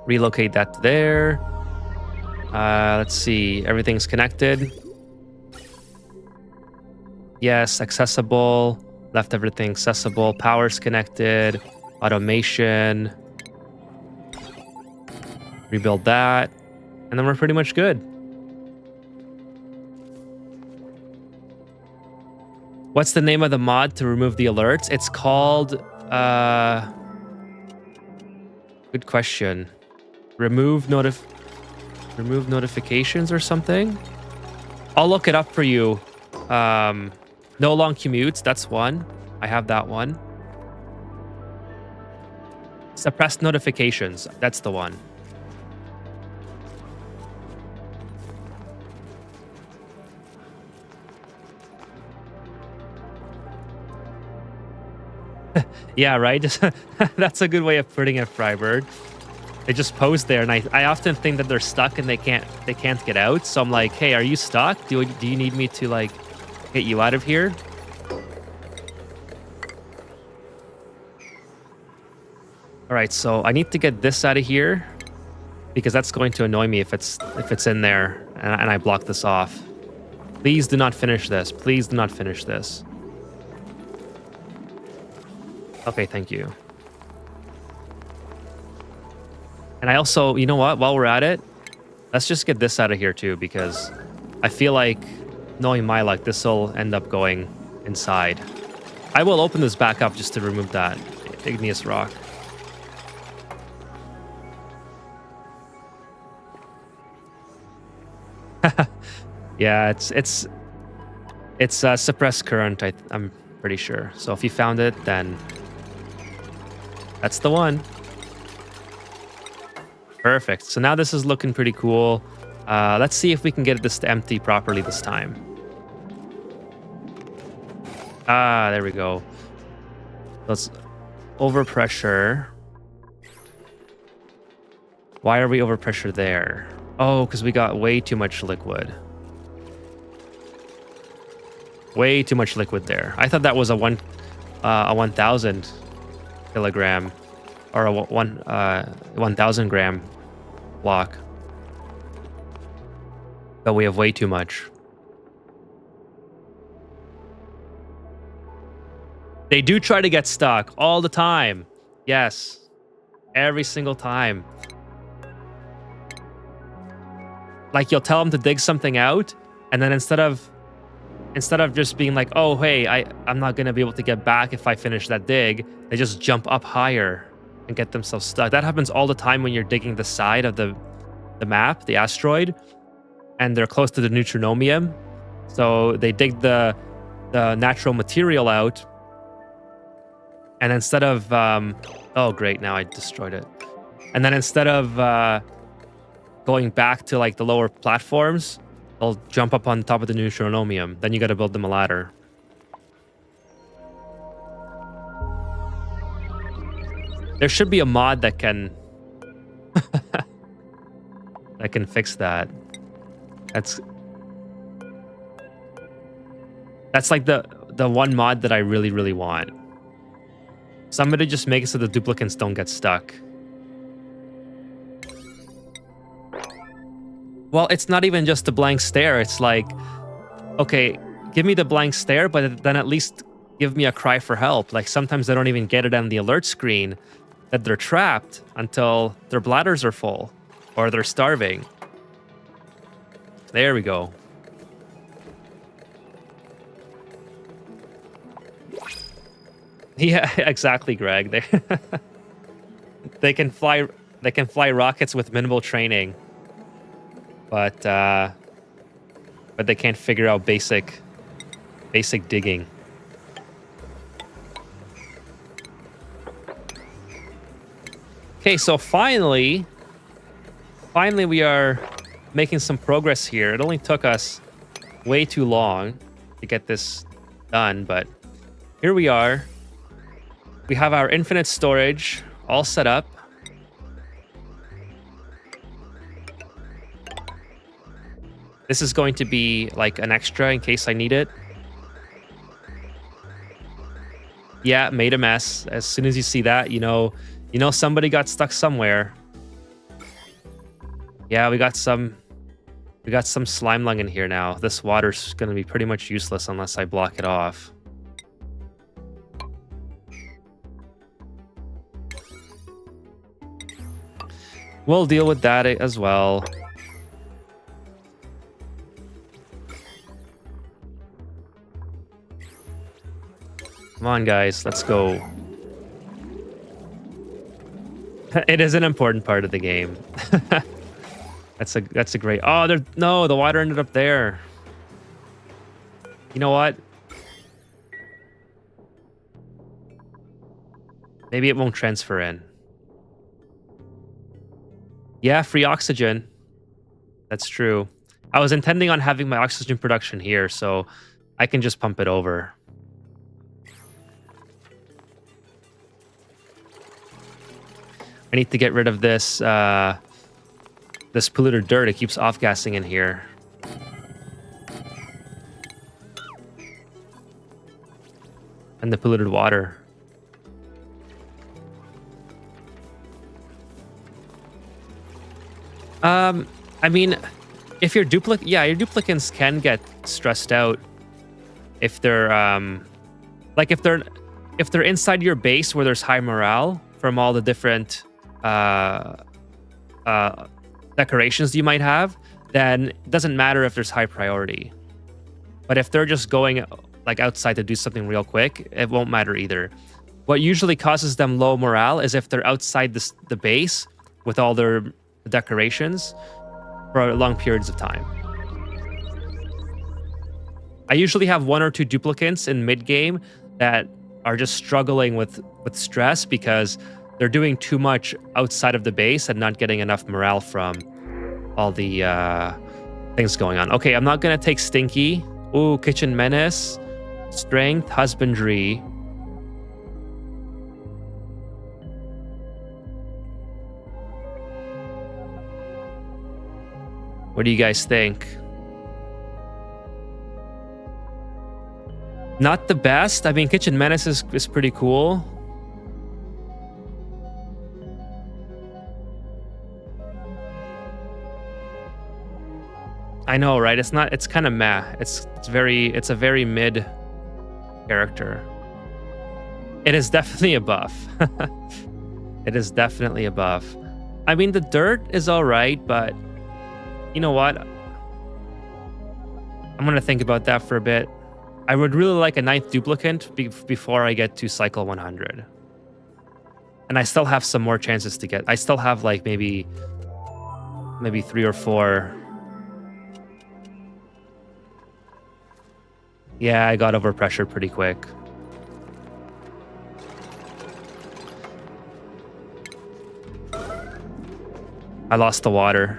Relocate that to there. Let's see. Everything's connected. Yes, accessible. Left everything accessible. Power's connected. Automation. Rebuild that. And then we're pretty much good. What's the name of the mod to remove the alerts? It's called... good question. Remove notifications or something? I'll look it up for you. No long commutes, that's one. I have that one. Suppress notifications, that's the one. Yeah, right? That's a good way of putting it, Frybird. They just pose there, and I often think that they're stuck and they can't get out. So I'm like, hey, are you stuck? Do you need me to like get you out of here? All right, so I need to get this out of here. because that's going to annoy me if it's in there and I block this off. Please do not finish this. Please do not finish this. Okay, thank you. And I also, you know what? While we're at it, let's just get this out of here too, because I feel like, knowing my luck, this will end up going inside. I will open this back up just to remove that igneous rock. Yeah, it's suppressed current, I'm pretty sure. So if you found it, then that's the one. Perfect. So now this is looking pretty cool. Let's see if we can get this to empty properly this time. Ah, there we go. Let's overpressure. Why are we overpressure there? Oh, because we got way too much liquid. Way too much liquid there. I thought that was a 1,000 kilogram or a 1,000 gram block. But we have way too much. They do try to get stuck all the time. Yes. Every single time. Like, you'll tell them to dig something out, and then instead of just being like, oh, hey, I'm not going to be able to get back if I finish that dig, they just jump up higher and get themselves stuck. That happens all the time when you're digging the side of the map, the asteroid, and they're close to the neutronomium. So they dig the natural material out, and instead of... oh, great, now I destroyed it. And then instead of going back to, like, the lower platforms, they'll jump up on top of the neutronomium. Then you got to build them a ladder. There should be a mod that can that can fix that. That's like the one mod that I really, really want. Somebody just make it so the duplicants don't get stuck. Well, it's not even just a blank stare. It's like, okay, give me the blank stare, but then at least give me a cry for help. Like, sometimes they don't even get it on the alert screen that they're trapped until their bladders are full or they're starving. There we go. Yeah, exactly, Greg. They can fly rockets with minimal training. But they can't figure out basic digging. Okay, so finally we are making some progress here. It only took us way too long to get this done, but here we are. We have our infinite storage all set up. This is going to be like an extra in case I need it. Yeah, made a mess. As soon as you see that, you know somebody got stuck somewhere. Yeah, we got some slime lung in here now. This water's going to be pretty much useless unless I block it off. We'll deal with that as well. Come on, guys, let's go. It is an important part of the game. That's a great... Oh, no, the water ended up there. You know what? Maybe it won't transfer in. Yeah, free oxygen. That's true. I was intending on having my oxygen production here, so I can just pump it over. I need to get rid of this this polluted dirt. It keeps off-gassing in here. And the polluted water. I mean, if your your duplicants can get stressed out if they're like if they're inside your base where there's high morale from all the different decorations you might have, then it doesn't matter if there's high priority. But if they're just going like outside to do something real quick, it won't matter either. What usually causes them low morale is if they're outside the base with all their decorations for long periods of time. I usually have 1 or 2 duplicants in mid game that are just struggling with stress because they're doing too much outside of the base and not getting enough morale from all the things going on. Okay, I'm not gonna take Stinky. Ooh, Kitchen Menace, Strength, Husbandry. What do you guys think? Not the best. I mean, Kitchen Menace is pretty cool. I know, right? It's kind of meh. It's a very mid character. It is definitely a buff. It is definitely a buff. I mean, the dirt is all right, but you know what? I'm gonna think about that for a bit. I would really like a 9th duplicant before I get to cycle 100. And I still have some more chances to get. I still have like maybe 3 or 4. Yeah, I got overpressured pretty quick. I lost the water.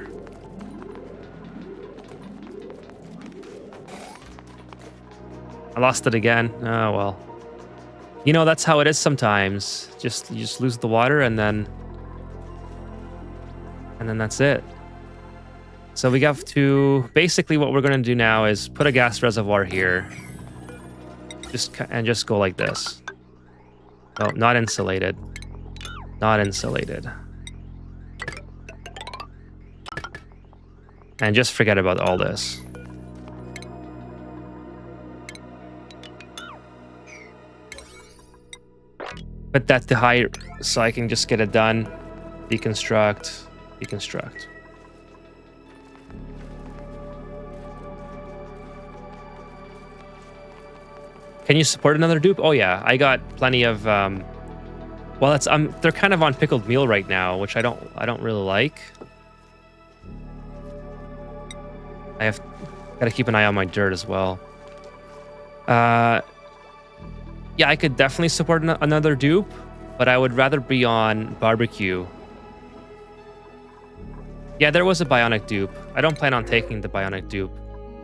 I lost it again. Oh, well. You know, that's how it is sometimes. You just lose the water and then that's it. So we have to, basically what we're going to do now is put a gas reservoir here. Just go like this. Oh, not insulated. Not insulated. And just forget about all this. Put that to high so I can just get it done. Deconstruct. Deconstruct. Can you support another dupe? Oh yeah, I got plenty of well, it's they're kind of on pickled meal right now, which I don't really like. Gotta keep an eye on my dirt as well. Yeah, I could definitely support another dupe, but I would rather be on barbecue. Yeah, there was a bionic dupe. I don't plan on taking the bionic dupe.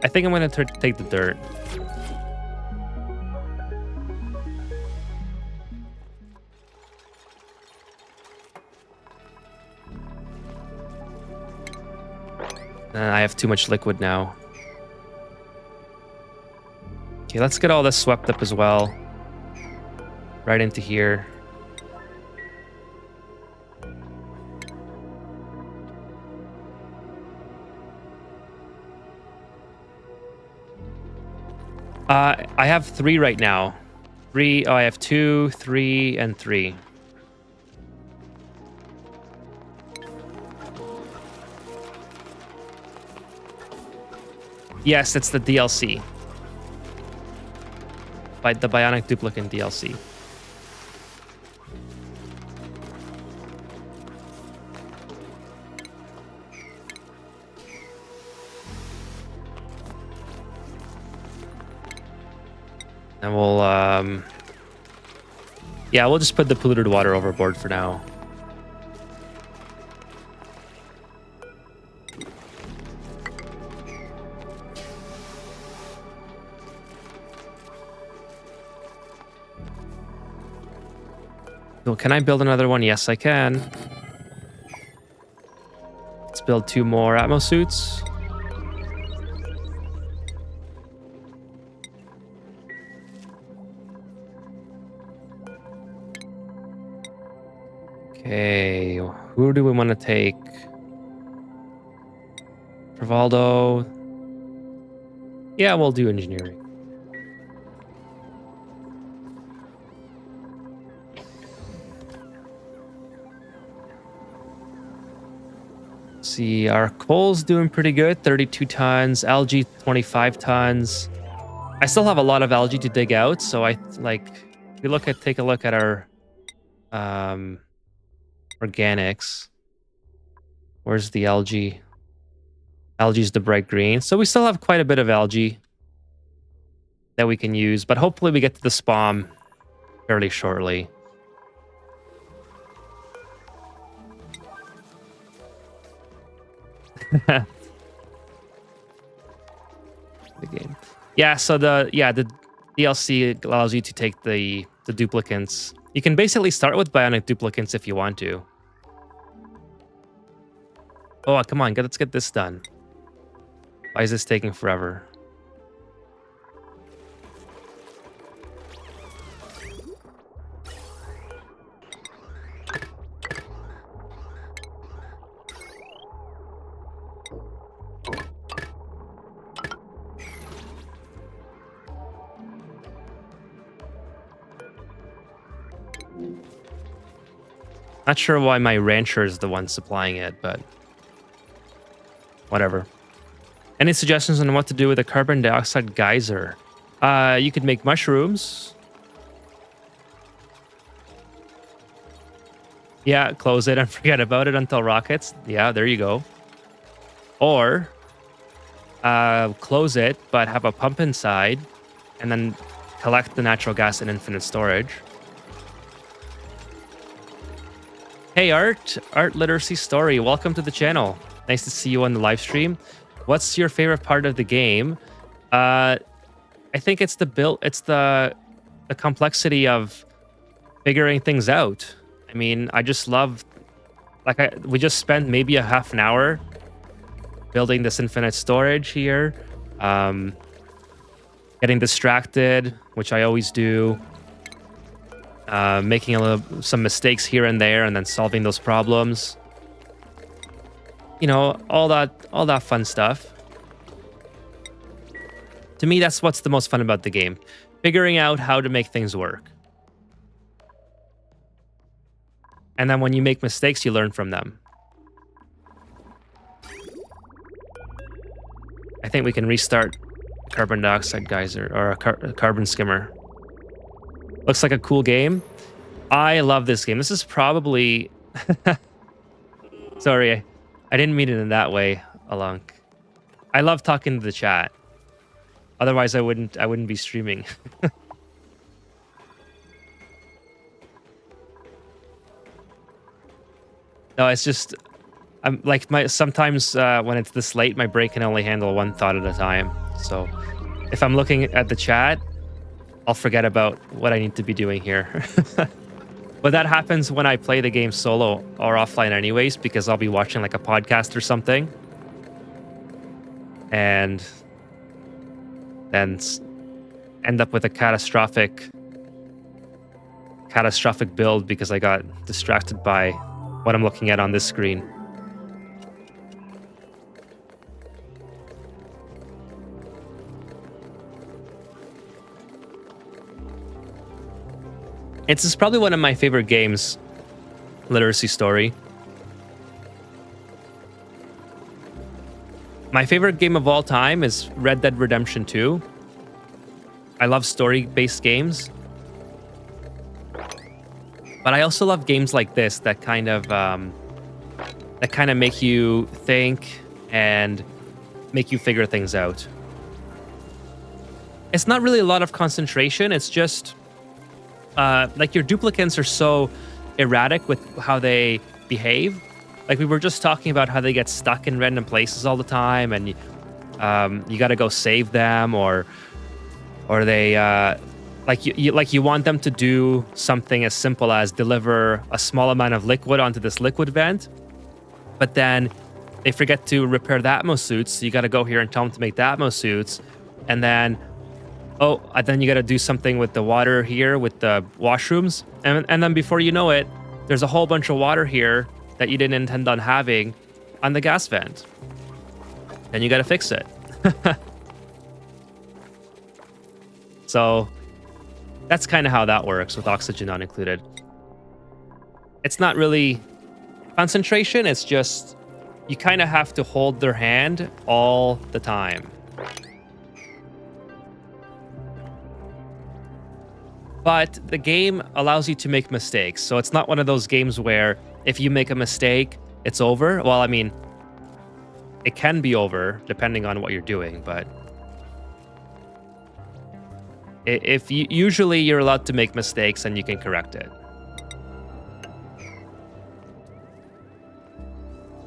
I think I'm gonna take the dirt. I have too much liquid now. Okay, let's get all this swept up as well. Right into here. I have 3 right now. 3. Oh, I have 2, 3, and 3. Yes, it's the DLC. By the Bionic Duplicant DLC. And we'll, yeah, we'll just put the polluted water overboard for now. So can I build another one? Yes, I can. Let's build 2 more Atmo suits. Okay, who do we want to take? Rivaldo. Yeah, we'll do engineering. See, our coal's doing pretty good. 32 tons. Algae, 25 tons. I still have a lot of algae to dig out, so I like. If you take a look at our organics. Where's the algae? Algae's the bright green. So we still have quite a bit of algae that we can use, but hopefully we get to the spawn fairly shortly. The game. Yeah, so the DLC allows you to take the duplicants. You can basically start with bionic duplicants if you want to. Oh, come on, let's get this done. Why is this taking forever? Not sure why my rancher is the one supplying it, but whatever. Any suggestions on what to do with a carbon dioxide geyser? You could make mushrooms. Yeah, close it and forget about it until rockets. Yeah, there you go. Or close it, but have a pump inside, and then collect the natural gas in infinite storage. Hey, Art Literacy Story, welcome to the channel. Nice to see you on the live stream. What's your favorite part of the game? I think it's the build. It's the complexity of figuring things out. I mean, I just love. We just spent maybe a half an hour building this infinite storage here, getting distracted, which I always do. Making some mistakes here and there, and then solving those problems. You know, all that fun stuff. To me, that's what's the most fun about the game. Figuring out how to make things work. And then when you make mistakes, you learn from them. I think we can restart carbon dioxide geyser, or a carbon skimmer. Looks like a cool game. I love this game. This is probably... Sorry, I didn't mean it in that way, Alunk. I love talking to the chat. Otherwise, I wouldn't be streaming. No, it's just... I'm like sometimes when it's this late, my brain can only handle one thought at a time. So if I'm looking at the chat, I'll forget about what I need to be doing here. But that happens when I play the game solo or offline anyways, because I'll be watching like a podcast or something. And then end up with a catastrophic build because I got distracted by what I'm looking at on this screen. It's probably one of my favorite games, Literacy Story. My favorite game of all time is Red Dead Redemption 2. I love story-based games. But I also love games like this that kind of make you think and make you figure things out. It's not really a lot of concentration, it's just... like your duplicants are so erratic with how they behave. Like we were just talking about how they get stuck in random places all the time, and you got to go save them, or they you want them to do something as simple as deliver a small amount of liquid onto this liquid vent, but then they forget to repair the atmo suits. So you got to go here and tell them to make the atmo suits, and then. Oh, and then you got to do something with the water here, with the washrooms. And then before you know it, there's a whole bunch of water here that you didn't intend on having on the gas vent. then you got to fix it. So that's kind of how that works with oxygen not included. It's not really concentration, it's just you kind of have to hold their hand all the time. But the game allows you to make mistakes, so it's not one of those games where if you make a mistake, it's over. Well, I mean, it can be over depending on what you're doing, but usually you're allowed to make mistakes and you can correct it.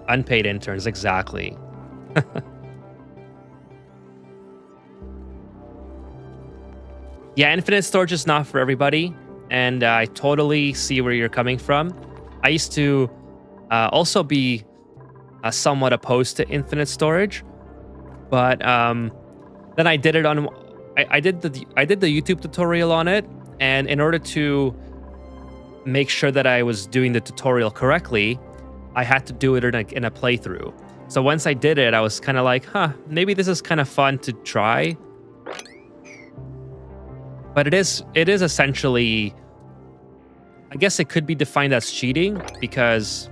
Unpaid interns, exactly. Yeah, infinite storage is not for everybody, and I totally see where you're coming from. I used to also be somewhat opposed to infinite storage, but then I did it on. I did the YouTube tutorial on it, and in order to make sure that I was doing the tutorial correctly, I had to do it in a playthrough. So once I did it, I was kind of like, huh, maybe this is kind of fun to try. But it is essentially, I guess it could be defined as cheating because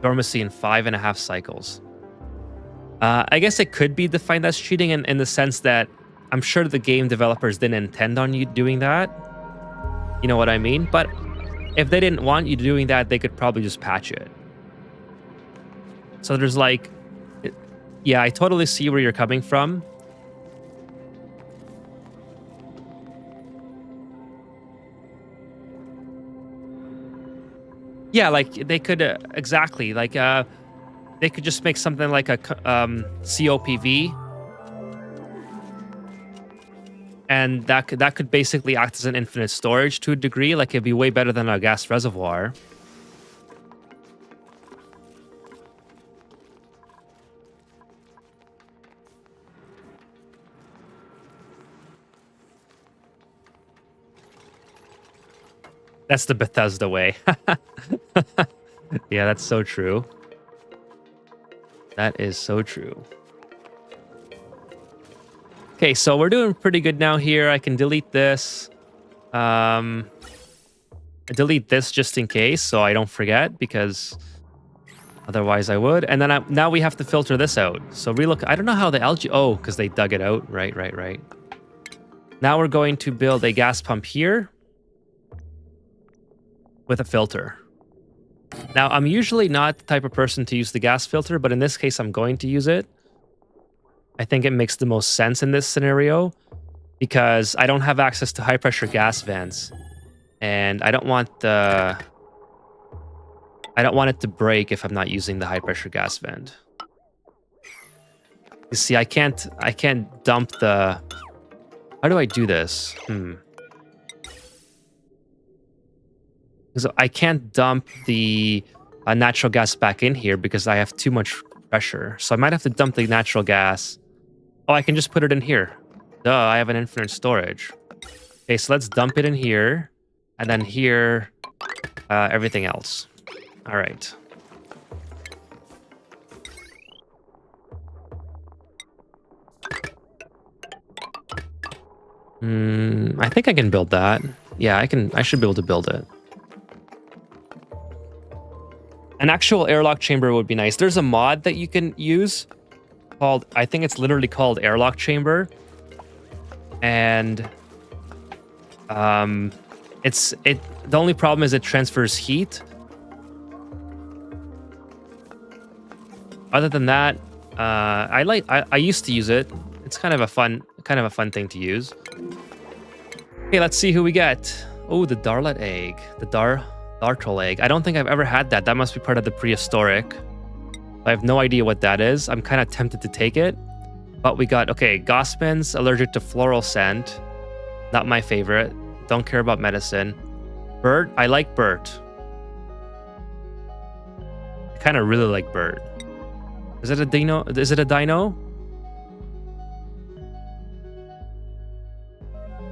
dormancy in 5.5 cycles. I guess it could be defined as cheating in the sense that I'm sure the game developers didn't intend on you doing that. You know what I mean? But if they didn't want you doing that, they could probably just patch it. So there's like, yeah, I totally see where you're coming from. Yeah, like they could exactly like they could just make something like a COPV, and that could basically act as an infinite storage to a degree. Like it'd be way better than a gas reservoir. That's the Bethesda way. Yeah, that's so true. That is so true. Okay, so we're doing pretty good now here. I can delete this. Delete this just in case, so I don't forget, because otherwise I would. And then now we have to filter this out. So relook. I don't know how the algae. Oh, because they dug it out. Right. Now we're going to build a gas pump here with a filter. Now, I'm usually not the type of person to use the gas filter, but in this case, I'm going to use it. I think it makes the most sense in this scenario because I don't have access to high pressure gas vents, and I don't want it to break if I'm not using the high pressure gas vent. You see, I can't dump the. How do I do this? So I can't dump the natural gas back in here because I have too much pressure. So I might have to dump the natural gas. Oh, I can just put it in here. Duh, I have an infinite storage. Okay, so let's dump it in here. And then here, everything else. All right. I think I can build that. Yeah, I should be able to build it. An actual airlock chamber would be nice. There's a mod that you can use called, I think it's literally called Airlock Chamber. And the only problem is it transfers heat. Other than that, I used to use it. It's kind of a fun thing to use. Okay, let's see who we get. Oh, the Darlet egg. The Dartle egg. I don't think I've ever had that. That must be part of the prehistoric. I have no idea what that is. I'm kind of tempted to take it. But we got, okay, Gospins, allergic to floral scent. Not my favorite. Don't care about medicine. Bert, I like Bert. I kind of really like Bert. Is it a dino? Is it a dino?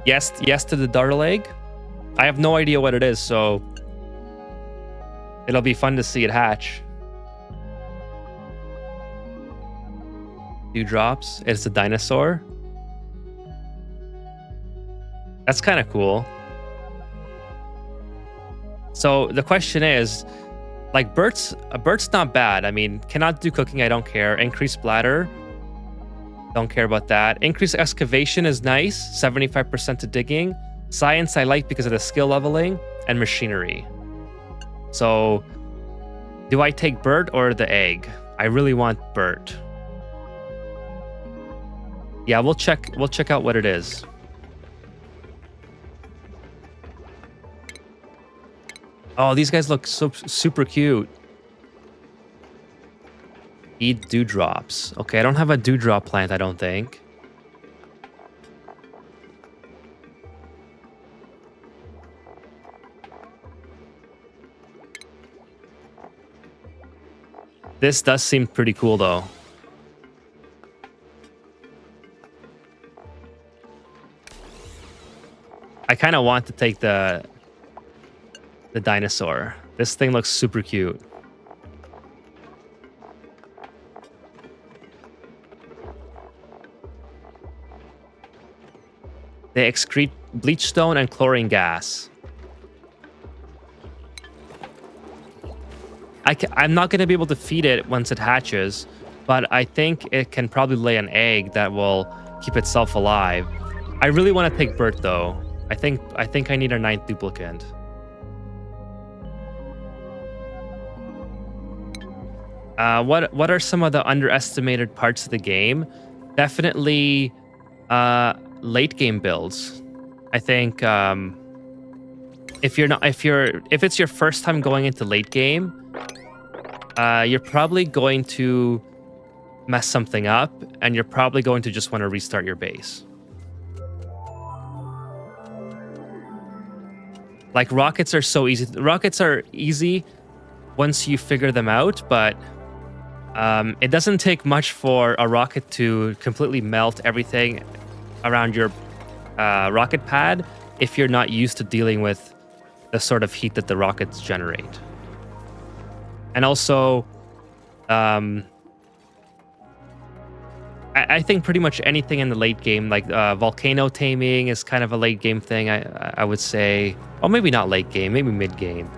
Yes to the Dartle egg. I have no idea what it is, so it'll be fun to see it hatch. Dewdrops. It's a dinosaur. That's kind of cool. So the question is, like, Bert's not bad. I mean, cannot do cooking, I don't care. Increased bladder, don't care about that. Increased excavation is nice, 75% to digging. Science I like because of the skill leveling, and machinery. So, do I take Bert or the egg? I really want Bert. Yeah, we'll check out what it is. Oh, these guys look so super cute. Eat dewdrops. Okay, I don't have a dewdrop plant, I don't think. This does seem pretty cool, though. I kind of want to take the dinosaur. This thing looks super cute. They excrete bleachstone and chlorine gas. I'm not going to be able to feed it once it hatches, but I think it can probably lay an egg that will keep itself alive. I really want to take Bert, though. I think I need a 9th duplicate. What are some of the underestimated parts of the game? Definitely late game builds. I think if it's your first time going into late game, you're probably going to mess something up, and you're probably going to just want to restart your base. Like, rockets are so easy. Rockets are easy once you figure them out, but it doesn't take much for a rocket to completely melt everything around your rocket pad if you're not used to dealing with the sort of heat that the rockets generate. And also, I think pretty much anything in the late game, like volcano taming is kind of a late game thing, I would say. Well, maybe not late game, maybe mid game.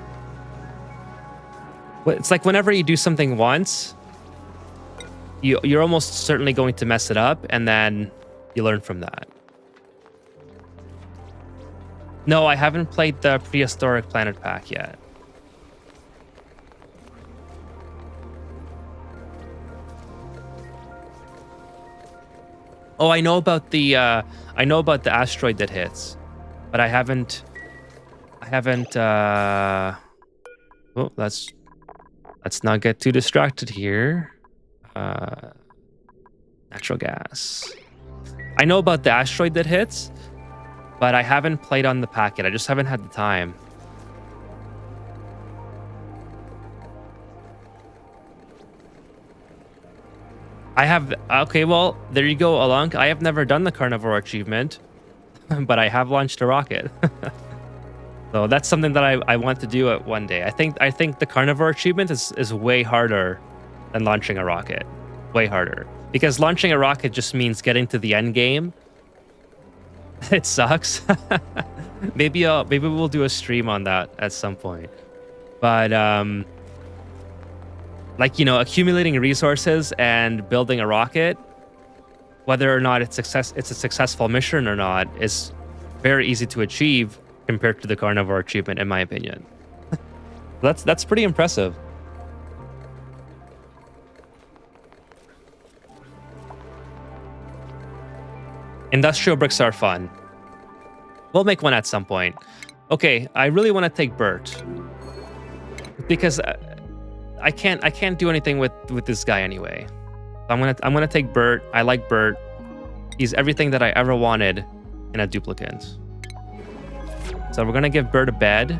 It's like whenever you do something once, you're almost certainly going to mess it up, and then you learn from that. No, I haven't played the Prehistoric Planet Pack yet. Oh, I know about the asteroid that hits, but I haven't. Oh, let's not get too distracted here. Natural gas. I know about the asteroid that hits, but I haven't played on the packet. I just haven't had the time. I have... Okay, well, there you go, Alunk. I have never done the Carnivore achievement, but I have launched a rocket. So that's something that I want to do at one day. I think the Carnivore achievement is way harder than launching a rocket. Way harder. Because launching a rocket just means getting to the end game. It sucks. Maybe we'll do a stream on that at some point. But like, you know, accumulating resources and building a rocket, whether or not it's a successful mission or not, is very easy to achieve compared to the Carnivore achievement, in my opinion. That's pretty impressive. Industrial bricks are fun. We'll make one at some point. Okay, I really want to take Bert because I can't do anything with this guy anyway. I'm gonna take Bert. I like Bert. He's everything that I ever wanted in a duplicate. So we're gonna give Bert a bed.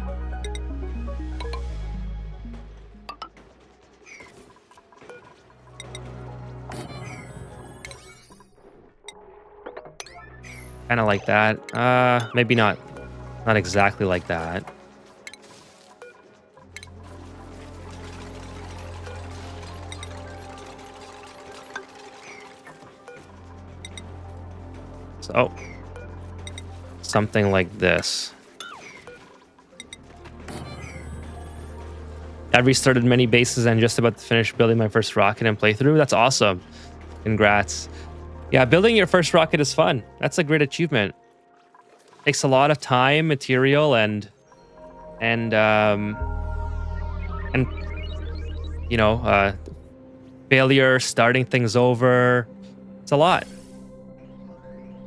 Kind of like that. Maybe not exactly like that. So, something like this. I've restarted many bases and just about to finish building my first rocket and playthrough. That's awesome. Congrats. Yeah, building your first rocket is fun. That's a great achievement. Takes a lot of time, material, and you know, failure, starting things over. It's a lot.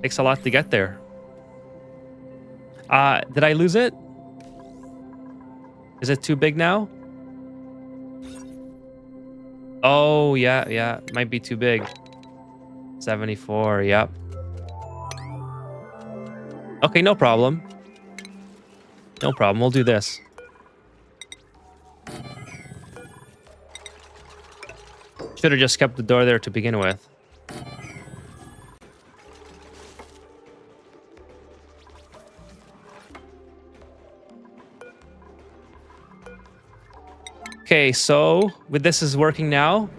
Takes a lot to get there. Did I lose it? Is it too big now? Oh, yeah. Might be too big. 74, yep. Okay, no problem. No problem, we'll do this. Should have just kept the door there to begin with. Okay, so with this is working now.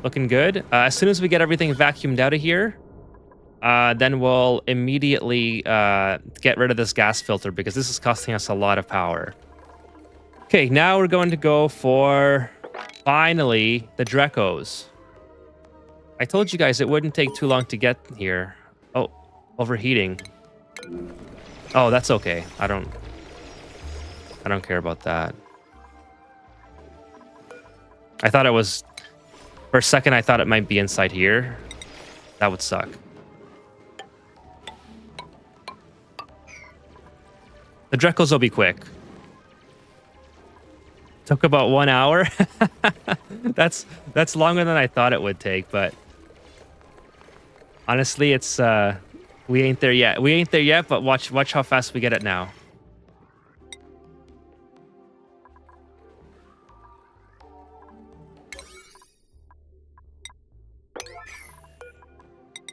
Looking good. As soon as we get everything vacuumed out of here, then we'll immediately get rid of this gas filter because this is costing us a lot of power. Okay, now we're going to go for, finally, the Drecos. I told you guys it wouldn't take too long to get here. Oh, overheating. Oh, that's okay. I don't care about that. I thought it was... For a second, I thought it might be inside here. That would suck. The Drecos will be quick. Took about 1 hour. That's longer than I thought it would take, but... Honestly, it's... we ain't there yet. We ain't there yet, but watch how fast we get it now.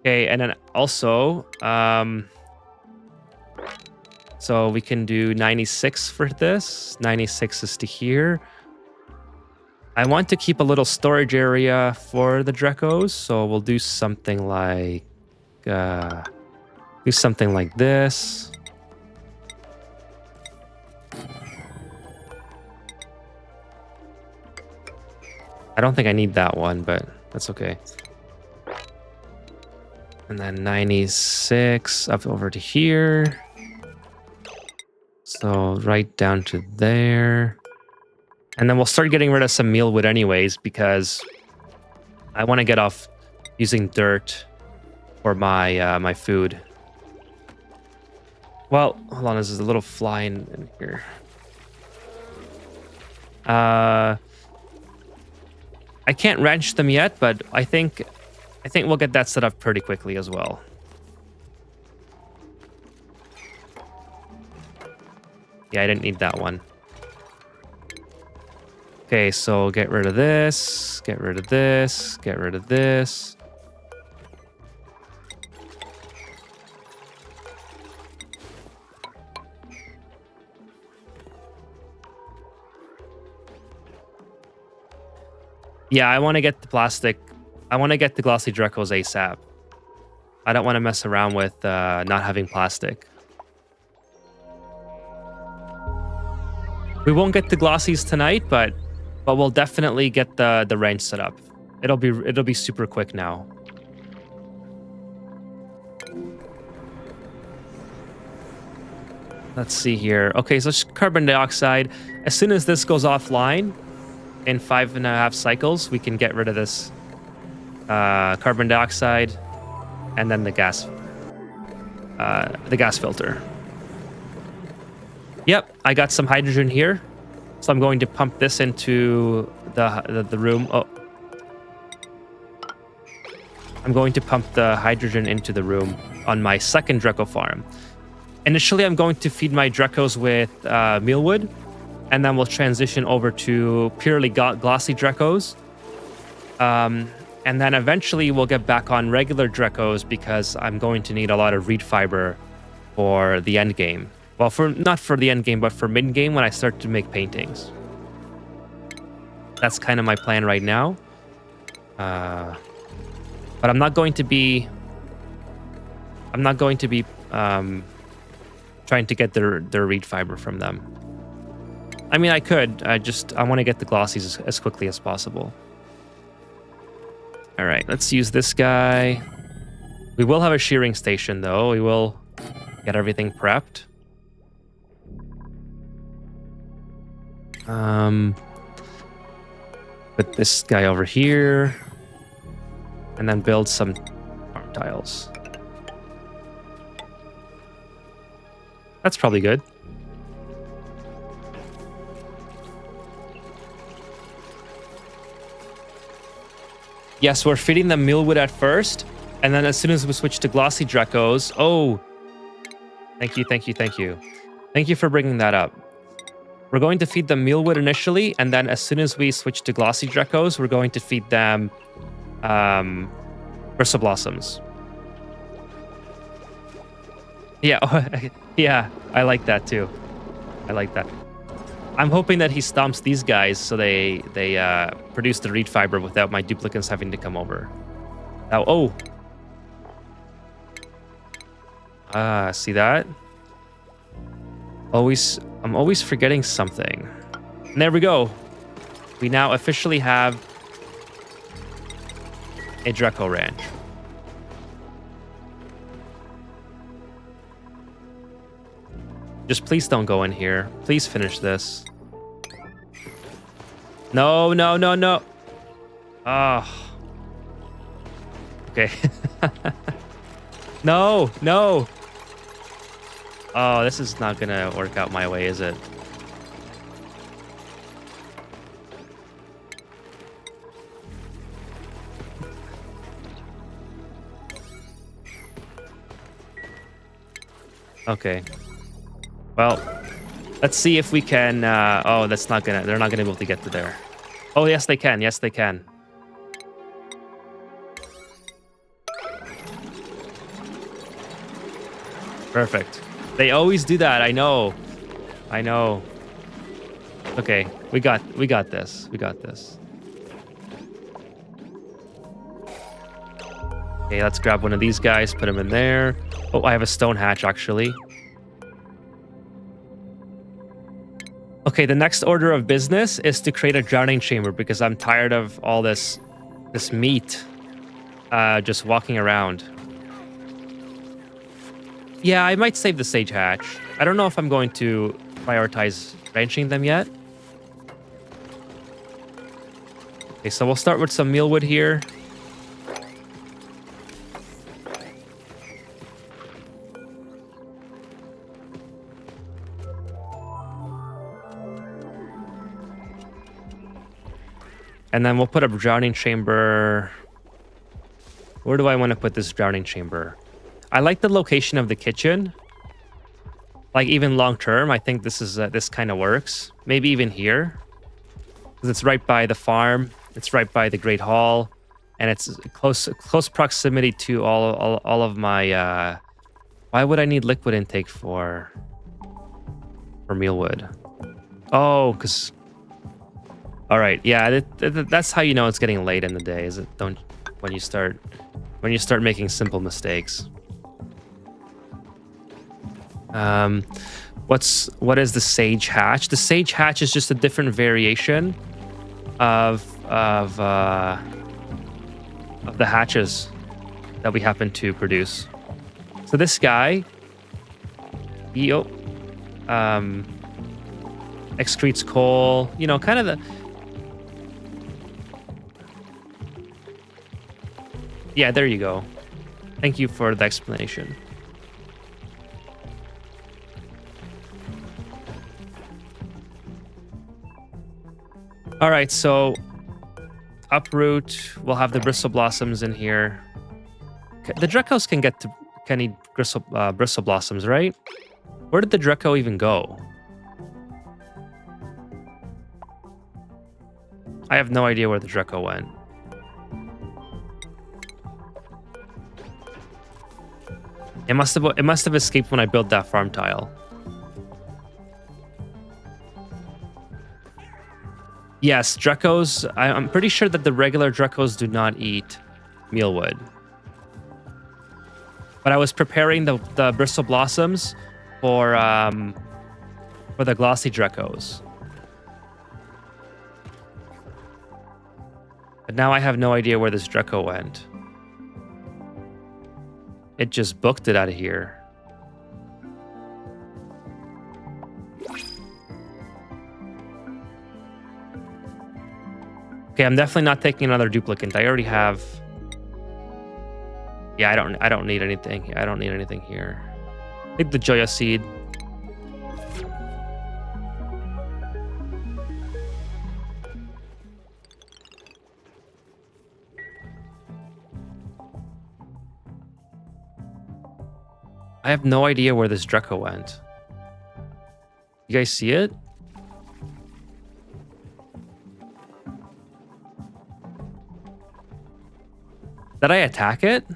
Okay, and then also, so we can do 96 for this. 96 is to here. I want to keep a little storage area for the Drecos, so we'll do something like, this. I don't think I need that one, but that's okay. And then 96 up over to here. So right down to there. And then we'll start getting rid of some mealwood anyways, because I want to get off using dirt for my my food. Well, hold on, there's a little fly in here. I can't wrench them yet, but I think we'll get that set up pretty quickly as well. Yeah, I didn't need that one. Okay, so get rid of this, get rid of this, get rid of this. Yeah, I want to get the plastic. I want to get the glossy Drecos ASAP. I don't want to mess around with not having plastic. We won't get the glossies tonight, but we'll definitely get the wrench set up. It'll be super quick now. Let's see here. Okay, so carbon dioxide. As soon as this goes offline, in 5.5 cycles, we can get rid of this carbon dioxide and then the gas filter. Yep, I got some hydrogen here, so I'm going to pump this into the room. Oh, I'm going to pump the hydrogen into the room on my second Dreco farm. Initially, I'm going to feed my Drecos with mealwood, and then we'll transition over to purely glossy Drecos. And then eventually we'll get back on regular Drecos because I'm going to need a lot of reed fiber for the end game. Well, not for the end game, but for mid game when I start to make paintings. That's kind of my plan right now. But I'm not going to be I'm not going to be trying to get their reed fiber from them. I mean, I could. I want to get the glossies as quickly as possible. All right, let's use this guy. We will have a shearing station, though. We will get everything prepped. Put this guy over here. And then build some farm tiles. That's probably good. Yes, we're feeding them mealwood at first, and then as soon as we switch to glossy Drecos... Oh! Thank you, thank you, thank you. Thank you for bringing that up. We're going to feed them mealwood initially, and then as soon as we switch to glossy Drecos, we're going to feed them bristle blossoms. Yeah, yeah, I like that too. I like that. I'm hoping that he stomps these guys so they produce the reed fiber without my duplicates having to come over. Now, oh. See that? I'm always forgetting something. And there we go. We now officially have a Dreco ranch. Just please don't go in here. Please finish this. No, no, no, no. Oh. Okay. No, no. Oh, this is not gonna work out my way, is it? Okay. Well, let's see if we can... oh, that's not gonna... They're not gonna be able to get to there. Oh, yes, they can. Yes, they can. Perfect. They always do that. I know. I know. Okay, we got this. We got this. Okay, let's grab one of these guys, put him in there. Oh, I have a stone hatch, actually. Okay, the next order of business is to create a drowning chamber because I'm tired of all this meat just walking around. Yeah, I might save the sage hatch. I don't know if I'm going to prioritize ranching them yet. Okay, so we'll start with some mealwood here. And then we'll put a drowning chamber. Where do I want to put this drowning chamber? I like the location of the kitchen. Like even long term, I think this kind of works. Maybe even here, because it's right by the farm. It's right by the Great Hall, and it's close proximity to all of my. Why would I need liquid intake for mealwood? Oh, because. All right, yeah, that's how you know it's getting late in the day. Is it when you start making simple mistakes. What is the sage hatch? The sage hatch is just a different variation of the hatches that we happen to produce. So this guy, he excretes coal. You know, kind of the. Yeah, there you go. Thank you for the explanation. All right, so uproot. We'll have the bristle blossoms in here. The Drecos can eat bristle blossoms, right? Where did the Dreco even go? I have no idea where the Dreco went. It must have escaped when I built that farm tile. Yes, Drecos. I'm pretty sure that the regular Drecos do not eat mealwood. But I was preparing the bristle blossoms for the glossy Drecos. But now I have no idea where this Dreco went. It just booked it out of here. Okay, I'm definitely not taking another duplicate. I already have. Yeah, I don't need anything. I don't need anything here. Take the Joya seed. I have no idea where this Dreco went. You guys see it? Did I attack it?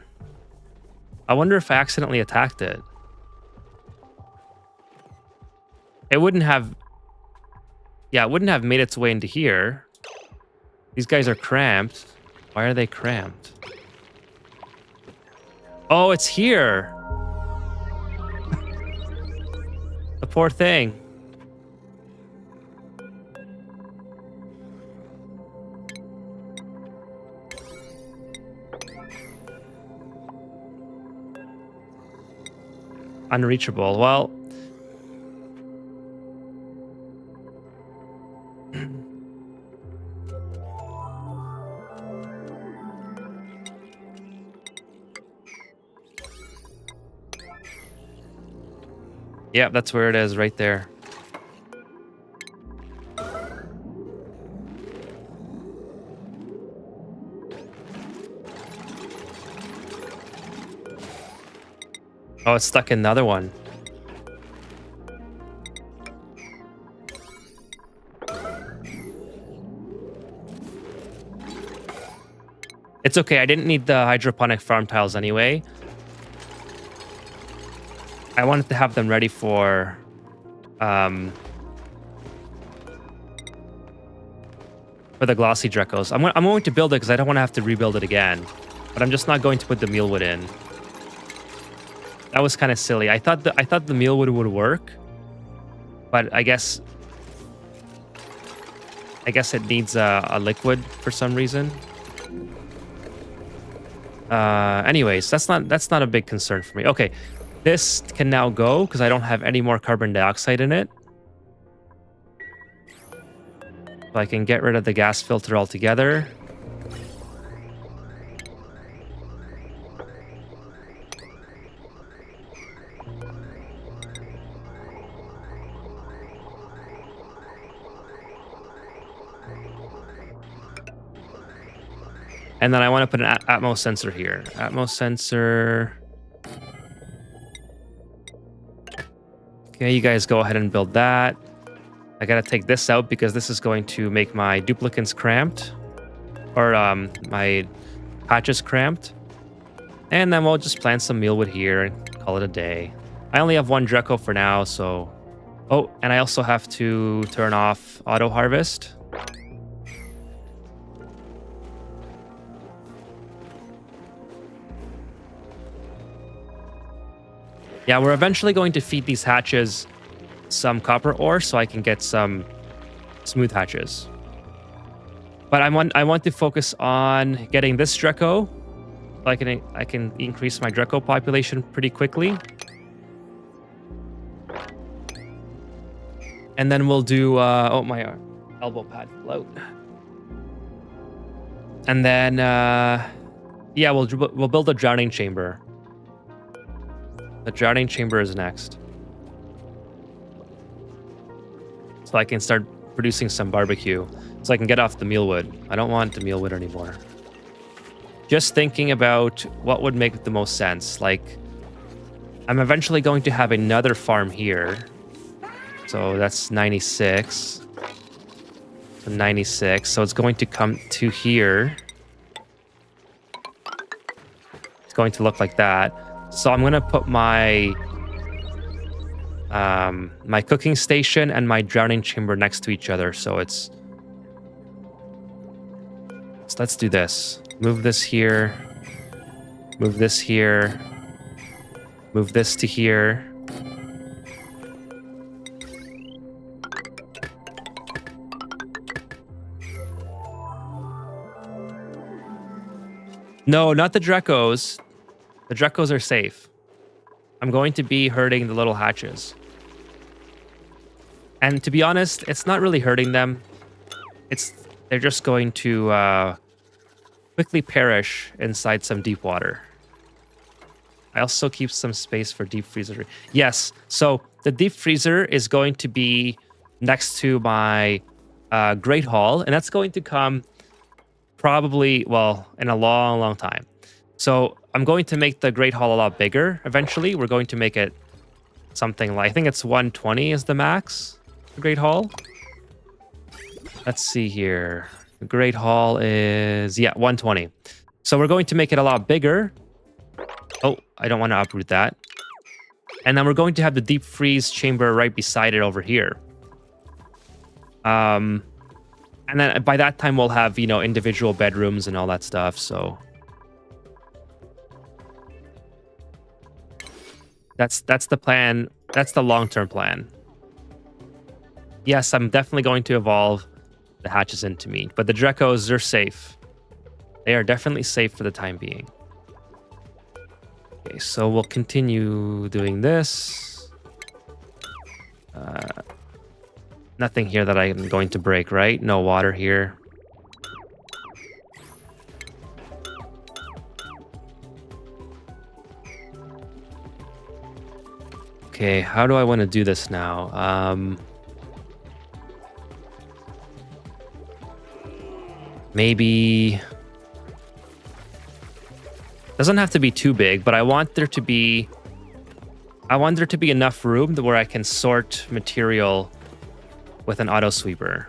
I wonder if I accidentally attacked it. It wouldn't have... Yeah, it wouldn't have made its way into here. These guys are cramped. Why are they cramped? Oh, it's here. The poor thing. Unreachable. Well... Yeah, that's where it is, right there. Oh, it's stuck in another one. It's okay, I didn't need the hydroponic farm tiles anyway. I wanted to have them ready for the glossy Drecos. I'm going to build it because I don't want to have to rebuild it again. But I'm just not going to put the mealwood in. That was kind of silly. I thought the mealwood would work, but I guess it needs a liquid for some reason. Anyways, that's not a big concern for me. Okay. This can now go because I don't have any more carbon dioxide in it. So I can get rid of the gas filter altogether. And then I want to put an Atmos sensor here. Atmos sensor... Okay, you guys go ahead and build that. I gotta take this out because this is going to make my duplicates cramped. Or my patches cramped. And then we'll just plant some mealwood here and call it a day. I only have one Dreco for now, so... Oh, and I also have to turn off auto harvest. Yeah, we're eventually going to feed these hatches some copper ore so I can get some smooth hatches. But I want to focus on getting this Dreco. I can increase my Dreco population pretty quickly. And then we'll do oh, my elbow pad float. And then yeah, we'll build a drowning chamber. The drowning chamber is next. So I can start producing some barbecue. So I can get off the mealwood. I don't want the mealwood anymore. Just thinking about what would make the most sense. Like, I'm eventually going to have another farm here. So that's 96. So 96. So it's going to come to here. It's going to look like that. So I'm going to put my my cooking station and my drowning chamber next to each other. So let's do this. Move this here. Move this here. Move this to here. No, not the Drekos. The Drekos are safe. I'm going to be hurting the little hatches. And to be honest, it's not really hurting them. They're just going to quickly perish inside some deep water. I also keep some space for deep freezer. Yes, so the deep freezer is going to be next to my Great Hall, and that's going to come probably, well, in a long, long time. So I'm going to make the Great Hall a lot bigger eventually. We're going to make it something like, I think it's 120 is the max, the Great Hall. Let's see here. The Great Hall is, yeah, 120. So we're going to make it a lot bigger. Oh, I don't want to uproot that. And then we're going to have the deep freeze chamber right beside it over here. And then by that time we'll have, you know, individual bedrooms and all that stuff, so that's the plan. That's the long-term plan. Yes, I'm definitely going to evolve the hatches into meat, but the Drekos, they're safe. They are definitely safe for the time being. Okay, so we'll continue doing this. Nothing here that I'm going to break, right? No water here. Okay, how do I want to do this now? Maybe... Doesn't have to be too big, but I want there to be enough room where I can sort material with an auto sweeper.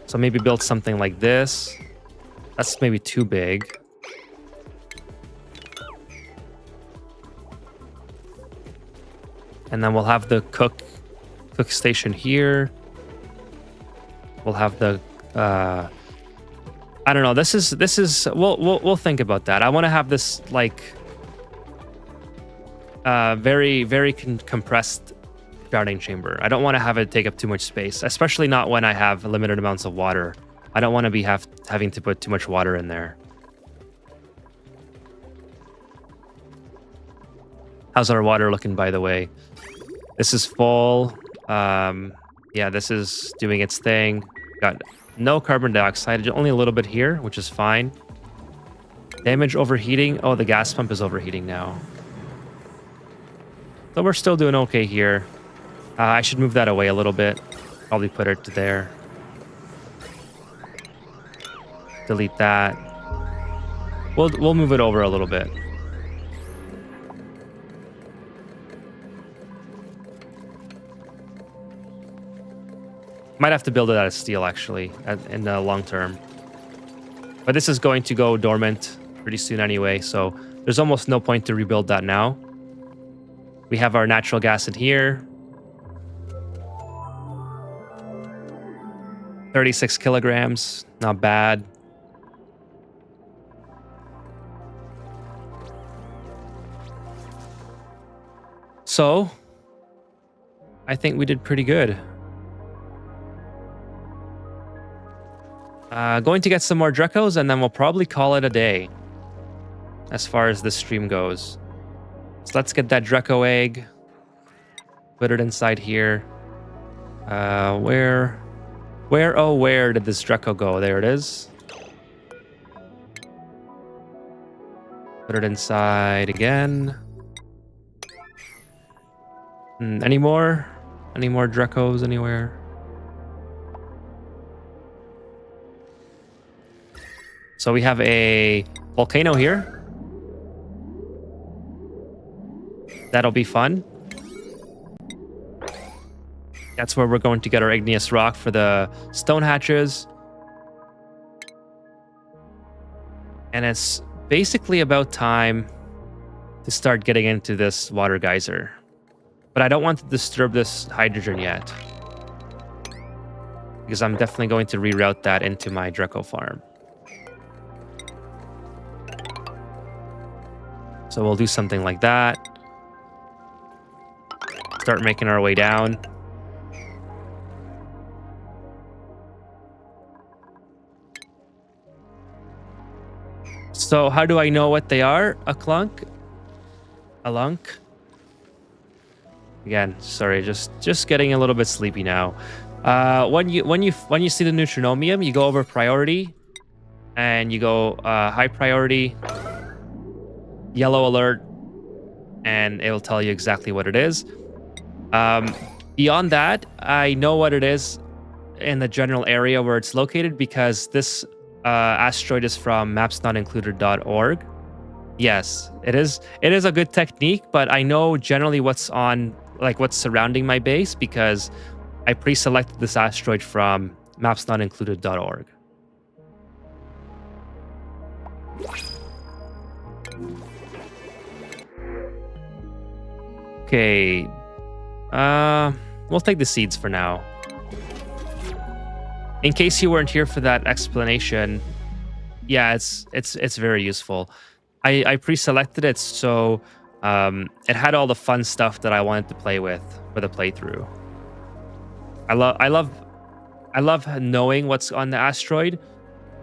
So maybe build something like this. That's maybe too big. And then we'll have the cook station here. We'll have the I don't know. This is we'll think about that. I want to have this like very compressed starting chamber. I don't want to have it take up too much space, especially not when I have limited amounts of water. I don't want to be having to put too much water in there. How's our water looking, by the way? This is full. Yeah, this is doing its thing. Got no carbon dioxide, only a little bit here, which is fine. Damage overheating. Oh, the gas pump is overheating now. So we're still doing okay here. I should move that away a little bit. Probably put it to there. Delete that. We'll move it over a little bit. Might have to build it out of steel, actually, in the long term. But this is going to go dormant pretty soon anyway, so there's almost no point to rebuild that now. We have our natural gas in here. 36 kilograms, not bad. So, I think we did pretty good. Going to get some more Drekos, and then we'll probably call it a day as far as this stream goes. So let's get that Dreko egg. Put it inside here. Where did this Dreko go? There it is. Put it inside again. Any more? Any more Drekos anywhere? So we have a volcano here. That'll be fun. That's where we're going to get our igneous rock for the stone hatches. And it's basically about time to start getting into this water geyser. But I don't want to disturb this hydrogen yet, because I'm definitely going to reroute that into my Dreko farm. So we'll do something like that. start making our way down. So how do I know what they are? A clunk? A lunk? Again, sorry, just getting a little bit sleepy now. When you see the neutronomium, you go over priority, and you go high priority, yellow alert, and it will tell you exactly what it is. Beyond that, I know what it is in the general area where it's located because this asteroid is from mapsnotincluded.org. Yes, it is a good technique, but I know generally what's surrounding my base because I pre-selected this asteroid from mapsnotincluded.org. Okay. We'll take the seeds for now. In case you weren't here for that explanation, yeah, it's very useful. I pre-selected it so it had all the fun stuff that I wanted to play with for the playthrough. I love knowing what's on the asteroid,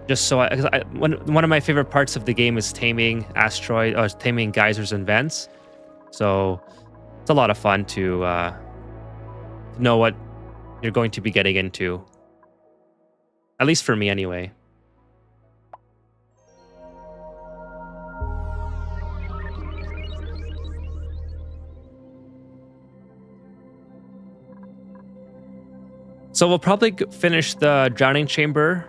just so one of my favorite parts of the game is taming taming geysers and vents. So it's a lot of fun to know what you're going to be getting into. At least for me, anyway. So we'll probably finish the drowning chamber.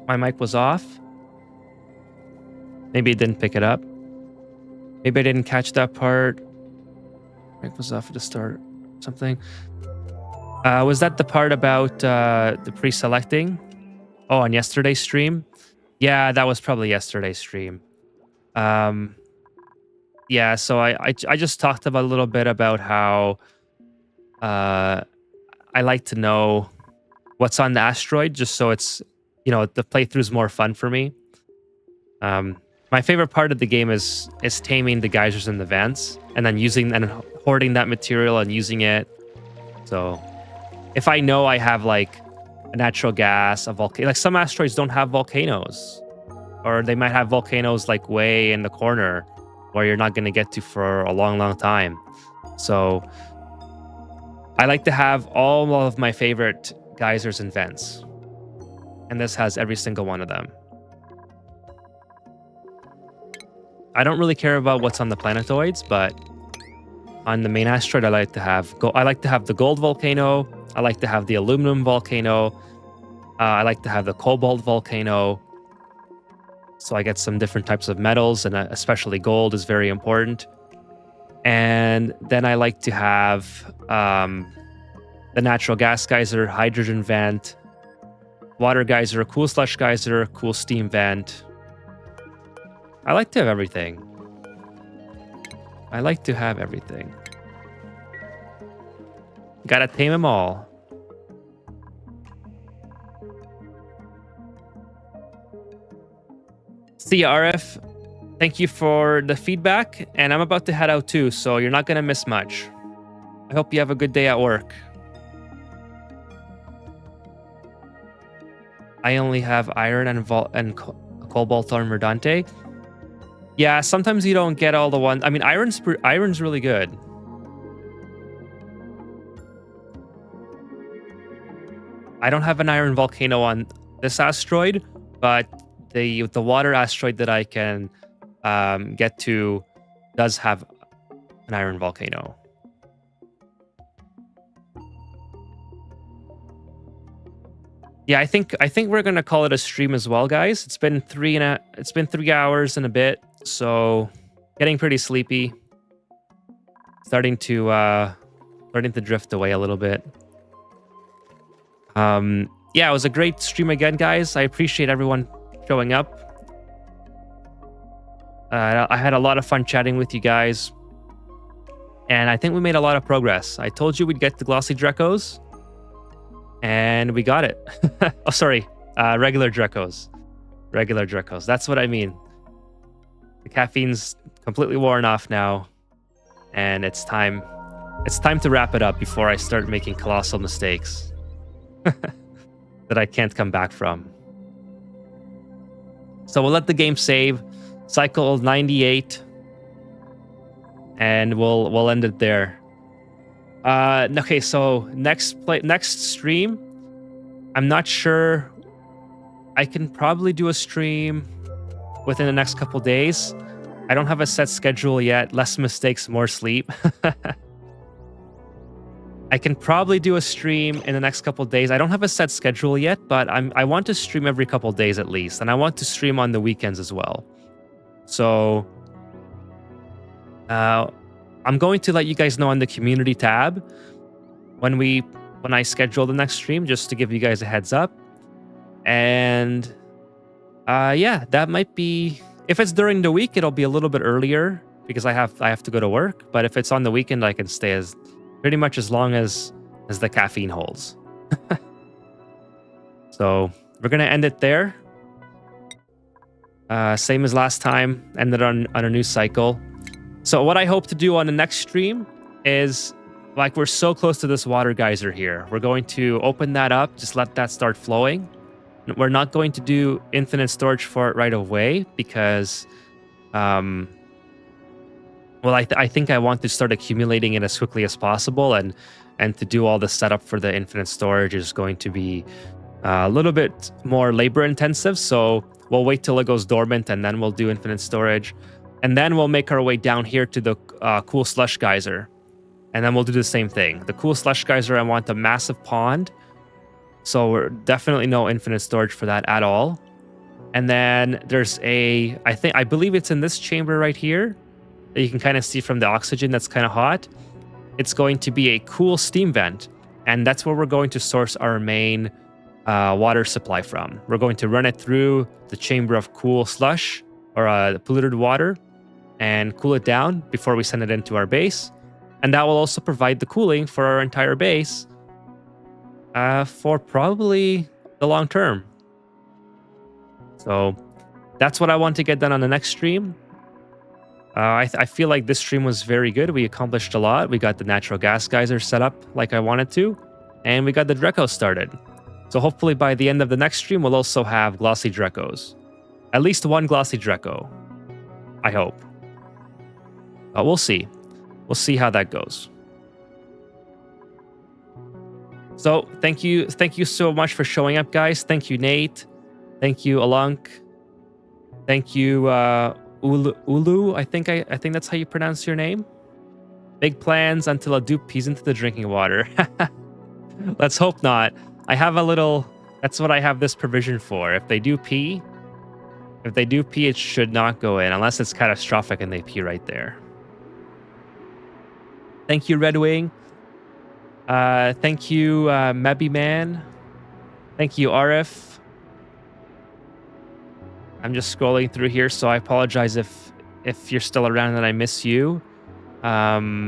My mic was off. Maybe it didn't pick it up. Maybe I didn't catch that part. Mic was off at the start. Something. Was that the part about the pre-selecting? Oh, on yesterday's stream? Yeah, that was probably yesterday's stream. Yeah, so I just talked about a little bit about how I like to know what's on the asteroid, just so it's, the playthrough's more fun for me. My favorite part of the game is taming the geysers and the vents, and then hoarding that material and using it. So if I know I have like a natural gas, a volcano, like some asteroids don't have volcanoes, or they might have volcanoes like way in the corner where you're not going to get to for a long, long time. So I like to have all of my favorite geysers and vents. And this has every single one of them. I don't really care about what's on the planetoids, but on the main asteroid, I like to have the gold volcano. I like to have the aluminum volcano. I like to have the cobalt volcano. So I get some different types of metals, and especially gold is very important. And then I like to have the natural gas geyser, hydrogen vent, water geyser, cool slush geyser, cool steam vent. I like to have everything. Gotta tame them all. See ya, RF. Thank you for the feedback, and I'm about to head out too, so you're not gonna miss much. I hope you have a good day at work. I only have iron and cobalt on Merdante. Yeah, sometimes you don't get all the ones. I mean, iron's really good. I don't have an iron volcano on this asteroid, but the water asteroid that I can get to does have an iron volcano. Yeah, I think we're gonna call it a stream as well, guys. It's been 3 hours and a bit, so getting pretty sleepy. Starting to drift away a little bit. Yeah, it was a great stream again, guys. I appreciate everyone showing up. I had a lot of fun chatting with you guys, and I think we made a lot of progress. I told you we'd get the glossy Drecos, and we got it. Oh, sorry, regular Drecos. Regular Drecos. That's what I mean. The caffeine's completely worn off now, and it's time to wrap it up before I start making colossal mistakes that I can't come back from. So we'll let the game save, cycle 98, and we'll end it there. Okay, so next stream, I'm not sure. I can probably do a stream within the next couple days. I don't have a set schedule yet. Less mistakes, more sleep. I can probably do a stream in the next couple days. I don't have a set schedule yet, but I want to stream every couple days at least, and I want to stream on the weekends as well. So I'm going to let you guys know on the community tab when I schedule the next stream, just to give you guys a heads up. And yeah, that might be, if it's during the week, it'll be a little bit earlier because I have to go to work. But if it's on the weekend, I can stay as pretty much as long as the caffeine holds. So we're gonna end it there. Same as last time, ended on a new cycle. So what I hope to do on the next stream is, like, we're so close to this water geyser here. We're going to open that up, just let that start flowing. We're not going to do infinite storage for it right away because, well, I think I want to start accumulating it as quickly as possible, and to do all the setup for the infinite storage is going to be a little bit more labor intensive. So we'll wait till it goes dormant and then we'll do infinite storage, and then we'll make our way down here to the cool slush geyser, and then we'll do the same thing. The cool slush geyser, I want a massive pond. So we're definitely no infinite storage for that at all. And then there's I believe it's in this chamber right here that you can kind of see from the oxygen that's kind of hot. It's going to be a cool steam vent, and that's where we're going to source our main water supply from. We're going to run it through the chamber of cool slush or polluted water and cool it down before we send it into our base. And that will also provide the cooling for our entire base for probably the long term. So that's what I want to get done on the next stream. I feel like this stream was very good. We accomplished a lot. We got the natural gas geyser set up like I wanted to, and we got the Drecos started. So hopefully by the end of the next stream, we'll also have glossy Drecos. At least one glossy Dreco, I hope. But we'll see. We'll see how that goes. So thank you so much for showing up, guys. Thank you, Nate. Thank you, Alunk. Thank you, Ulu. I think that's how you pronounce your name. Big plans until a dupe pees into the drinking water. Let's hope not. I have a little. That's what I have this provision for. If they do pee, it should not go in unless it's catastrophic and they pee right there. Thank you, Red Wing. Thank you, Mebby Man. Thank you, Arif. I'm just scrolling through here, so I apologize if you're still around and I miss you. Arif,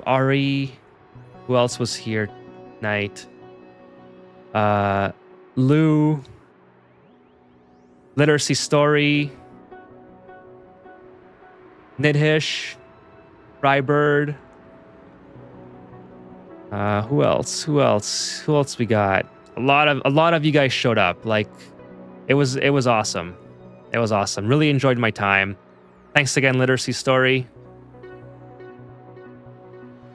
Ari, who else was here tonight? Lou, Literacy Story, Nidhish, Frybird. Who else we got? A lot of you guys showed up. Like, it was awesome. It was awesome. Really enjoyed my time. Thanks again, Literacy Story.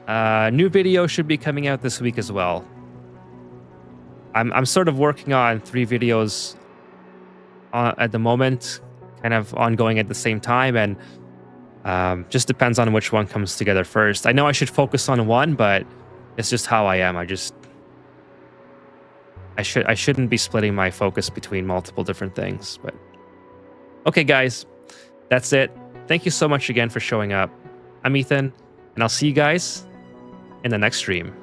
New video should be coming out this week as well. I'm sort of working on 3 videos at the moment, kind of ongoing at the same time, and just depends on which one comes together first. I know I should focus on one, but it's just how I am. I shouldn't be splitting my focus between multiple different things. But okay, guys, that's it. Thank you so much again for showing up. I'm Ethan, and I'll see you guys in the next stream.